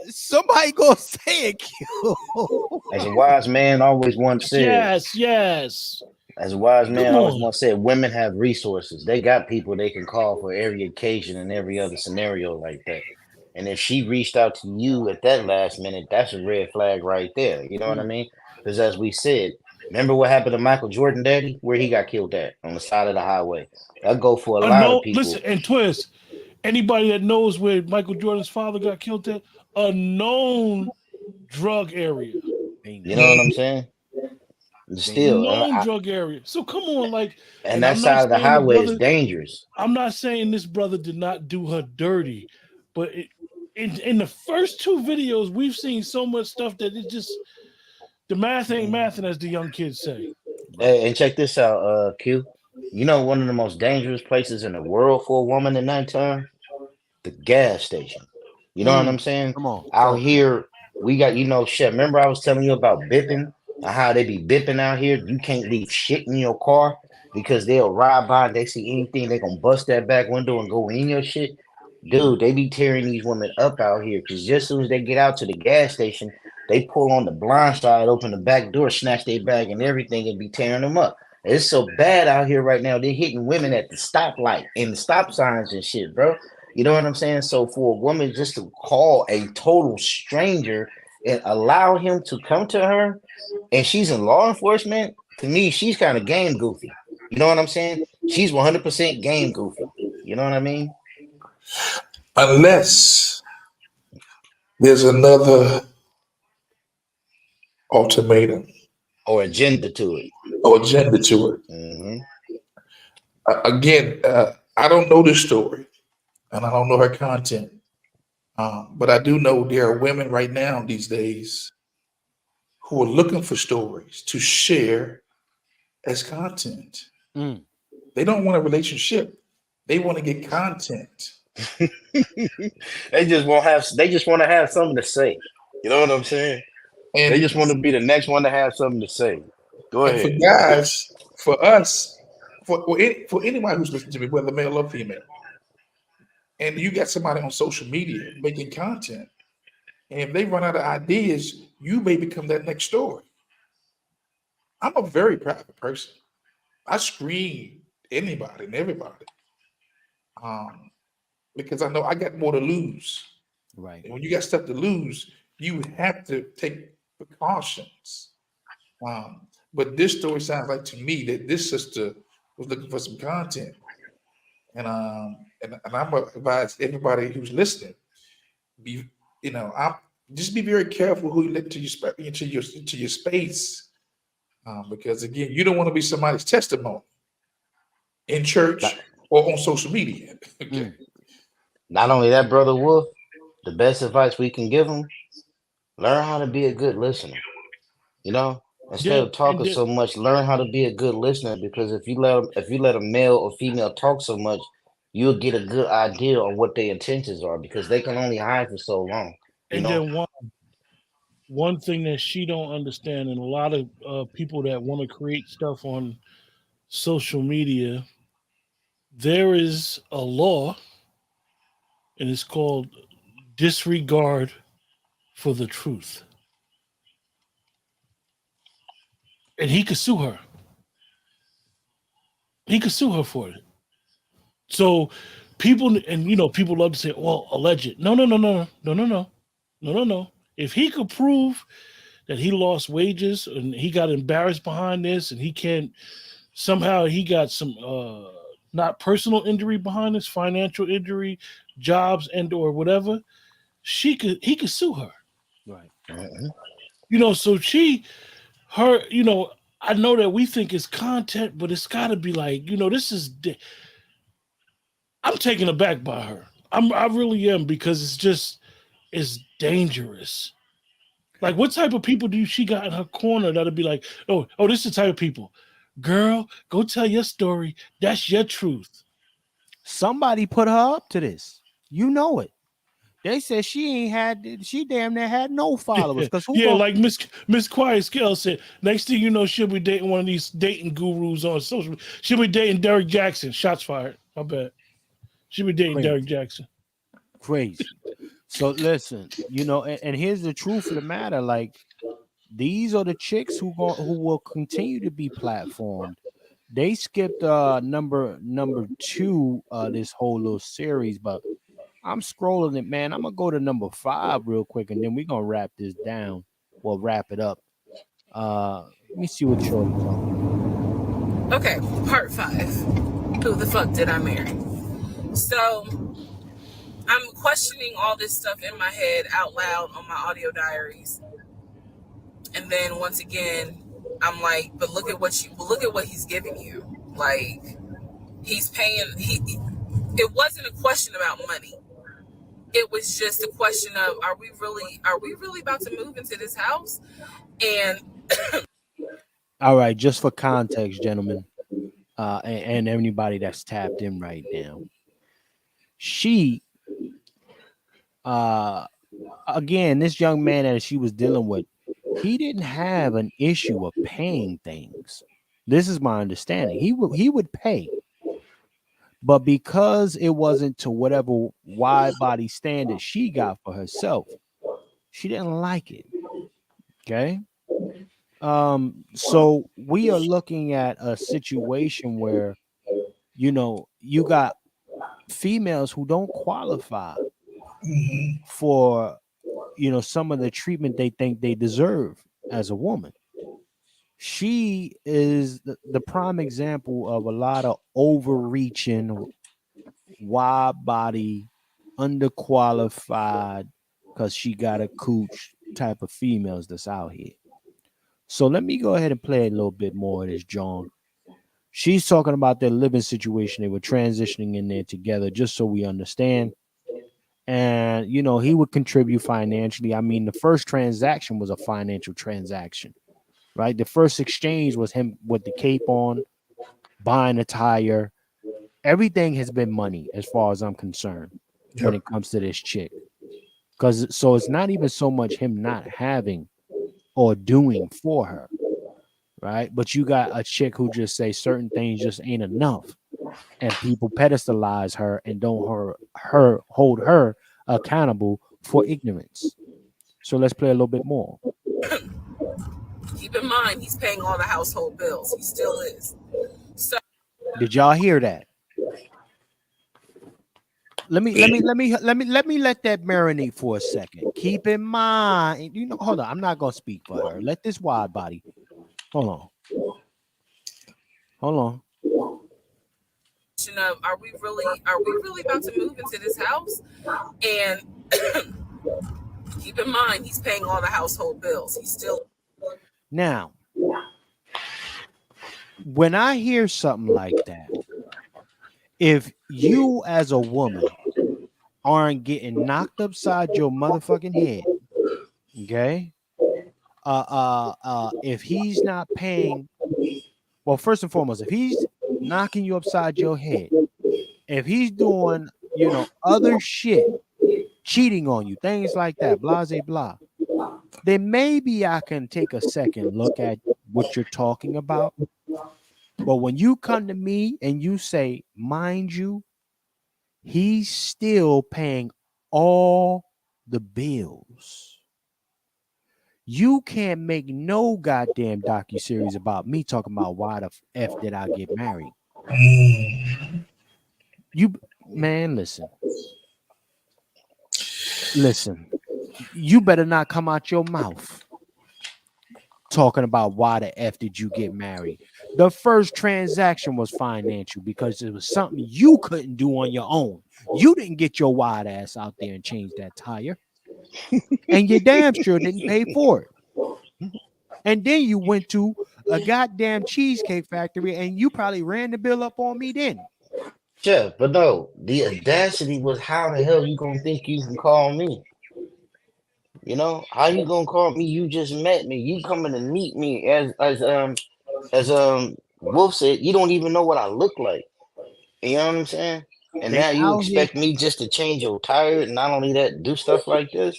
Somebody gonna say it, Q. As a wise man always once said, Yes. as a wise man Come always on. once said, women have resources. They got people they can call for every occasion and every other scenario like that. And if she reached out to you at that last minute, that's a red flag right there. You know what I mean? Because as we said, remember what happened to Michael Jordan, Daddy, where he got killed at on the side of the highway. That go for a lot of people. Listen, and Twist, anybody that knows where Michael Jordan's father got killed at, a known drug area. You know what I'm saying? Still, Known drug area. So come on, like, and I'm that not side of the saying the highway is brother. dangerous. I'm not saying this brother did not do her dirty, but in the first two videos, we've seen so much stuff that it just the math ain't mathing, as the young kids say. Hey, and check this out, Q. You know one of the most dangerous places in the world for a woman at nighttime? The gas station. You know what I'm saying? Come on. Out here, we got, shit. Remember I was telling you about bipping and how they be bipping out here? You can't leave shit in your car because they'll ride by and they see anything, they gonna bust that back window and go in your shit. Dude, they be tearing these women up out here because just as soon as they get out to the gas station, they pull on the blind side, open the back door, snatch their bag and everything, and be tearing them up. It's so bad out here right now. They're hitting women at the stoplight and the stop signs and shit, bro. You know what I'm saying? So for a woman just to call a total stranger and allow him to come to her, and she's in law enforcement, to me, she's kind of game goofy. You know what I'm saying? She's 100% game goofy. You know what I mean? Unless there's another ultimatum or agenda to it. Mm-hmm. Again, I don't know this story, and I don't know her content, but I do know there are women right now these days who are looking for stories to share as content. They don't want a relationship; they want to get content. They just want to have something to say. You know what I'm saying? And they just want to be the next one to have something to say. Go ahead. For guys, for us, for anyone who's listening to me, whether male or female, and you got somebody on social media making content, and if they run out of ideas, you may become that next story. I'm a very private person. I screen anybody and everybody, because I know I got more to lose. Right. And when you got stuff to lose, you have to take precautions. But this story sounds like to me that this sister was looking for some content, and I'm gonna advise everybody who's listening, I'm just be very careful who you let into your space, because again, you don't want to be somebody's testimony in church or on social media. Okay. Not only that, Brother Wolf, the best advice we can give them: learn how to be a good listener. Instead of talking so much, learn how to be a good listener. Because if you let a male or female talk so much, you'll get a good idea on what their intentions are, because they can only hide for so long. Then one thing that she don't understand, and a lot of people that want to create stuff on social media, there is a law, and it's called disregard for the truth. And he could sue her. He could sue her for it. So people, and people love to say, well, alleged. No. If he could prove that he lost wages and he got embarrassed behind this and he can't, somehow he got some not personal injury behind this, financial injury, jobs and or whatever, he could sue her. Right. So I know that we think it's content, but it's got to be like, I'm taken aback by her. I really am, because it's dangerous. Like, what type of people do she got in her corner that'll be like, oh, this is the type of people. Girl, go tell your story. That's your truth. Somebody put her up to this. You know it. They said she damn near had no followers. Because like Miss Quiet Scale said, next thing you know, she'll be dating one of these dating gurus on social. She'll be dating Derek Jackson. Shots fired. My bad. She'll be dating Derek Jackson. Crazy. So listen, and here's the truth of the matter. Like, these are the chicks who will continue to be platformed. They skipped number 2 this whole little series, but I'm scrolling it, man. I'm gonna go to number 5 real quick, and then we're gonna wrap this down. We'll wrap it up. Let me see what Shorty's on. Okay, part 5. Who the fuck did I marry? So I'm questioning all this stuff in my head out loud on my audio diaries. And then once again, I'm like, but look at what he's giving you. Like, he's paying. It wasn't a question about money. It was just a question of, are we really about to move into this house? And all right, just for context, gentlemen, and anybody that's tapped in right now, she, again, this young man that she was dealing with, he didn't have an issue of paying things. This is my understanding. He would pay, but because it wasn't to whatever wide body standard she got for herself, she didn't like it. Okay. So we are looking at a situation where, you got females who don't qualify for, some of the treatment they think they deserve as a woman. She is the prime example of a lot of overreaching, wide body, underqualified, because she got a cooch type of females that's out here. So let me go ahead and play a little bit more of this, John. She's talking about their living situation. They were transitioning in there together, just so we understand. And, he would contribute financially. I mean, the first transaction was a financial transaction, right? The first exchange was him with the cape on, buying a tire. Everything has been money as far as I'm concerned when it comes to this chick. So it's not even so much him not having or doing for her, right? But you got a chick who just say certain things just ain't enough, and people pedestalize her and don't hold her accountable for ignorance. So let's play a little bit more. keep in mind, he's paying all the household bills. He still is. So did y'all hear that? Let me let that marinate for a second. Keep in mind, hold on. I'm not gonna speak for her. Let this wide body. Hold on. Are we really about to move into this house? And keep in mind, he's paying all the household bills. He's still. Now, when I hear something like that, if you as a woman aren't getting knocked upside your motherfucking head, okay? If he's not paying, well, first and foremost, if he's knocking you upside your head, if he's doing, other shit, cheating on you, things like that, blah, blah, blah, then maybe I can take a second look at what you're talking about. But when you come to me and you say, mind you, he's still paying all the bills, You can't make no goddamn docuseries about me talking about why the F did I get married. You man, listen. You better not come out your mouth talking about why the F did you get married. The first transaction was financial because it was something you couldn't do on your own. You didn't get your wide ass out there and change that tire. And you damn sure didn't pay for it. And then you went to a goddamn cheesecake factory and you probably ran the bill up on me then. Chef, but no, the audacity was how the hell you gonna think you can call me? You know, how you gonna call me? You just met me. You coming to meet me as Wolf said, you don't even know what I look like. You know what I'm saying? And They now you out here, expect me just to change your tire and not only that, do stuff like this?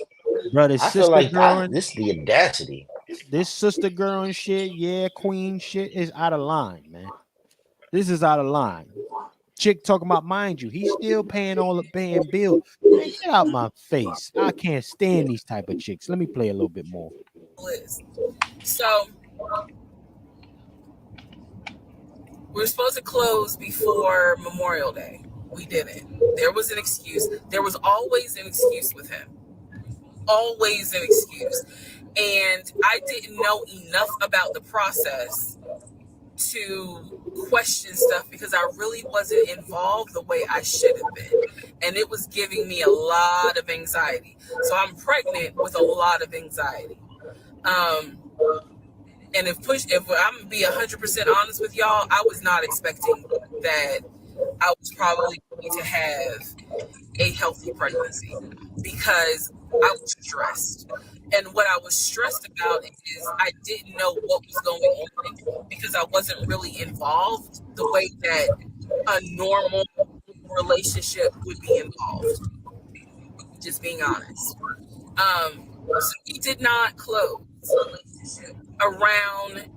brother, I feel sister like girl, this is the audacity. this sister girl and shit, yeah, queen shit is out of line, man. This is out of line. Chick talking about, mind you, he's still paying all the paying bills. Man, get out my face. I can't stand these type of chicks. Let me play a little bit more. So we were supposed to close before Memorial Day. We didn't. There was an excuse. There was always an excuse with him. Always an excuse. And I didn't know enough about the process to question stuff because I really wasn't involved the way I should have been. And it was giving me a lot of anxiety. So I'm pregnant with a lot of anxiety. And if I'm gonna be 100% honest with y'all, I was not expecting that I was probably going to have a healthy pregnancy because I was stressed. And what I was stressed about is I didn't know what was going on because I wasn't really involved the way that a normal relationship would be involved. Just being honest. So we did not close around,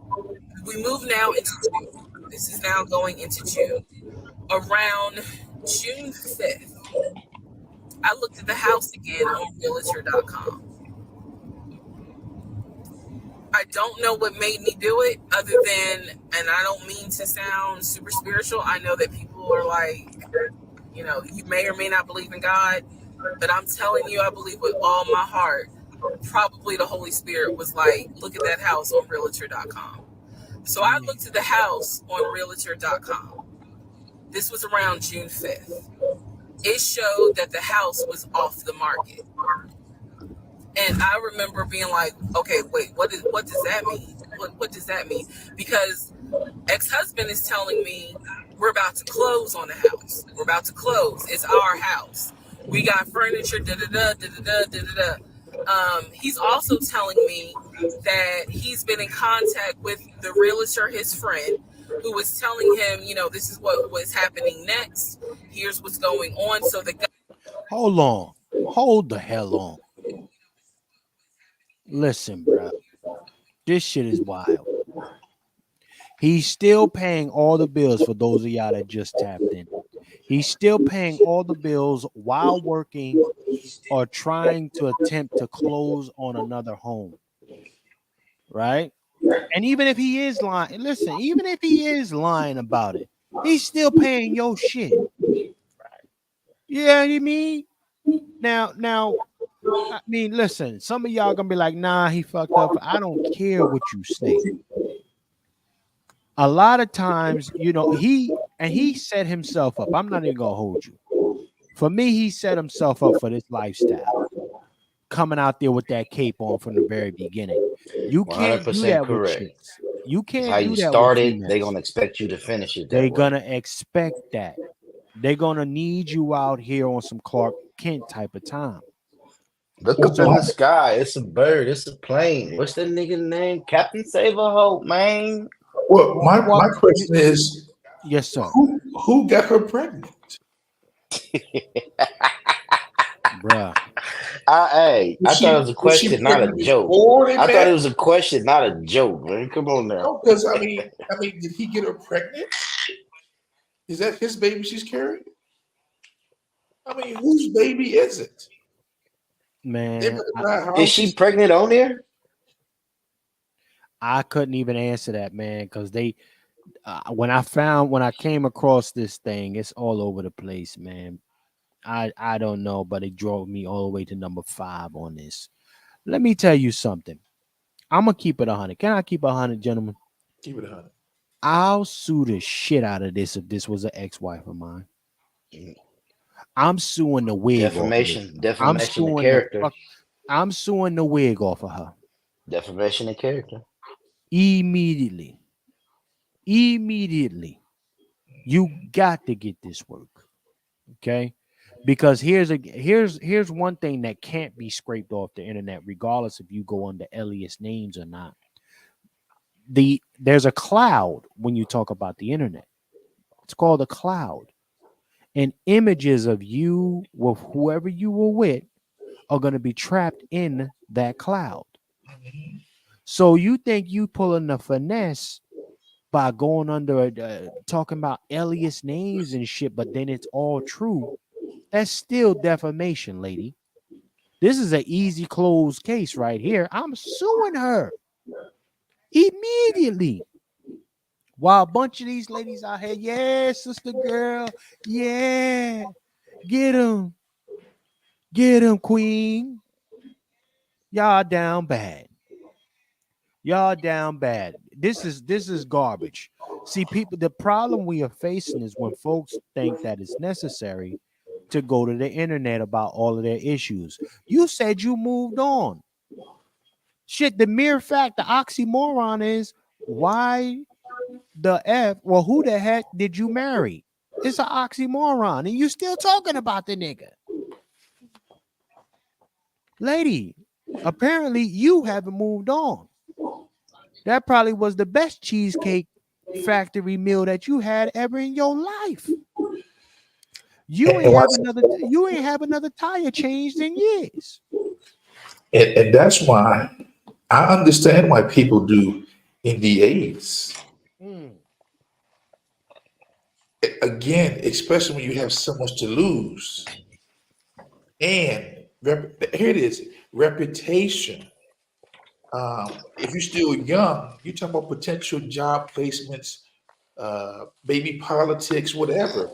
we move now into June. This is now going into June. Around June 5th, I looked at the house again on realtor.com. I don't know what made me do it other than, and I don't mean to sound super spiritual. I know that people are like, you know, you may or may not believe in God, but I'm telling you, I believe with all my heart, probably the Holy Spirit was like, look at that house on realtor.com. So I looked at the house on realtor.com. This was around June 5th. It showed that the house was off the market. And I remember being like, okay, wait, what does that mean? What does that mean? Because ex-husband is telling me we're about to close on the house. We're about to close. It's our house. We got furniture, da-da-da, da-da-da, da-da-da. He's also telling me that he's been in contact with the realtor, his friend, who was telling him, you know, this is what was happening next. Here's what's going on. So the guy. Hold on. Hold the hell on. Listen, bro. This shit is wild. He's still paying all the bills for those of y'all that just tapped in. He's still paying all the bills while working or trying to attempt to close on another home. Right? And even if he is lying, listen, even if he is lying about it, he's still paying your shit. You know what I mean? Now, I mean, listen, some of y'all gonna be like, nah, he fucked up. I don't care what you say. A lot of times, you know, he set himself up. I'm not even gonna hold you. For me, he set himself up for this lifestyle. Coming out there with that cape on from the very beginning. You can't do 100% that with correct. chicks. You can't How do you that with started, females. they're gonna expect you to finish it that They're way. gonna expect that. They're gonna need you out here on some Clark Kent type of time. Look up in the sky. It's a bird. It's a plane. What's that nigga name? Captain Save a Hope, man. Well, my question is, yes, sir. Who got her pregnant? Bruh. I thought it was a question, not a joke. I thought it was a question, not a joke, man. Come on now. No, because I mean, did he get her pregnant? Is that his baby she's carrying? I mean, whose baby is it? Man, is she pregnant on there? I couldn't even answer that, man, because they when I came across this thing, it's all over the place, man. I don't know, but it drove me all the way to number 5 on this. Let me tell you something. I'm gonna keep it 100. Can I keep 100, gentlemen? Keep it 100. I'll sue the shit out of this if this was an ex-wife of mine. I'm suing the wig off of this. Defamation of character. I'm suing the wig off of her. Defamation of character. Immediately. You got to get this work. Okay? Because here's one thing that can't be scraped off the internet, regardless if you go under alias names or not. There's a cloud when you talk about the internet. It's called a cloud. And images of you with whoever you were with are going to be trapped in that cloud. So you think you pulling the finesse by going under talking about alias names and shit, but then it's all true. That's still defamation, lady. This is an easy closed case right here. I'm suing her immediately. While a bunch of these ladies out here, yeah, sister girl, yeah, get him, queen. Y'all down bad. This is garbage. See, people, the problem we are facing is when folks think that it's necessary to go to the internet about all of their issues. You said you moved on. Shit, the mere fact, the oxymoron is why the F, well, who the heck did you marry? It's an oxymoron, and you still talking about the nigga. Lady, apparently you haven't moved on. That probably was the best Cheesecake Factory meal that you had ever in your life. You ain't have another tire changed in years. And that's why I understand why people do NDAs. Again, especially when you have so much to lose. And here it is, reputation. If you're still young, you're talking about potential job placements, baby politics, whatever.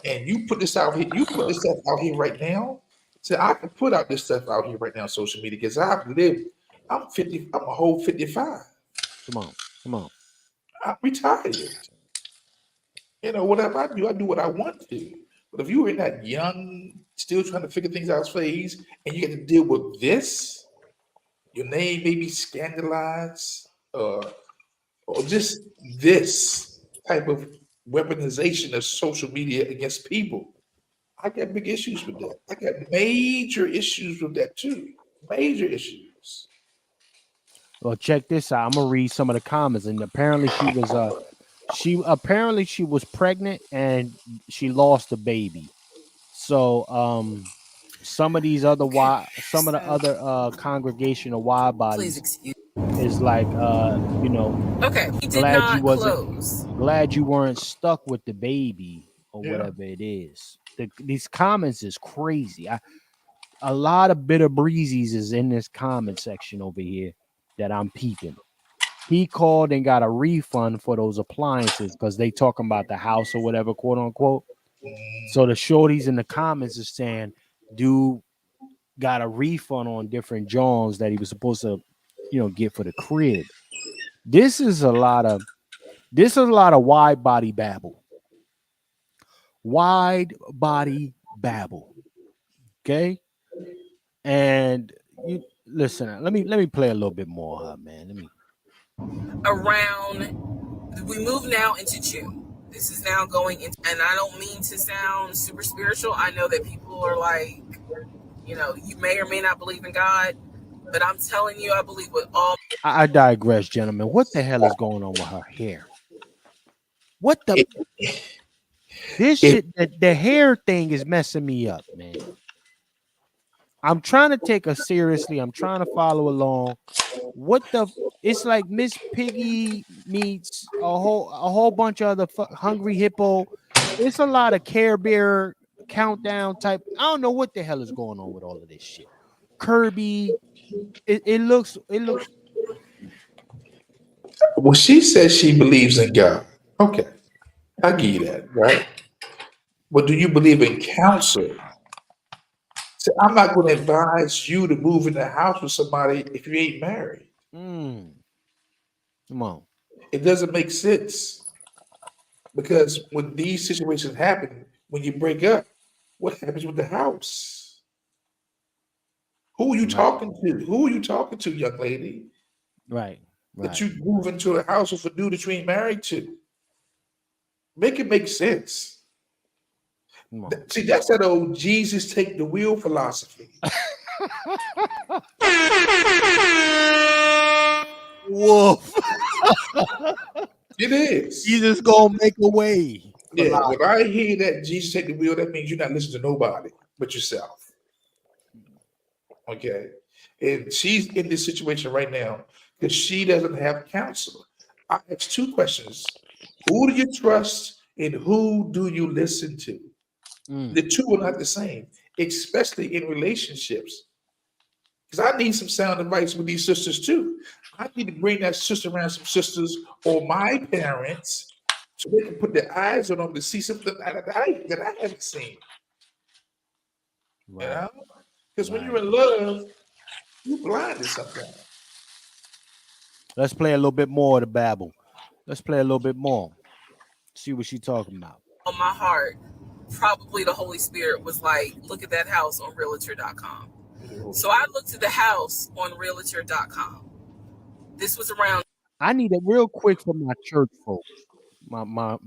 And you put this out here, you put this stuff out here right now. So I can put out this stuff out here right now on social media because I'm a whole 55. Come on. I'm retired. You know, whatever I do what I want to do. But if you were in that young, still trying to figure things out phase, and you get to deal with this, your name may be scandalized, or just this type of weaponization of social media against people. I got big issues with that. I got major issues with that too. Major issues. Well, check this out. I'm gonna read some of the comments, and apparently she was pregnant and she lost a baby. So some of these other some of the other congregational wide bodies is like Okay, he did glad not you wasn't close. glad you weren't stuck with the baby or whatever it is. These comments is crazy. A lot of bitter breezies is in this comment section over here that I'm peeping. He called and got a refund for those appliances because they talking about the house or whatever, quote unquote. So the shorties in the comments is saying, dude got a refund on different Johns that he was supposed to, get for the crib. This is a lot of wide body babble. Wide body babble. Okay. And you listen, let me play a little bit more, man. We move now into June. This is now going into, and I don't mean to sound super spiritual. I know that people are like, you may or may not believe in God, but I'm telling you, I believe with all. I digress, gentlemen. What the hell is going on with her hair? What the? This shit, the hair thing is messing me up, man. I'm trying to take her seriously. I'm trying to follow along. What the? It's like Miss Piggy meets a whole bunch of other Hungry Hippo. It's a lot of Care Bear countdown type. I don't know what the hell is going on with all of this shit. Kirby. It looks. Well, she says she believes in God. Okay, I give you that, right? But do you believe in counsel? See, I'm not going to advise you to move in the house with somebody if you ain't married. Come on. It doesn't make sense because when these situations happen, when you break up, what happens with the house? Who are you talking to? Who are you talking to, young lady? Right. That you move into a house with a dude that you ain't married to. Make it make sense. See, that's that old Jesus take the wheel philosophy. Wolf. It is. Jesus gonna make a way. Yeah, when I hear that Jesus take the wheel, that means you're not listening to nobody but yourself. Okay. And she's in this situation right now because she doesn't have counsel. I asked two questions. Who do you trust and who do you listen to? The two are not the same, especially in relationships. Because I need some sound advice with these sisters too. I need to bring that sister around some sisters or my parents so they can put their eyes on them to see something that I haven't seen. You know? Because when you're in love, you're blinded sometimes. Let's play a little bit more of the babble. Let's play a little bit more. See what she's talking about. On my heart, probably the Holy Spirit was like, look at that house on realtor.com. So I looked at the house on realtor.com. This was around. I need it real quick for my church folks, my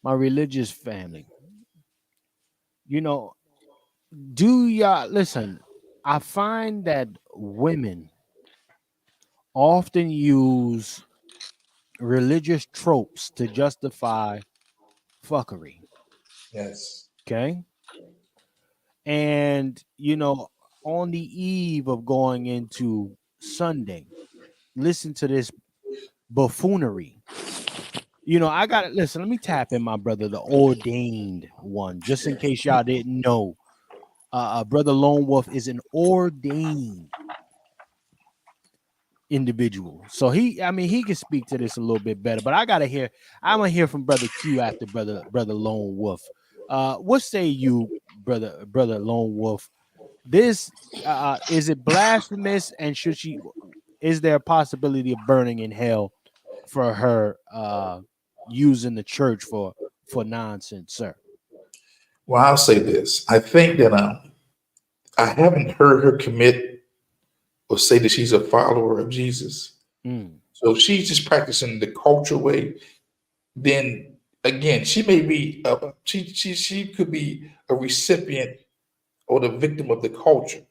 religious family. You know, do y'all listen? I find that women often use religious tropes to justify fuckery. Yes. Okay. And, you know, on the eve of going into Sunday, listen to this buffoonery. You know, I got to listen. Let me tap in my brother, the ordained one, just in case y'all didn't know. Brother Lone Wolf is an ordained individual. So he can speak to this a little bit better, but I'm gonna hear from Brother Q after brother Lone Wolf. What say you, brother Lone Wolf? This is it blasphemous, and is there a possibility of burning in hell for her using the church for nonsense, sir? Well, I'll say this. I think that I haven't heard her commit or say that she's a follower of Jesus. So if she's just practicing the cultural way, then again, she may be she could be a recipient or the victim of the culture.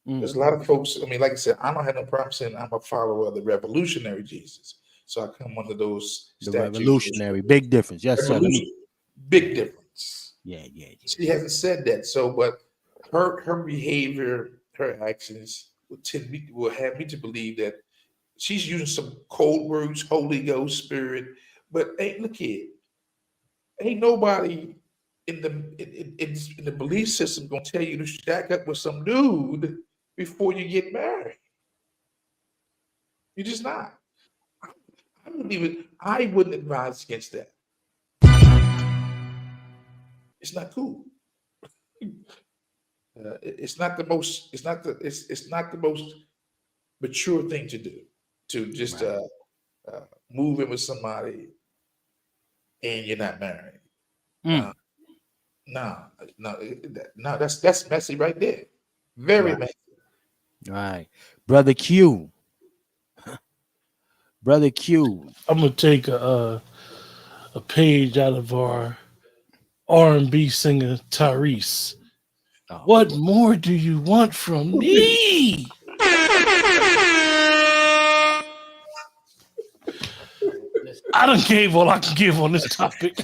There's a lot of folks. I mean, like I said, I don't have no problem saying I'm a follower of the revolutionary Jesus. So I come under those The statutes. revolutionary, big difference. Yes, sir. Big difference. Yeah. She hasn't said that. So, but her behavior, her actions will have me to believe that she's using some code words, Holy Ghost, Spirit. But look here, ain't nobody in the belief system gonna tell you to stack up with some dude before you get married. You're just not. I wouldn't advise against that. It's not cool. It's not the most. It's not the most mature thing to do. To just move in with somebody and you're not married. No. That's messy right there. Very messy. All right, brother Q. Brother Q. I'm gonna take a page out of our R&B singer Tyrese. What more do you want from me? I done gave all I can give on this topic.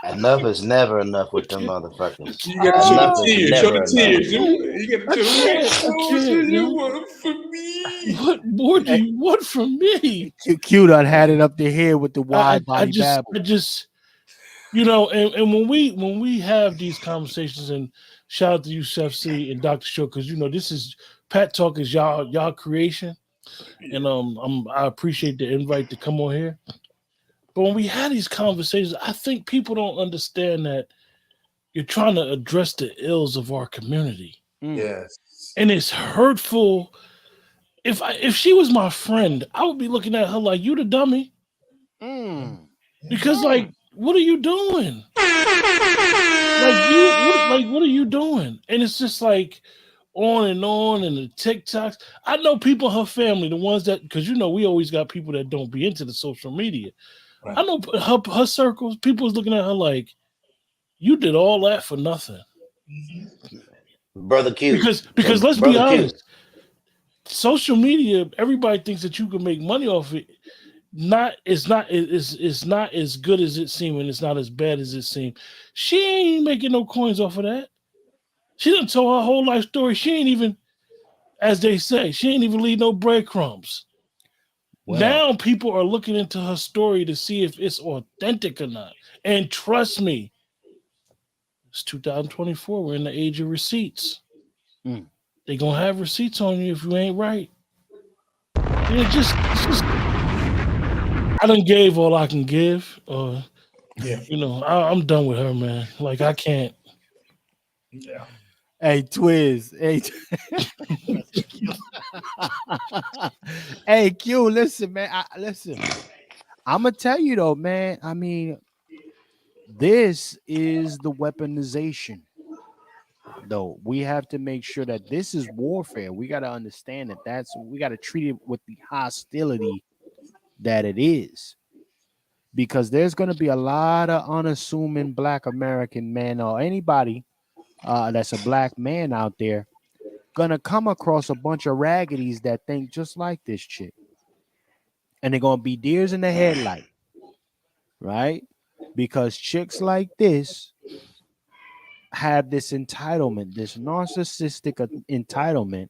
Enough is never enough with them motherfuckers. You gotta show the tears. Show the tears. You want from me? What more do you want from me? Q done had it up to here with the wide body babble. I just, you know, and when we have these conversations, and shout out to you, Chef C and Dr. Show, because you know this is Pat Talk is y'all creation. and I appreciate the invite to come on here. But when we had these conversations, I think people don't understand that you're trying to address the ills of our community. Yes. And it's hurtful. If she was my friend, I would be looking at her like, you the dummy. Because like, what are you doing? What are you doing? And it's just like on and the TikToks. I know people in her family, the ones that, because you know we always got people that don't be into the social media. Right. I know her circles, people was looking at her like, you did all that for nothing. Brother Q. Because let's be Brother Q. honest, social media, everybody thinks that you can make money off it. It's not as good as it seems, and it's not as bad as it seems. She ain't making no coins off of that. She done told her whole life story. She ain't even, as they say, she ain't even leave no breadcrumbs. Well. Now people are looking into her story to see if it's authentic or not. And trust me, it's 2024. We're in the age of receipts. They gonna have receipts on you if you ain't right. It's just I done gave all I can give. You know, I'm done with her, man. Like I can't. Yeah. Hey, Twiz. Hey, hey, Q. Listen, man. Listen. I'm gonna tell you though, man. I mean, this is the weaponization. Though we have to make sure that this is warfare. We got to understand that we got to treat it with the hostility that it is, because there's going to be a lot of unassuming Black American men or anybody that's a Black man out there gonna come across a bunch of raggities that think just like this chick, and they're gonna be deers in the headlight, right? Because chicks like this have this entitlement, this narcissistic entitlement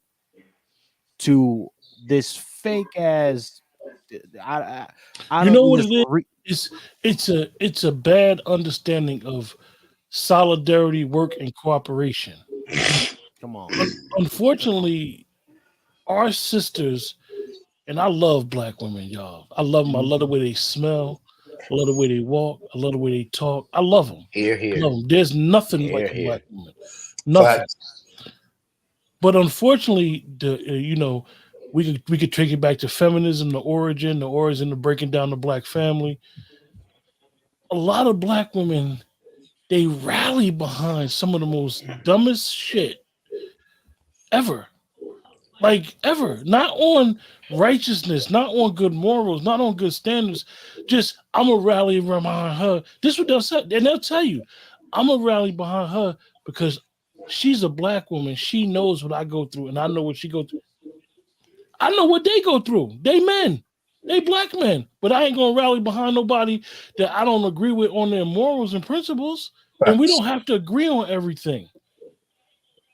to this fake ass. I You don't know mean what this it is? It's a bad understanding of solidarity, work, and cooperation. Come on. Unfortunately, our sisters, and I love Black women, y'all. I love them. I love the way they smell. I love the way they walk. I love the way they talk. I love them. Here, I love them. There's nothing like a here. Black woman. Nothing. Facts. But unfortunately, you know, we could take it back to feminism, the origin of breaking down the Black family. A lot of Black women, they rally behind some of the most dumbest shit ever. Like ever. Not on righteousness, not on good morals, not on good standards. Just I'm a rally behind her. This is what they'll say, and they'll tell you, I'm a rally behind her because she's a Black woman. She knows what I go through, and I know what she go through. I know what they go through. They men. They Black men. But I ain't gonna rally behind nobody that I don't agree with on their morals and principles. And we don't have to agree on everything.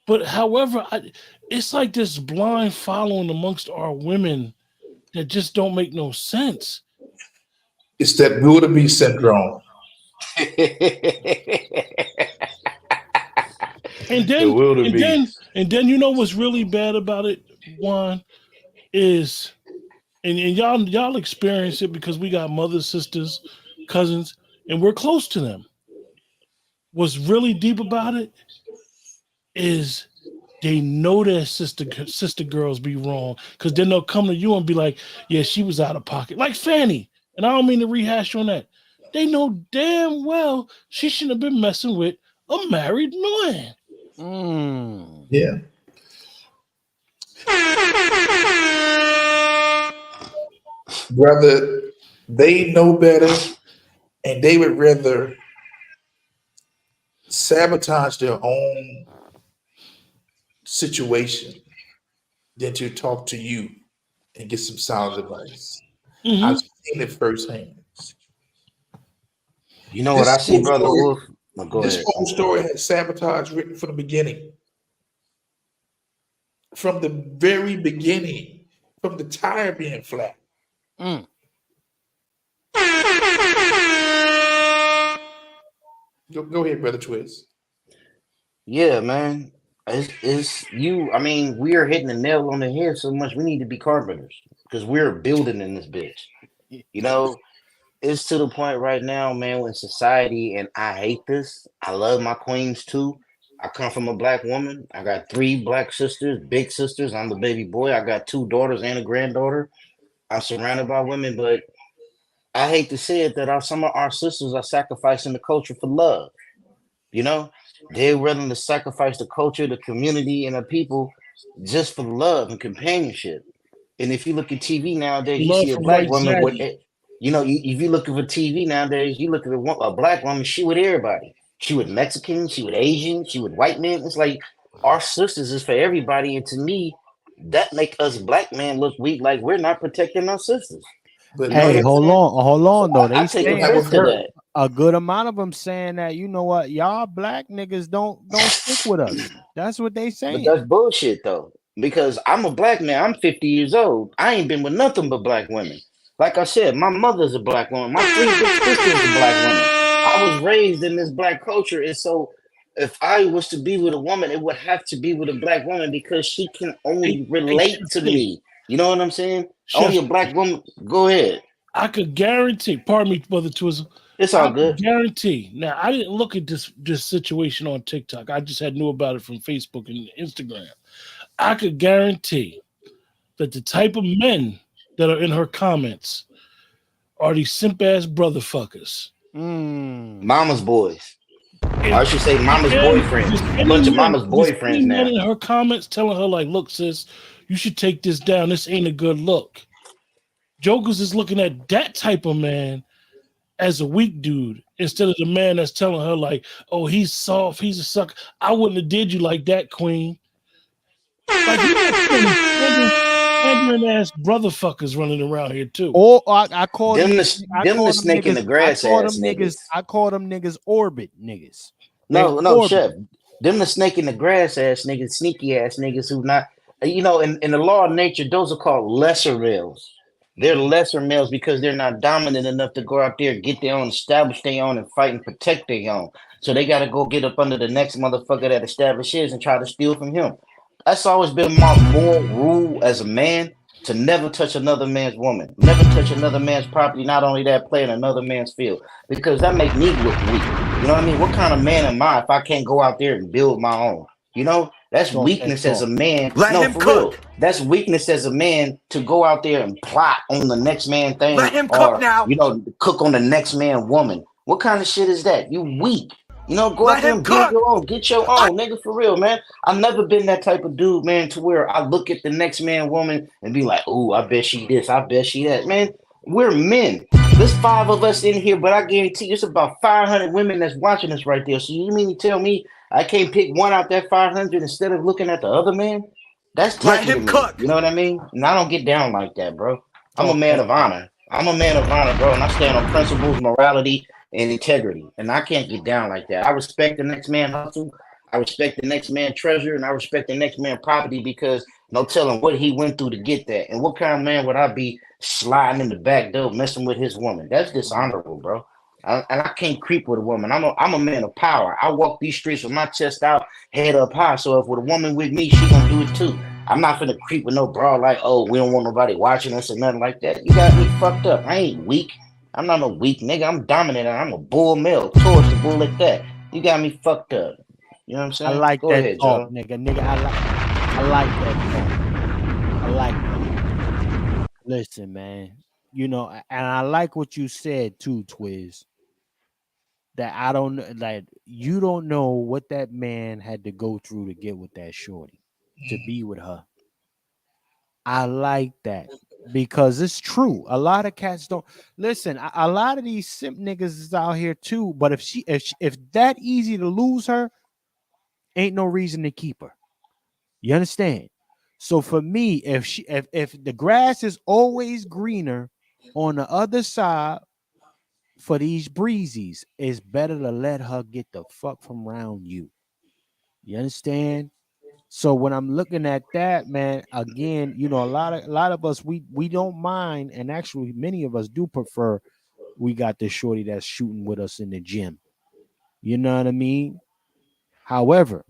But however, it's like this blind following amongst our women that just don't make no sense. It's that wildebeest syndrome. And then you know what's really bad about it, Juan, is and y'all experience it because we got mothers, sisters, cousins, and we're close to them. What's really deep about it is they know their sister girls be wrong, because then they'll come to you and be like, yeah, she was out of pocket. Like Fanny. And I don't mean to rehash on that. They know damn well she shouldn't have been messing with a married man. Yeah. Brother, they know better, and they would rather sabotage their own situation than to talk to you and get some solid advice. I've seen it firsthand. You know what I see, Brother Wolf? No, go this ahead. whole story had sabotage written from the beginning. From the very beginning, from the tire being flat. Go ahead, Brother Twiz. Yeah, man. It's you. I mean, we are hitting the nail on the head so much. We need to be carpenters because we're building in this bitch. You know, it's to the point right now, man, in society, and I hate this. I love my queens too. I come from a black woman. I got 3 black sisters, big sisters. I'm the baby boy. I got 2 daughters and a granddaughter. I'm surrounded by women, but I hate to say it that some of our sisters are sacrificing the culture for love. You know, they're willing to sacrifice the culture, the community, and the people just for love and companionship. And if you look at TV nowadays, you Love see a from black White woman with, Zaddy. if you looking for TV nowadays, you look at a black woman, she with everybody. She with Mexicans, she with Asians, she with white men. It's like our sisters is for everybody. And to me, that make us black men look weak, like we're not protecting our sisters. But You know what Hey, I'm hold saying? on though. I They take saying offense to that. a good amount of them saying that, you know what, y'all black niggas don't stick with us. That's what they But saying. that's bullshit though. Because I'm a black man. I'm 50 years old. I ain't been with nothing but black women. Like I said, my mother's a black woman. My 3 big sisters are black women. I was raised in this black culture. And so if I was to be with a woman, it would have to be with a black woman because she can Hey, only hey, relate Chef to K. me. You know what I'm saying? Chef Only a black woman. Go ahead. I could guarantee, pardon me, Brother Twizzle. It's I all could good. guarantee. Now, I didn't look at this situation on TikTok. I just had knew about it from Facebook and Instagram. I could guarantee that the type of men that are in her comments are these simp ass brother fuckers. Mama's boys. Or I And, should say mama's boyfriends. there's A any bunch of men, mama's there's any boyfriends men now. in her comments telling her like, "Look, sis, you should take this down. This ain't a good look." Jokers is looking at that type of man as a weak dude instead of the man that's telling her like, "Oh, he's soft, he's a sucker. I wouldn't have did you like that, Queen." Like we got so many pandering ass brother fuckers running around here too. Or I call Them these the snake in the grass ass niggas. I call them niggas orbit niggas. They No, orbit. chef. Them the snake in the grass ass niggas, sneaky ass niggas who not, in the law of nature, those are called lesser males. They're lesser males because they're not dominant enough to go out there, get their own, establish their own, and fight and protect their own. So they got to go get up under the next motherfucker that establishes and try to steal from him. That's always been my moral rule as a man to never touch another man's woman, never touch another man's property. Not only that, play in another man's field because that make me look weak. You know what I mean? What kind of man am I if I can't go out there and build my own? You know, that's Talk that weakness as a talk. man. Let No, him for real. cook. That's weakness as a man to go out there and plot on the next man thing Let him cook or, now. cook on the next man woman. What kind of shit is that? You weak. Go out Let there him and build cook. your own. Get your own, nigga, for real, man. I've never been that type of dude, man, to where I look at the next man woman and be like, "Ooh, I bet she this, I bet she that." Man, we're men. There's 5 of us in here, but I guarantee you it's about 500 women that's watching us right there. So you mean to tell me I can't pick one out that 500 instead of looking at the other man? That's Let tacky to him me. cook. You know what I mean? And I don't get down like that, bro. I'm a Talk man that of talk. honor. I'm a man of honor, bro, and I stand on principles, morality, and integrity. And I can't get down like that. I respect the next man hustle. I respect the next man treasure, and I respect the next man property because no telling what he went through to get that. And what kind of man would I be sliding in the back door messing with his woman? That's dishonorable, bro. And I can't creep with a woman. I'm a man of power. I walk these streets with my chest out, head up high. So if with a woman with me, she gonna do it too. I'm not finna creep with no bra like, oh, we don't want nobody watching us or nothing like that. You got me fucked up. I ain't weak. I'm not no weak nigga. I'm dominant. I'm a bull male. Taurus the bull at that. You got me fucked up. You know what I'm I saying? like Go that ahead, talk, Joe. nigga. I like that talk. I like that. Listen, man. You know, and I like what you said too, Twiz. That I don't like you don't know what that man had to go through to get with that shorty, to be with her. I like that because it's true. A lot of cats don't listen. A lot of these simp niggas is out here too. But if that easy to lose her, ain't no reason to keep her. You understand? So for me, if the grass is always greener on the other side for these breezies, it's better to let her get the fuck from around you. You understand? So when I'm looking at that, man, again, you know, a lot of us we don't mind, and actually many of us do prefer we got this shorty that's shooting with us in the gym. You know what I mean? However,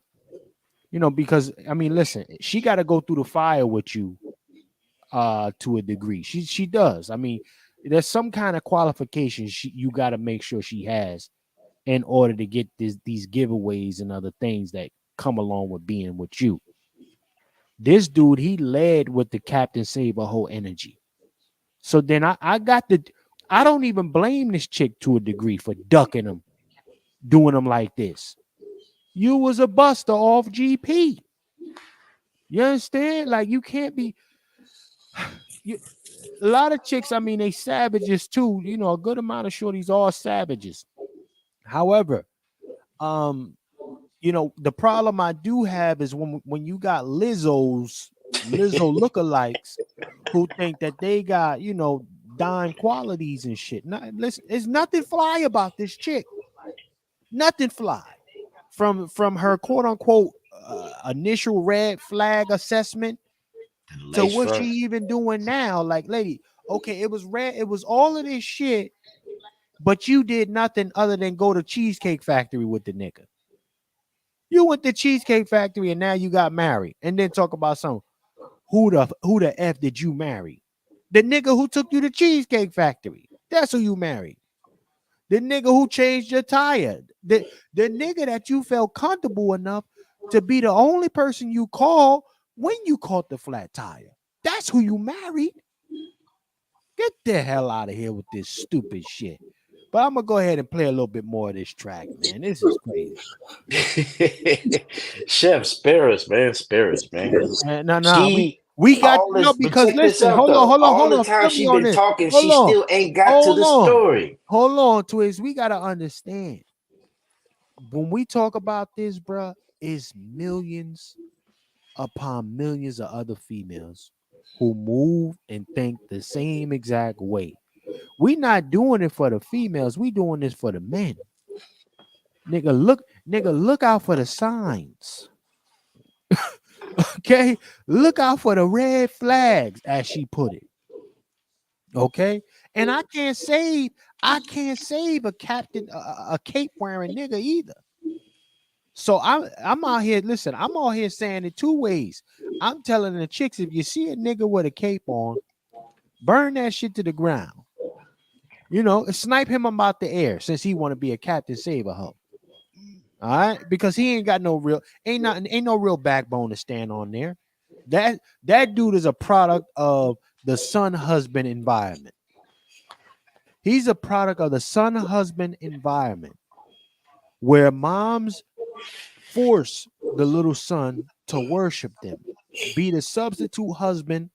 Because I mean, listen, she got to go through the fire with you to a degree. She does. I mean, there's some kind of qualifications you got to make sure she has in order to get these giveaways and other things that come along with being with you. This dude, he led with the Captain Save a whole energy. So then I don't even blame this chick to a degree for ducking him, doing him like this. You was a buster off GP. You understand? Like, you can't be a lot of chicks, I mean, they savages too. A good amount of shorties are savages. However, the problem I do have is when you got Lizzo lookalikes who think that they got, dime qualities and shit. Listen, there's nothing fly about this chick. Nothing fly from her quote unquote initial red flag assessment to what she even doing now. Like, lady, okay, it was red, it was all of this shit, but you did nothing other than go to Cheesecake Factory with the nigga. You went to Cheesecake Factory and now you got married, and then talk about some who the F did you marry? The nigga who took you to Cheesecake Factory. That's who you married. The nigga who changed your tire. The nigga that you felt comfortable enough to be the only person you call when you caught the flat tire. That's who you married. Get the hell out of here with this stupid shit. But I'm gonna go ahead and play a little bit more of this track, man. This is crazy. Chef, spare us, man. Spare us, man. No, we got because listen, hold on. All the time she been talking, she still ain't got to the story. Hold on, Twiz. We gotta understand. When we talk about this, bruh, it's millions upon millions of other females who move and think the same exact way. We not doing it for the females. We doing this for the men. Nigga, look out for the signs. Okay, look out for the red flags, as she put it. Okay, and I can't save a captain, a cape wearing nigga either. So I'm out here. Listen, I'm out here saying it two ways. I'm telling the chicks, if you see a nigga with a cape on, burn that shit to the ground. Snipe him about the air since he want to be a Captain Save a hoe. All right, because he ain't got no real backbone to stand on there. That dude is a product of the son husband environment. He's a product of the son husband environment where moms force the little son to worship them, be the substitute husband,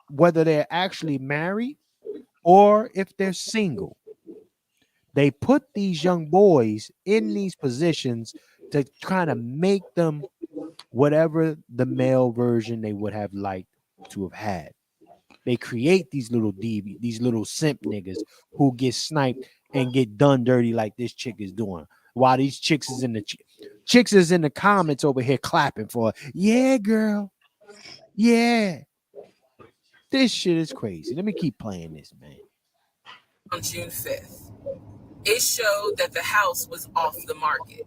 whether they're actually married or if they're single. They put these young boys in these positions to kind of make them whatever the male version they would have liked to have had. They create these little these little simp niggas who get sniped and get done dirty like this chick is doing. While these chicks is in the comments over here clapping for her. Yeah, girl. Yeah. This shit is crazy. Let me keep playing this, man. On June 5th, it showed that the house was off the market.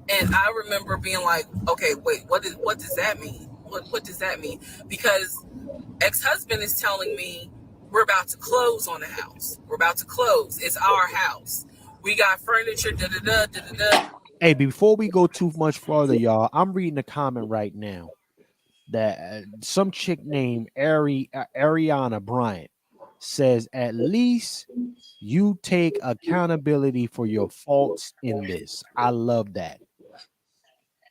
And I remember being like, okay, wait, what does that mean? What does that mean? Because ex-husband is telling me we're about to close on the house. We're about to close. It's our house. We got furniture, da-da-da, da-da-da. Hey, before we go too much further, y'all, I'm reading a comment right now that some chick named Ariana Bryant says, at least you take accountability for your faults in this. I love that.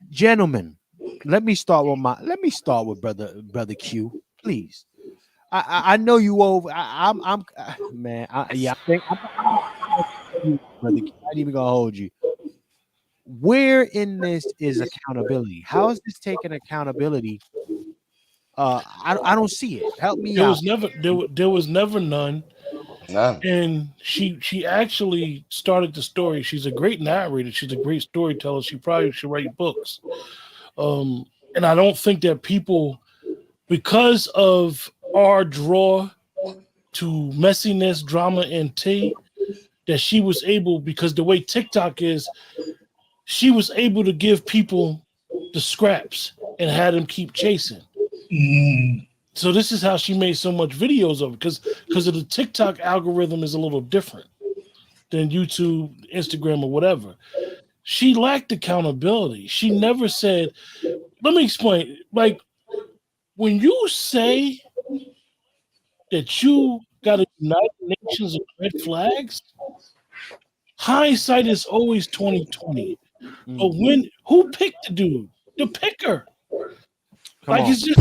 Gentlemen, let me start with brother Q, please. I know you over. I'm man. I think brother Q, I ain't even gonna hold you. Where in this is accountability? How is this taking accountability? I don't see it. Help me out. There was never none. None. And she actually started the story. She's a great narrator. She's a great storyteller. She probably should write books. And I don't think that people, because of our draw to messiness, drama, and tea, that she was able, because the way TikTok is, she was able to give people the scraps and had him keep chasing. So this is how she made so much videos of it, because of the TikTok algorithm is a little different than YouTube, Instagram, or whatever. She lacked accountability. She never said, let me explain. Like, when you say that you got a United Nations of red flags, hindsight is always 2020. But who picked the dude? The picker. It's just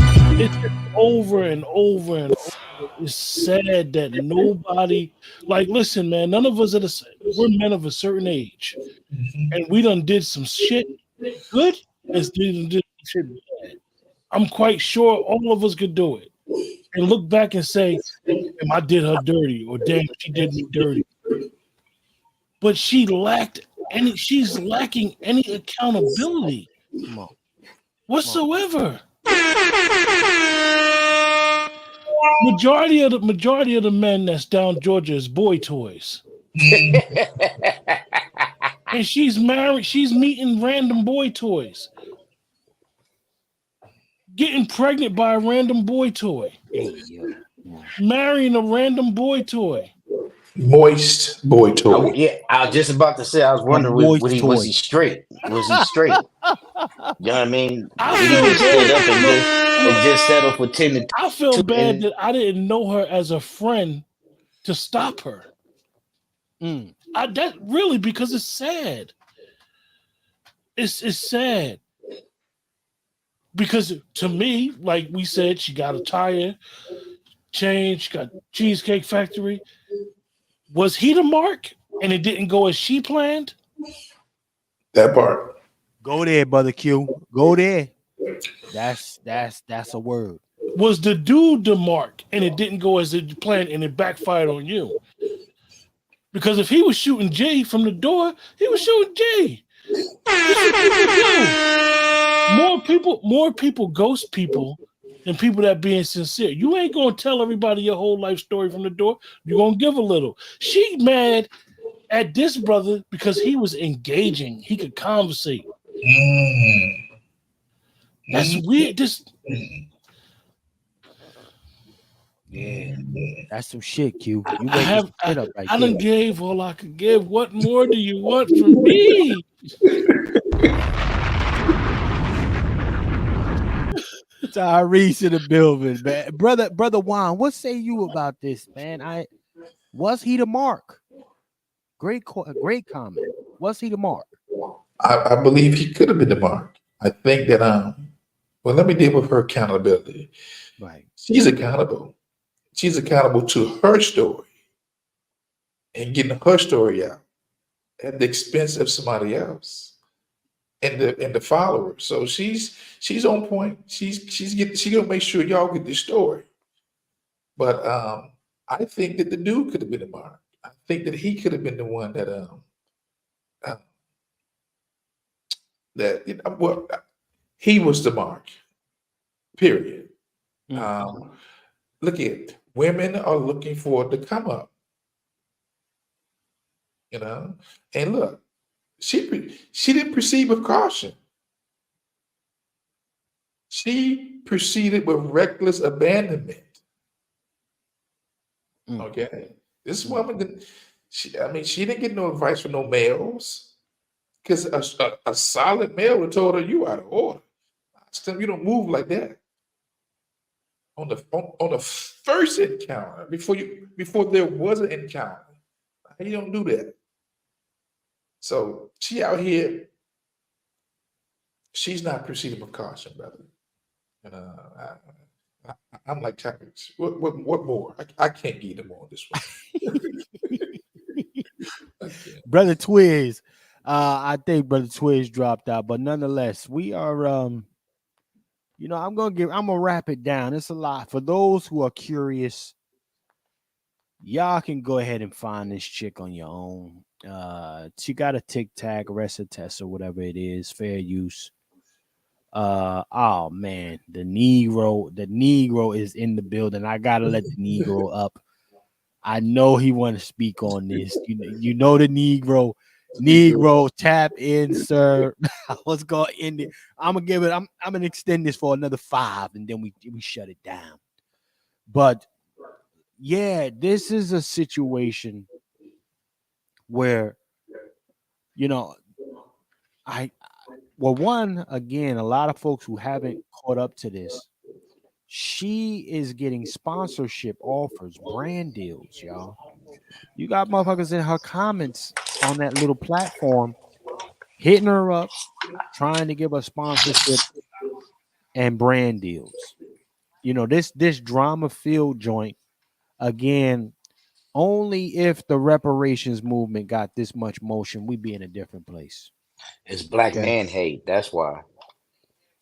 over and over and over. It's sad that nobody, listen, man, none of us we're men of a certain age, and we done did some shit good as did some shit bad. I'm quite sure all of us could do it and look back and say, damn, I did her dirty, or damn, she did me dirty. But she's lacking any accountability whatsoever. Majority of the men that's down Georgia is boy toys. And she's married, she's meeting random boy toys. Getting pregnant by a random boy toy. Marrying a random boy toy. Moist boy toy. I was just about to say, I was wondering, was he straight? Was he straight? You know what I mean? Did he just split up and just settle for 10 to 2? I feel bad that I didn't know her as a friend to stop her. That really, because it's sad. It's sad. Because to me, like we said, she got a tire change, she got Cheesecake Factory. Was he the mark and it didn't go as she planned? That part. Go there, brother Q. Go there. That's a word. Was the dude the mark and it didn't go as it planned and it backfired on you? Because if he was shooting Jay from the door, he was shooting Jay. More people ghost people than people that being sincere. You ain't gonna tell everybody your whole life story from the door. You're gonna give a little. She mad at this brother because he was engaging. He could conversate. That's weird. Yeah, that's some shit, Q. You I done gave all I could give. What more do you want from me? Tyrese in the building, man. Brother Juan, what say you about this, man? Was he the mark? Great comment. Was he the mark? I believe he could have been the mark. I think that well, let me deal with her accountability. Right. She's accountable. She's accountable to her story and getting her story out at the expense of somebody else and the followers. So she's on point. She's gonna make sure y'all get this story. But I think that the dude could have been the mark. I think that he could have been the one that he was the mark. Period. Look at women are looking for the come up. And look, she didn't proceed with caution. She proceeded with reckless abandonment. Okay, this woman she didn't get no advice from no males, because a solid male would have told her, you out of order. You don't move like that. On the first encounter, before there was an encounter, you don't do that. So she out here, she's not proceeding with caution, brother. And I'm like, what more? I can't get them on this one. Brother Twiz, I think Brother Twiz dropped out, but nonetheless, we are I'm gonna wrap it down. It's a lot. For those who are curious, y'all can go ahead and find this chick on your own. She got a TikTok, test or whatever it is, fair use. Oh man, the Negro is in the building. I gotta let the Negro up. I know he want to speak on this. You know the Negro Negro, tap in, sir. I was gonna end it. I'm gonna give it. I'm gonna extend this for another 5, and then we shut it down. But yeah, this is a situation where I well, one again, a lot of folks who haven't caught up to this. She is getting sponsorship offers, brand deals, y'all. You got motherfuckers in her comments on that little platform hitting her up, trying to give her sponsorship and brand deals. This drama filled joint again. Only if the reparations movement got this much motion, we'd be in a different place. It's black Okay. man hate. That's why.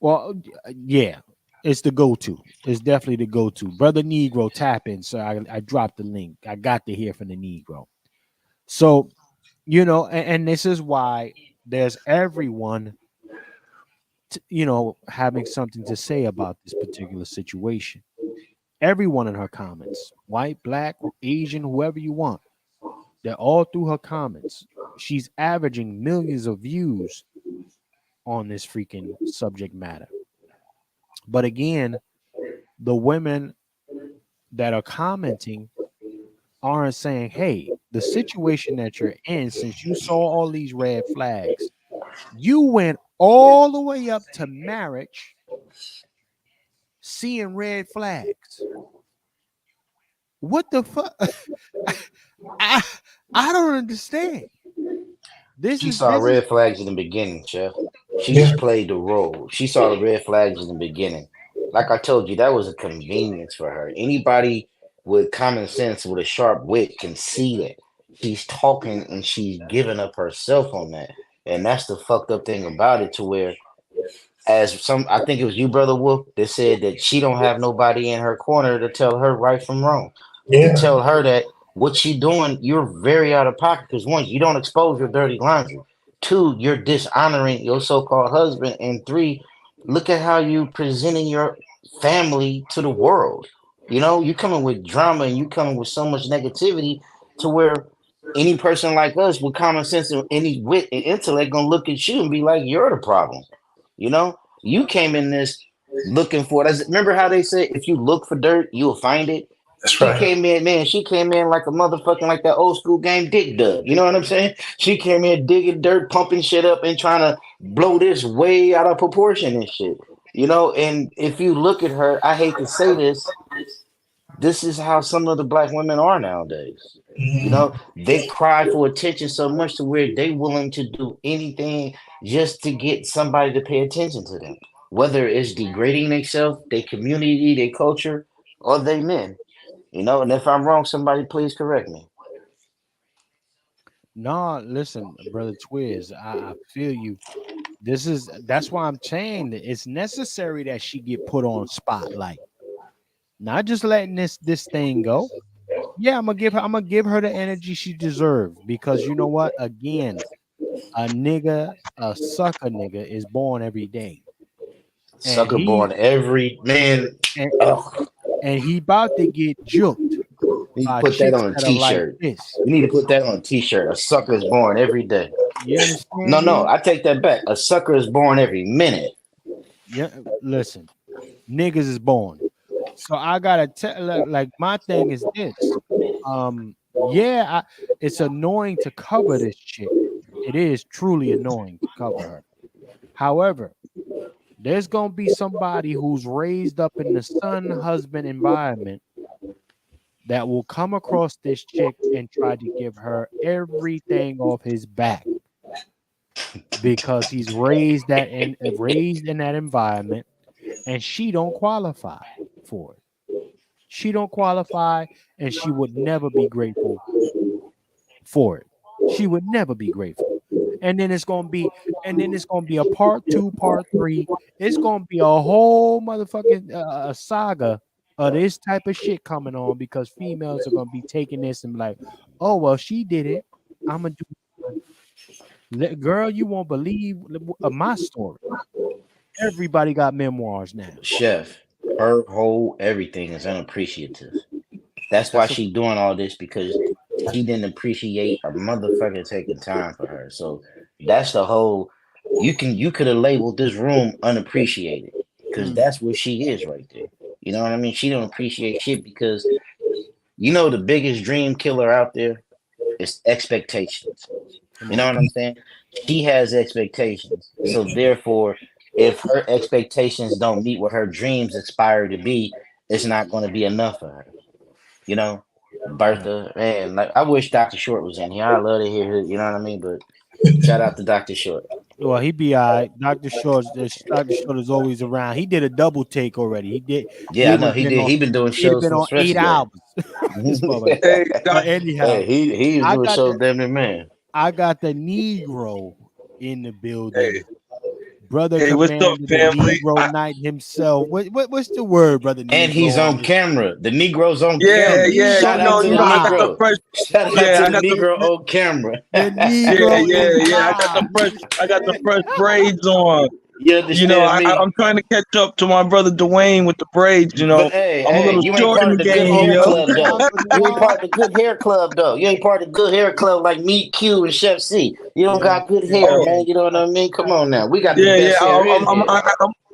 Well, yeah, it's the go-to. It's definitely the go-to. Brother Negro, tap in. So I dropped the link. I got to hear from the Negro. So, and this is why there's everyone, having something to say about this particular situation. Everyone in her comments, white, black, Asian, whoever you want, they're all through her comments. She's averaging millions of views on this freaking subject matter. But again, the women that are commenting aren't saying, hey, the situation that you're in, since you saw all these red flags, you went all the way up to marriage seeing red flags. What the fuck? I don't understand. She saw red flags in the beginning, Chef. She just played the role. She saw the red flags in the beginning. Like I told you, that was a convenience for her. Anybody with common sense, with a sharp wit, can see that. She's talking and she's giving up herself on that. And that's the fucked up thing about it, to where, I think it was you, Brother Wolf, that said that she don't have nobody in her corner to tell her right from wrong. To tell her that what she doing, you're very out of pocket. Because one, you don't expose your dirty laundry. 2, you're dishonoring your so-called husband. And 3, look at how you presenting your family to the world. You coming with drama and you coming with so much negativity, to where any person like us with common sense and any wit and intellect gonna look at you and be like, you're the problem. You came in this looking for it. Remember how they say if you look for dirt, you'll find it? She came in, man. She came in like a motherfucking, like that old school game Dick Dug. You know what I'm saying? She came in digging dirt, pumping shit up, and trying to blow this way out of proportion and shit. And if you look at her, I hate to say this, this is how some of the black women are nowadays. They cry for attention so much to where they willing to do anything just to get somebody to pay attention to them, whether it's degrading themselves, their community, their culture, or they men. And if I'm wrong, somebody please correct me. No, listen, brother Twiz, I feel you. That's why I'm saying that it's necessary that she get put on spotlight. Not just letting this thing go. Yeah, I'm gonna give her the energy she deserves, because you know what? Again, a sucker nigga is born every day. And Sucker born every man. And he about to get juked by Put that chicks on a that are like t-shirt. this. You need to put that on a t-shirt. A sucker is born every day. You understand? No, I take that back. A sucker is born every minute. Yeah, listen, niggas is born. So I gotta tell, like, my thing is this. It's annoying to cover this chick. It is truly annoying to cover her. However, there's gonna be somebody who's raised up in the son husband environment that will come across this chick and try to give her everything off his back, because he's raised in that environment, and she don't qualify for it. She don't qualify, and she would never be grateful for it. She would never be grateful. And then it's gonna be a part 2, part 3. It's gonna be a whole motherfucking saga of this type of shit coming on, because females are gonna be taking this and be like, oh well, she did it, I'm gonna do it. Girl, you won't believe my story. Everybody got memoirs now. Chef, her whole everything is unappreciative. That's why she's doing all this, because he didn't appreciate a motherfucker taking time for her. So that's the whole. You could have labeled this room unappreciated because that's what she is right there. You know what I mean? She don't appreciate shit because the biggest dream killer out there is expectations. You know what I'm saying? She has expectations. So therefore, if her expectations don't meet what her dreams aspire to be, it's not going to be enough for her. Bertha, man, like I wish Dr. Short was in here. I love to hear her, you know what I mean? But shout out to Dr. Short. Well, he be all right. Dr. Short is always around. He did a double take already. He did. Yeah, I know he did. He been doing shows been on since 8 hours. Hey, But anyhow, he was doing shows damn near man. I got the Negro in the building. Hey. Brother Hey, what's up, Commander, the family? Negro Knight himself. What's the word, brother Negro? And he's on camera. The Negro's on Yeah, camera. yeah, Shout out to the I got the Negro. fresh. Shout out to the Negro on camera. The Negro. Yeah. I got the fresh braids on. You understand me? I'm trying to catch up to my brother Dwayne with the braids. I'm a little you ain't short part in of the the good game, hair yo. club though. You ain't part of the good hair club though. You ain't part of the good hair club like Meet Q and Chef C. You don't got good hair, man. You know what I mean? Come on now. We got the best hair in here.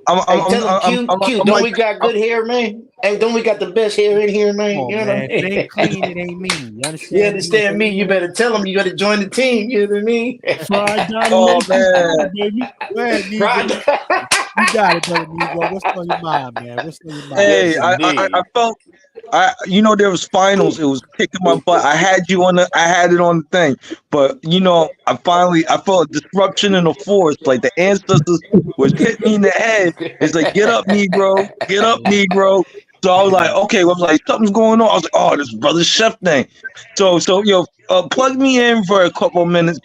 Tell him Q, don't we got good hair, man? Hey, don't we got the best hair in here, man? You know what I mean? If it ain't clean, it ain't mean. You understand? You understand me? You better tell him you got to join the team. You know what I mean? Fried Oh man, baby. Go ahead, Negro. You got it, brother Negro. What's on your mind, man? What's on your mind? Hey, I felt, there was finals. It was kicking my butt. I had it on the thing, but I felt a disruption in the force. Like the ancestors was hitting me in the head. It's like, get up, Negro, get up, Negro. So I was like, okay, I was like, something's going on. I was like, oh, this brother Chef thing. So plug me in for a couple minutes.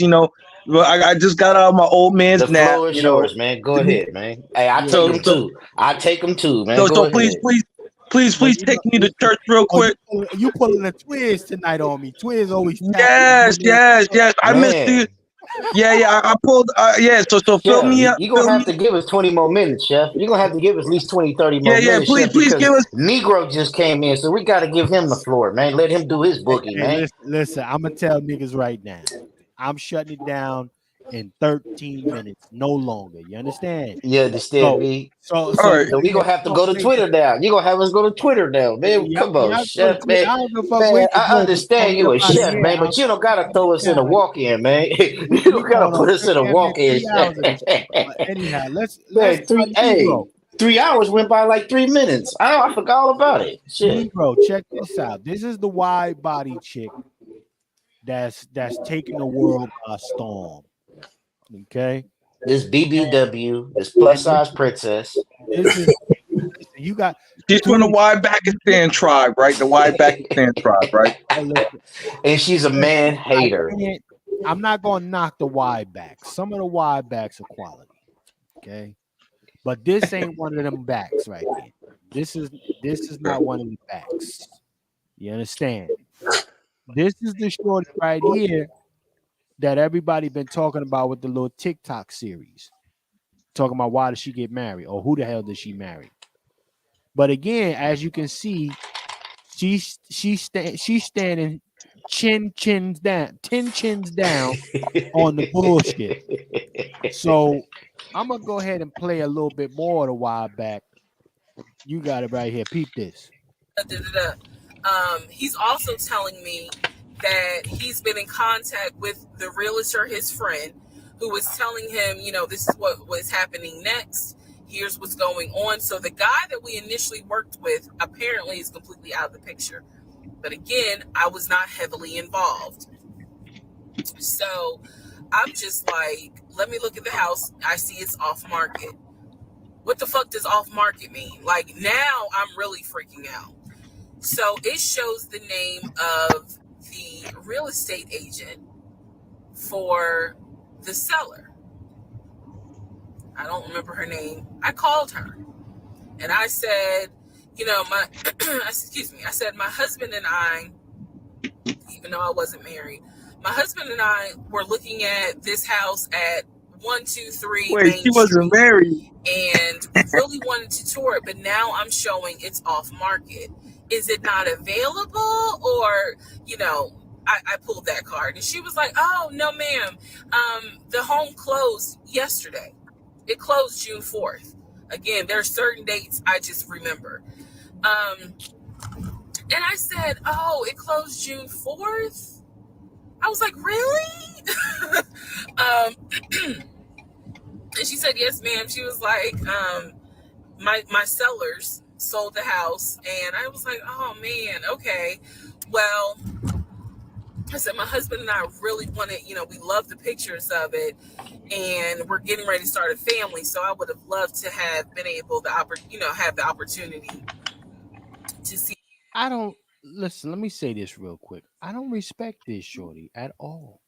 I just got out of my old man's the nap. floor is yours, man. Go ahead, man. Hey, I take him too, man. Go ahead. Please take me to church real quick. You pulling the Twiz tonight on me. Twiz always. Yes. I missed you. Yeah. I pulled. So fill me up. You're gonna have to give us 20 more minutes, Chef. You're gonna have to give us at least 20, 30 more minutes. Please give us. Negro just came in, so we gotta give him the floor, man. Let him do his booking, man. Listen, I'm gonna tell niggas right now. I'm shutting it down in 13 minutes, no longer. You understand? You understand me? So we gonna have to go to Twitter now. You gonna have us go to Twitter now, man. Come on, Chef, man. I understand you a chef, man, but you don't gotta throw us in a walk-in, man. You don't gotta put us in a walk-in. Anyhow, let's 3 hours went by like 3 minutes. I forgot all about it. Shit. Bro, check this out. This is the wide body chick that's taking the world by storm. Okay, this BBW, this plus size princess. You got. She's from the Wide-Pakistan tribe, right? The Wide-Pakistan tribe, right? And she's a man hater. I'm not going to knock the wide backs. Some of the wide backs are quality. Okay, but this ain't one of them backs right here. This is not one of the backs. You understand? This is the shorty right here that everybody been talking about with the little TikTok series. Talking about why did she get married or who the hell did she marry? But again, as you can see, she's standing 10 chins down on the bullshit. So I'm gonna go ahead and play a little bit more of the while back. You got it right here. Peep this. He's also telling me that he's been in contact with the realtor, his friend, who was telling him, this is what was happening next. Here's what's going on. So the guy that we initially worked with apparently is completely out of the picture. But again, I was not heavily involved. So I'm just like, let me look at the house. I see it's off market. What the fuck does off market mean? Like, now I'm really freaking out. So it shows the name of the real estate agent for the seller. I don't remember her name. I called her and I said, I said, my husband and I, even though I wasn't married, my husband and I were looking at this house at 123 Wait, Main she wasn't Street, married. and we really wanted to tour it, but now I'm showing it's off market. Is it not available? Or, I pulled that card. And she was like, oh, no, ma'am. The home closed yesterday. It closed June 4th. Again, there are certain dates I just remember. And I said, oh, it closed June 4th? I was like, really? And she said, yes, ma'am. She was like, my sellers sold the house. And I was like, oh, man, okay. Well, I said, my husband and I really wanted, we love the pictures of it. And we're getting ready to start a family. So I would have loved to have been able to, have the opportunity to see. I don't listen. Let me say this real quick. I don't respect this shorty at all.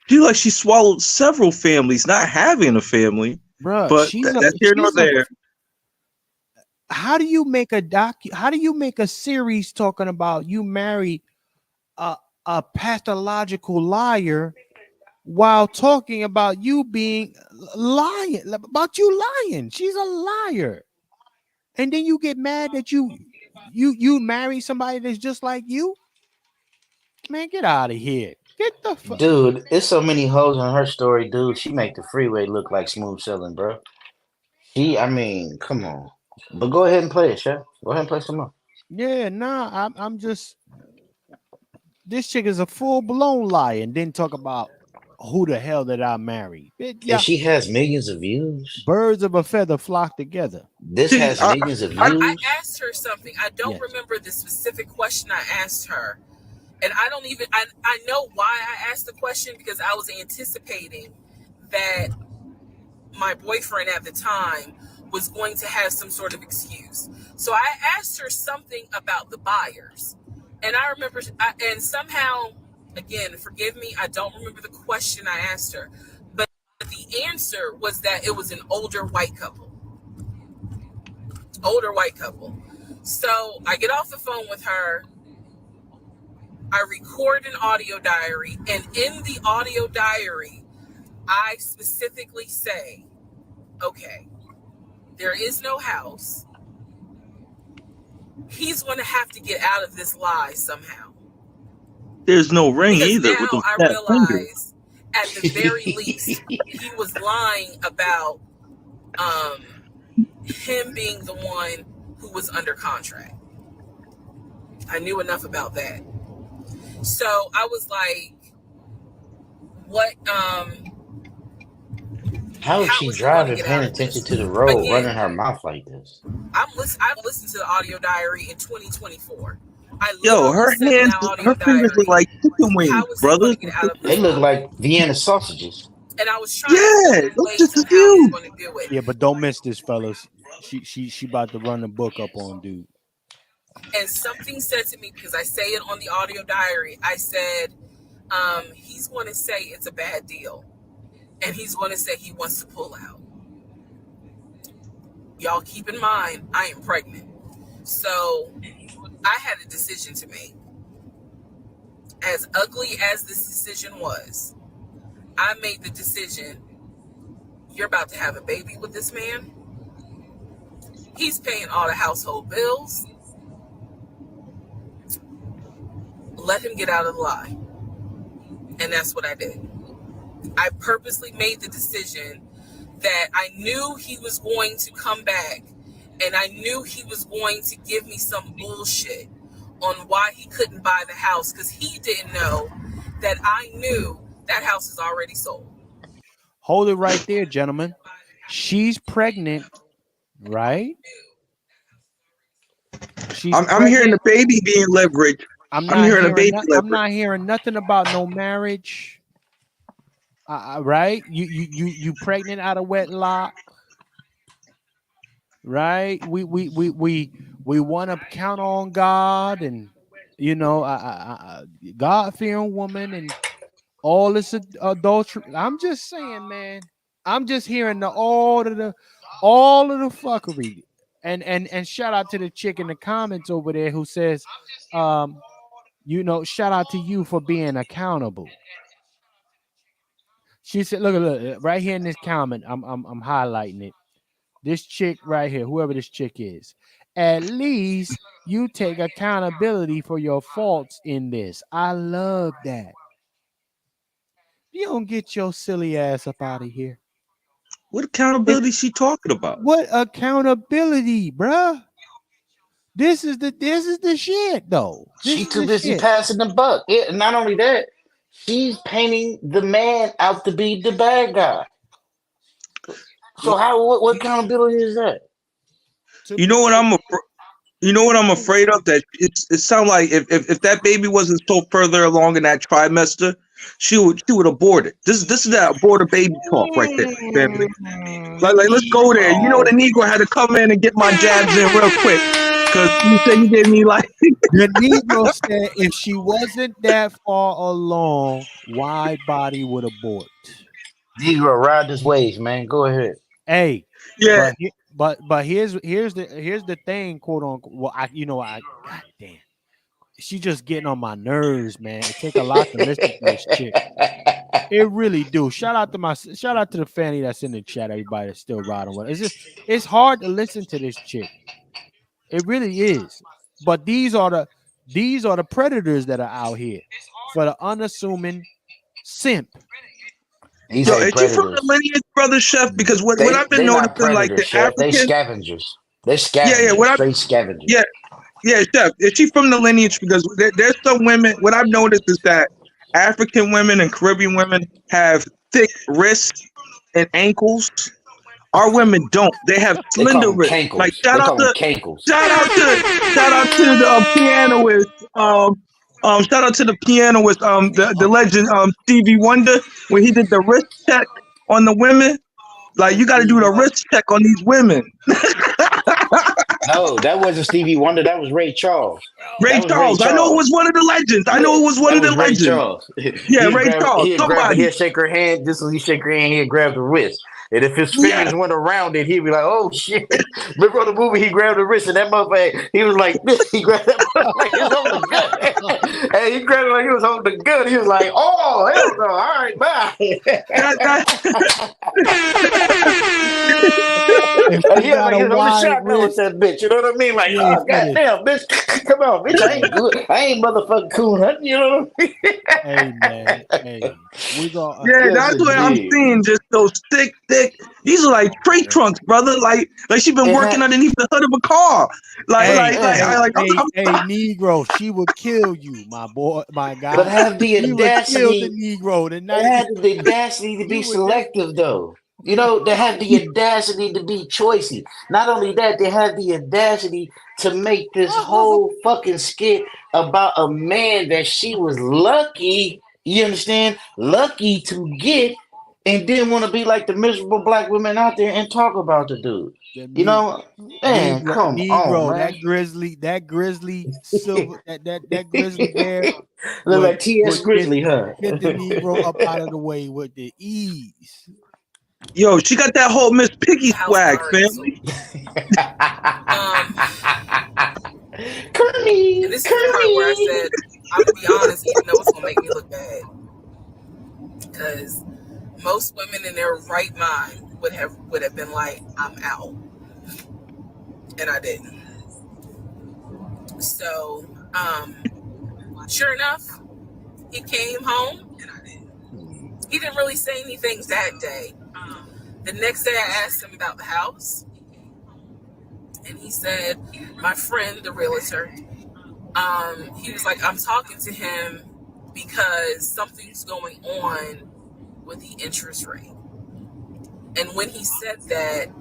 She swallowed several families, not having a family, Bruh, but that's here nor there. How do you make how do you make a series talking about you married a pathological liar while talking about you being lying, about you lying? She's a liar. And then you get mad that you marry somebody that's just like you? Man, get out of here. Get the fuck. Dude, there's so many hoes in her story, dude. She make the freeway look like smooth sailing, bro. I mean, come on. But go ahead and play it, Chef. Go ahead and play some more. Yeah, nah, I'm just, this chick is a full-blown liar and then talk about who the hell did I marry. And she has millions of views. Birds of a feather flock together. This has millions of views. I asked her something. I don't remember the specific question I asked her. And I don't even, I know why I asked the question, because I was anticipating that my boyfriend at the time was going to have some sort of excuse. So I asked her something about the buyers. And I remember, and somehow, again, forgive me, I don't remember the question I asked her. But the answer was that it was an older white couple. Older white couple. So I get off the phone with her. I record an audio diary, and in the audio diary, I specifically say, okay, there is no house. He's going to have to get out of this lie somehow. There's no ring Because either. now I realize, at the very least, he was lying about him being the one who was under contract. I knew enough about that. So I was like, what, how is she driving, paying attention to the road, running her mouth like this? I've listened to the audio diary in 2024. Her hands, her fingers look like chicken wings, brother. They look like Vienna sausages. And I was trying to look just as you. Yeah, but don't miss this, fellas. She about to run the book up on dude. And something said to me, because I say it on the audio diary, I said, he's going to say it's a bad deal. And he's going to say he wants to pull out. Y'all keep in mind, I am pregnant. So I had a decision to make. As ugly as this decision was, I made the decision, you're about to have a baby with this man. He's paying all the household bills. Let him get out of the lie. And that's what I did. I purposely made the decision that I knew he was going to come back, and I knew he was going to give me some bullshit on why he couldn't buy the house, because he didn't know that I knew that house is already sold. Hold it right there, gentlemen. She's pregnant, right? I'm hearing the baby being leveraged. I'm hearing a baby leverage. I'm not hearing nothing about no marriage. Right? You pregnant out of wedlock, right? We want to count on God, and God-fearing woman, and all this adultery. I'm just saying, man. I'm just hearing all of the fuckery, and shout out to the chick in the comments over there who says, shout out to you for being accountable. She said, look, right here in this comment, I'm highlighting it. This chick right here, whoever this chick is, At least you take accountability for your faults in this. I love that. You don't get your silly ass up out of here. What accountability she talking about? What accountability, bruh? This is the shit, though. She too busy passing the buck. Not only that, she's painting the man out to be the bad guy. So what accountability is that? You know what I'm afraid of? That it sounds like if that baby wasn't so further along in that trimester, she would abort it. This is that abort a baby talk right there, family. Like let's go there. You know the Negro had to come in and get my jabs in real quick because you said you gave me like the Negro said if she wasn't that far along, wide body would abort. Negro, ride this wave, man. Go ahead. Hey, yeah. But here's the thing, quote unquote. Well, God damn, she just getting on my nerves, man. It take a lot to listen to this chick. It really do. Shout out to the fanny that's in the chat. Everybody that's still riding with. It's hard to listen to this chick. It really is. But these are the predators that are out here for the unassuming simp. These Yo, is you from the lineage, brother Chef? Because what I've been noticing, like the Chef. African, they scavengers. They're scavengers. Straight scavengers. Yeah, Chef. Is she from the lineage? Because there's some women. What I've noticed is that African women and Caribbean women have thick wrists and ankles. Our women don't. They have slender wrists. Like shout out to the pianist. Shout out to the pianist, the legend, Stevie Wonder, when he did the wrist check on the women. Like you got to do the wrist check on these women. No, that wasn't Stevie Wonder. That was Ray Charles. Ray Charles. I know it was one of the legends. Ray Charles. Yeah, Ray Charles. He'd shake her hand. Just as he shake her hand, he'd grab the wrist. And if his fingers went around it, he'd be like, "Oh shit!" Remember on the movie, he grabbed the wrist, and that motherfucker, he was like this. He grabbed that like he was holding the gun. And he grabbed it like he was holding the gun. He was like, "Oh hell no! All right, bye." And he was like, "I'm a shotgun with that bitch." You know what I mean? Like, oh goddamn, bitch, come on, bitch, I ain't good. I ain't motherfucking cool, huh? You know what I mean? Hey man, hey, we go. That's what I'm seeing. Just those thick. These are like tree trunks, brother. Like she been working underneath the hood of a car. Hey, Negro, she would kill you, my boy, my guy. But have the audacity, the Negro. Have the audacity to be selective, though. You know, they have the audacity to be choicy. Not only that, they have the audacity to make this whole fucking skit about a man that she was lucky, you understand, lucky to get, and didn't want to be like the miserable black women out there and talk about the dude. You know, man, come on, man. That grizzly silver, that grizzly bear. Look like T.S. Grizzly, huh? Get the Negro up out of the way with the ease. Yo, she got that whole Miss Piggy swag, family. Kirby, this is the part where I said, I'm gonna be honest, even though it's gonna make me look bad, because most women in their right mind would have been like, I'm out, and I didn't. So, sure enough, he came home, and I didn't. He didn't really say anything that day. The next day, I asked him about the house, and he said, my friend, the realtor, he was like, I'm talking to him because something's going on with the interest rate. And when he said that,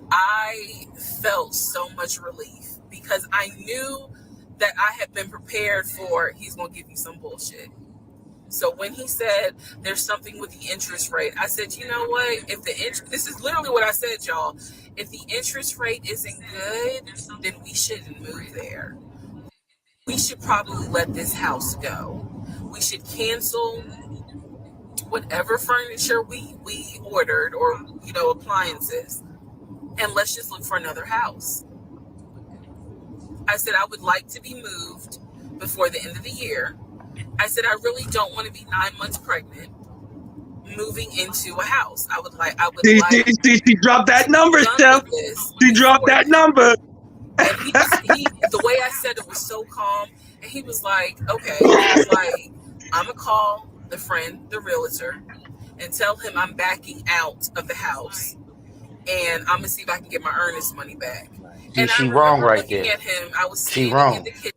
I felt so much relief because I knew that I had been prepared for he's going to give you some bullshit. So when he said there's something with the interest rate, I said, you know what? This is literally what I said, y'all. If the interest rate isn't good, then we shouldn't move there. We should probably let this house go. We should cancel whatever furniture we ordered or, appliances, and let's just look for another house. I said I would like to be moved before the end of the year. I said, I really don't want to be 9 months pregnant moving into a house. She dropped that number, Chef. She dropped that number. And the way I said it was so calm. And he was like, okay. He was like, I'm going to call the realtor, and tell him I'm backing out of the house. And I'm going to see if I can get my earnest money back. See, And I she remember wrong right looking there. at him. I was She standing wrong. in the kitchen.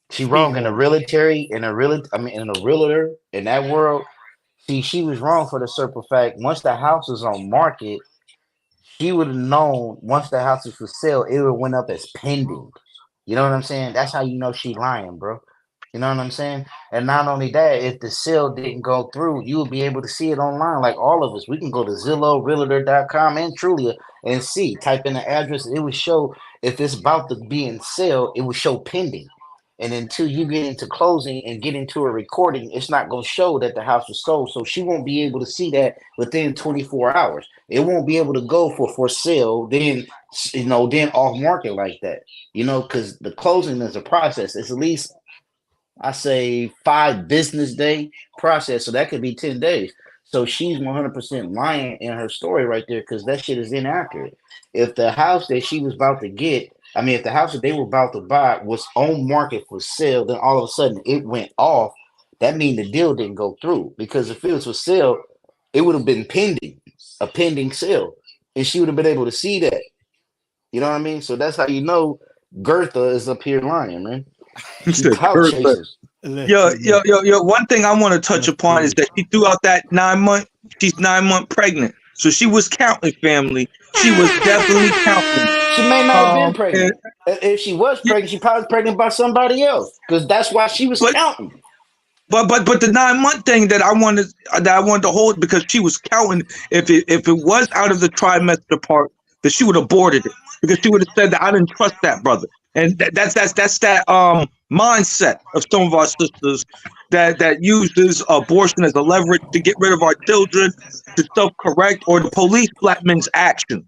She wrong in a realtor in that world. See, she was wrong for the simple fact. Once the house was on market, she would have known once the house was for sale, it would have went up as pending. You know what I'm saying? That's how you know she lying, bro. You know what I'm saying? And not only that, if the sale didn't go through, you will be able to see it online. Like all of us, we can go to Zillow, Realtor.com, and Trulia and see. Type in the address, it would show if it's about to be in sale, it would show pending. And until you get into closing and get into a recording, it's not going to show that the house was sold. So she won't be able to see that within 24 hours. It won't be able to go for sale, then then off market like that. Because the closing is a process. It's at least, I say, 5 business day process. So that could be 10 days. So she's 100% lying in her story right there, because that shit is inaccurate. If the house that she was about to get, if the house that they were about to buy was on market for sale, then all of a sudden it went off, that means the deal didn't go through. Because if it was for sale, it would have been a pending sale. And she would have been able to see that. You know what I mean? So that's how you know Gertha is up here lying, man. She clout chases. Yo. One thing I want to touch upon is that she threw out that 9 month. She's 9 months pregnant, so she was counting, family. She was definitely counting. She may not have been pregnant. If she was pregnant, she probably was pregnant by somebody else, because that's why she was counting. But the 9 month thing that I wanted to hold, because she was counting. If it was out of the trimester part, that she would have aborted it, because she would have said that I didn't trust that brother. And that's that mindset of some of our sisters that uses abortion as a leverage to get rid of our children, to self-correct, or to police black men's actions.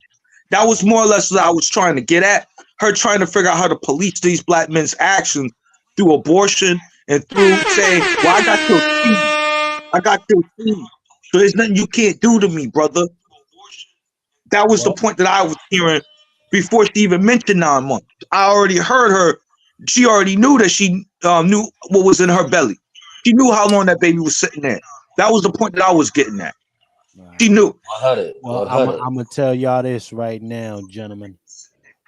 That was more or less what I was trying to get at. Her trying to figure out how to police these black men's actions through abortion and through saying, well, I got your seed. So there's nothing you can't do to me, brother. That was the point that I was hearing before she even mentioned 9 months. I already heard her. She already knew that she knew what was in her belly. She knew how long that baby was sitting there. That was the point that I was getting at. She knew. Well, I'm going to tell y'all this right now, gentlemen.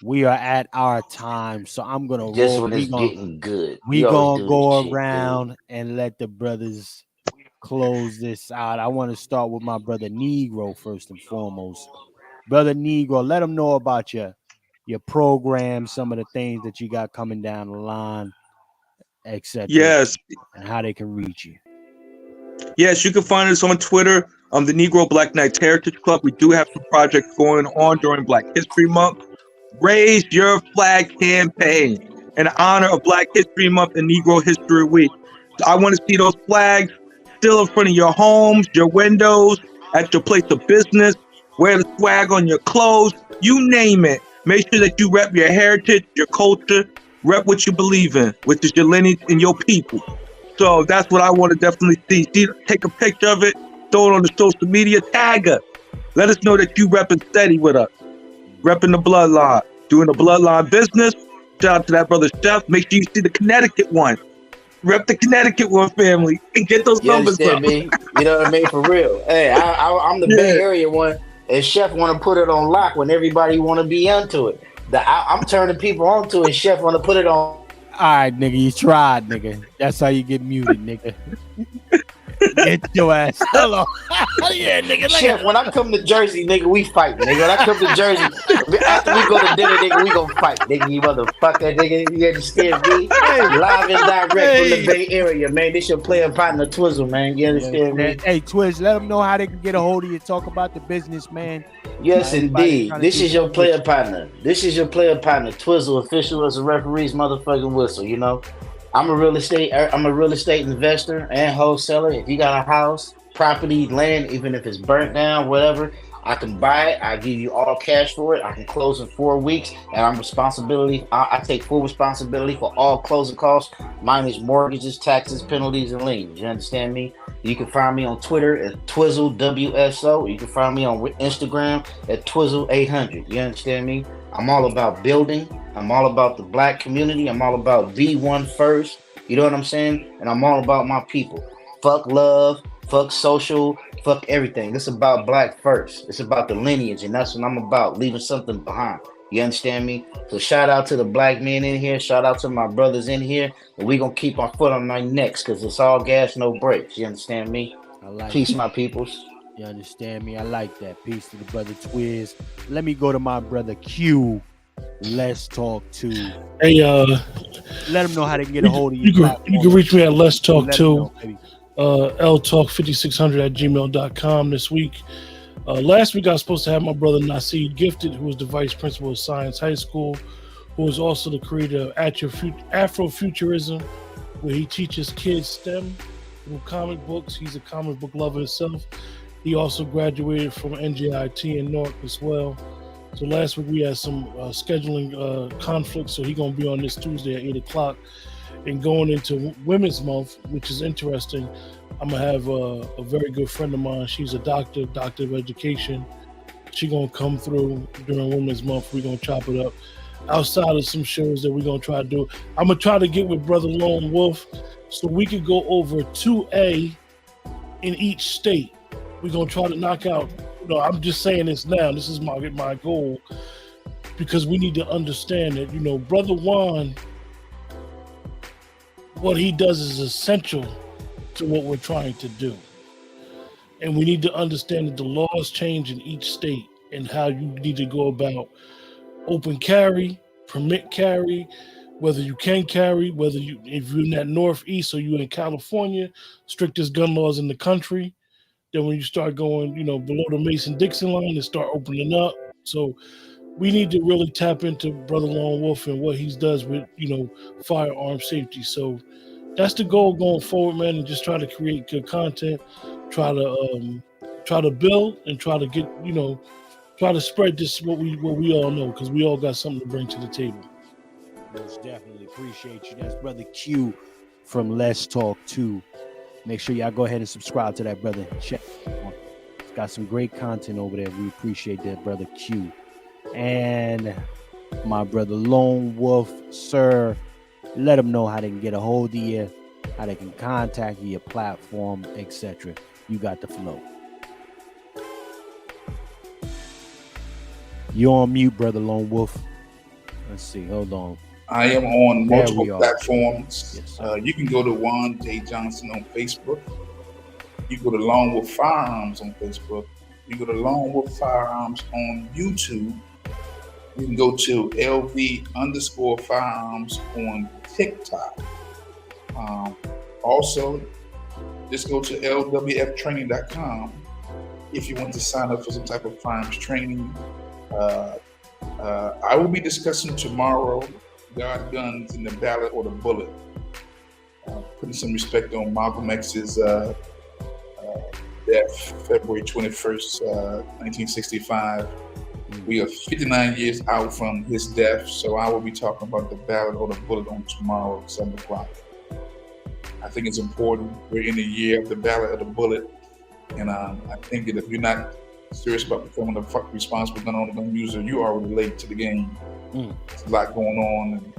We are at our time, so I'm going to roll. This one is getting good. We're going to go around and let the brothers close this out. I want to start with my brother Negro first and foremost. Brother Negro, let them know about your program, some of the things that you got coming down the line, etc. Yes. And how they can reach you. Yes, you can find us on Twitter, the Negro Black Knights Heritage Club. We do have some projects going on during Black History Month. Raise Your Flag campaign in honor of Black History Month and Negro History Week. I want to see those flags still in front of your homes, your windows, at your place of business. Wear the swag on your clothes, you name it. Make sure that you rep your heritage, your culture, rep what you believe in, which is your lineage and your people. So that's what I want to definitely see. Take a picture of it, throw it on the social media, tag us. Let us know that you repping steady with us. Repping the bloodline, doing the bloodline business. Shout out to that brother Chef. Make sure you see the Connecticut one. Rep the Connecticut one, family, and get those numbers up. Me? You know what I mean? For real. Hey, I'm the Bay Area one. And Chef want to put it on lock when everybody want to be onto it. I'm turning people onto it. Chef want to put it on. All right, nigga, you tried, nigga. That's how you get muted, nigga. Get your ass. Hello. Yeah, nigga. Chef, when I come to Jersey, nigga, we fight, nigga. When I come to Jersey, after we go to dinner, nigga, we gonna fight, nigga. You motherfucker, nigga. You understand me? Live and direct from the Bay Area, man. This your player partner, Twizzle, man. You understand me? Hey, Twiz, let them know how they can get a hold of you. Talk about the business, man. Yes, indeed. This is your player partner. This is your player partner, Twizzle, official as a referee's motherfucking whistle, you know? I'm a real estate investor and wholesaler. If you got a house, property, land, even if it's burnt down, whatever, I can buy it. I give you all cash for it. I can close in 4 weeks, and I take full responsibility for all closing costs, minus mortgages, taxes, penalties, and liens. You understand me? You can find me on Twitter at Twizzle WSO. You can find me on Instagram at Twizzle800. You understand me? I'm all about building. I'm all about the black community. I'm all about B1 first. You know what I'm saying? And I'm all about my people. Fuck love, fuck social, fuck everything. It's about black first. It's about the lineage, and that's what I'm about, leaving something behind. You understand me? So shout out to the black men in here. Shout out to my brothers in here. And we going to keep our foot on our necks because it's all gas, no brakes. You understand me? I like Peace, that. my peoples. You understand me? I like that. Peace to the brother Twiz. Let me go to my brother Q. Let's talk to. Hey, let them know how they can get a hold of you. You can reach me at Let's Talk Let 2, them know, ltalk5600@gmail.com this week. Last week I was supposed to have my brother Nasir Gifted, who is the vice principal of Science High School, who is also the creator of Afrofuturism, where he teaches kids STEM through comic books. He's a comic book lover himself. He also graduated from NJIT in Newark as well. So last week we had some scheduling conflicts, so he's going to be on this Tuesday at 8 o'clock. And going into Women's Month, which is interesting, I'm going to have a very good friend of mine. She's a doctor of education. She's going to come through during Women's Month. We're going to chop it up. Outside of some shows that we're going to try to do, I'm going to try to get with Brother Lone Wolf so we could go over 2A in each state. We're going to try to knock out, I'm just saying this now. This is my goal, because we need to understand that, Brother Juan, what he does is essential to what we're trying to do. And we need to understand that the laws change in each state and how you need to go about open carry, permit carry, whether you can carry, if you're in that Northeast or you're in California, strictest gun laws in the country. Then when you start going, below the Mason-Dixon line, and start opening up. So we need to really tap into Brother Lone Wolf and what he does with, firearm safety. So that's the goal going forward, man, and just try to create good content, try to build and try to get, try to spread this what we all know, because we all got something to bring to the table. Most definitely appreciate you. That's Brother Q from Let's Talk 2. Make sure y'all go ahead and subscribe to that brother. Check it out. It's got some great content over there. We appreciate that, Brother Q. And my brother Lone Wolf, sir, let them know how they can get a hold of you, how they can contact you, your platform, etc. You got the flow. You're on mute, brother Lone Wolf. Let's see. Hold on. I am on There multiple we are. platforms. Yes, You can go to Juan J. Johnson on Facebook. You go to Lone Wolf Firearms on Facebook. You go to Lone Wolf Firearms on YouTube. You can go to LV_firearms on TikTok. Also, just go to lwftraining.com if you want to sign up for some type of firearms training. I will be discussing tomorrow God, guns, and the ballot or the bullet. Putting some respect on Malcolm X's death, February 21st, 1965. We are 59 years out from his death, so I will be talking about the ballot or the bullet on tomorrow at 7 o'clock. I think it's important. We're in the year of the ballot or the bullet, and I think that if you're not serious about becoming a responsible gun user, you are already late to the game. There's a lot going on,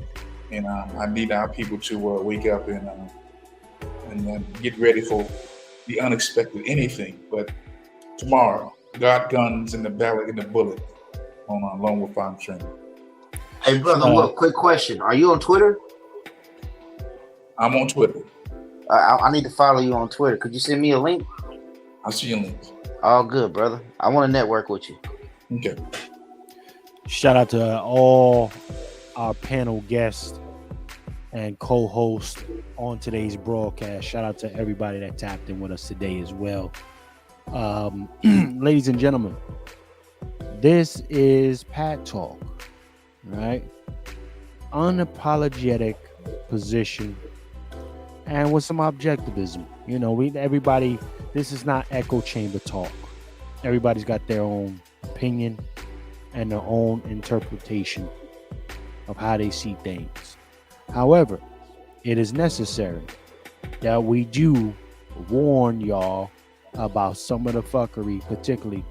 and I need our people to wake up and get ready for the unexpected, anything. But tomorrow, God, guns, and the ballot and the bullet on Lone Wolf Firearms Training. Hey, brother, look, quick question. Are you on Twitter? I'm on Twitter. I need to follow you on Twitter. Could you send me a link? I'll see your links. All good, brother. I want to network with you. Okay. Shout out to all our panel guests and co-hosts on today's broadcast. Shout out to everybody that tapped in with us today as well. Ladies and gentlemen, this is Pat Talk, right? Unapologetic position and with some objectivism. Everybody, this is not echo chamber talk. Everybody's got their own opinion and their own interpretation of how they see things. However, it is necessary that we do warn y'all about some of the fuckery, particularly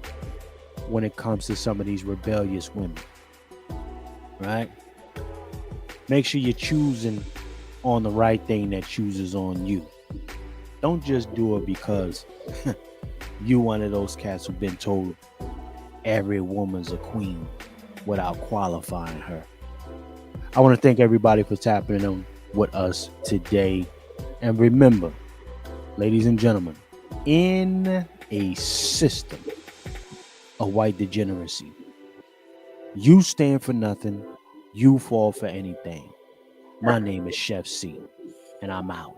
when it comes to some of these rebellious women, right? Make sure you're choosing on the right thing that chooses on you. Don't just do it because you one of those cats who've been told every woman's a queen without qualifying her. I want to thank everybody for tapping in with us today. And remember, ladies and gentlemen, in a system of white degeneracy, you stand for nothing, you fall for anything. My name is Chef C, and I'm out.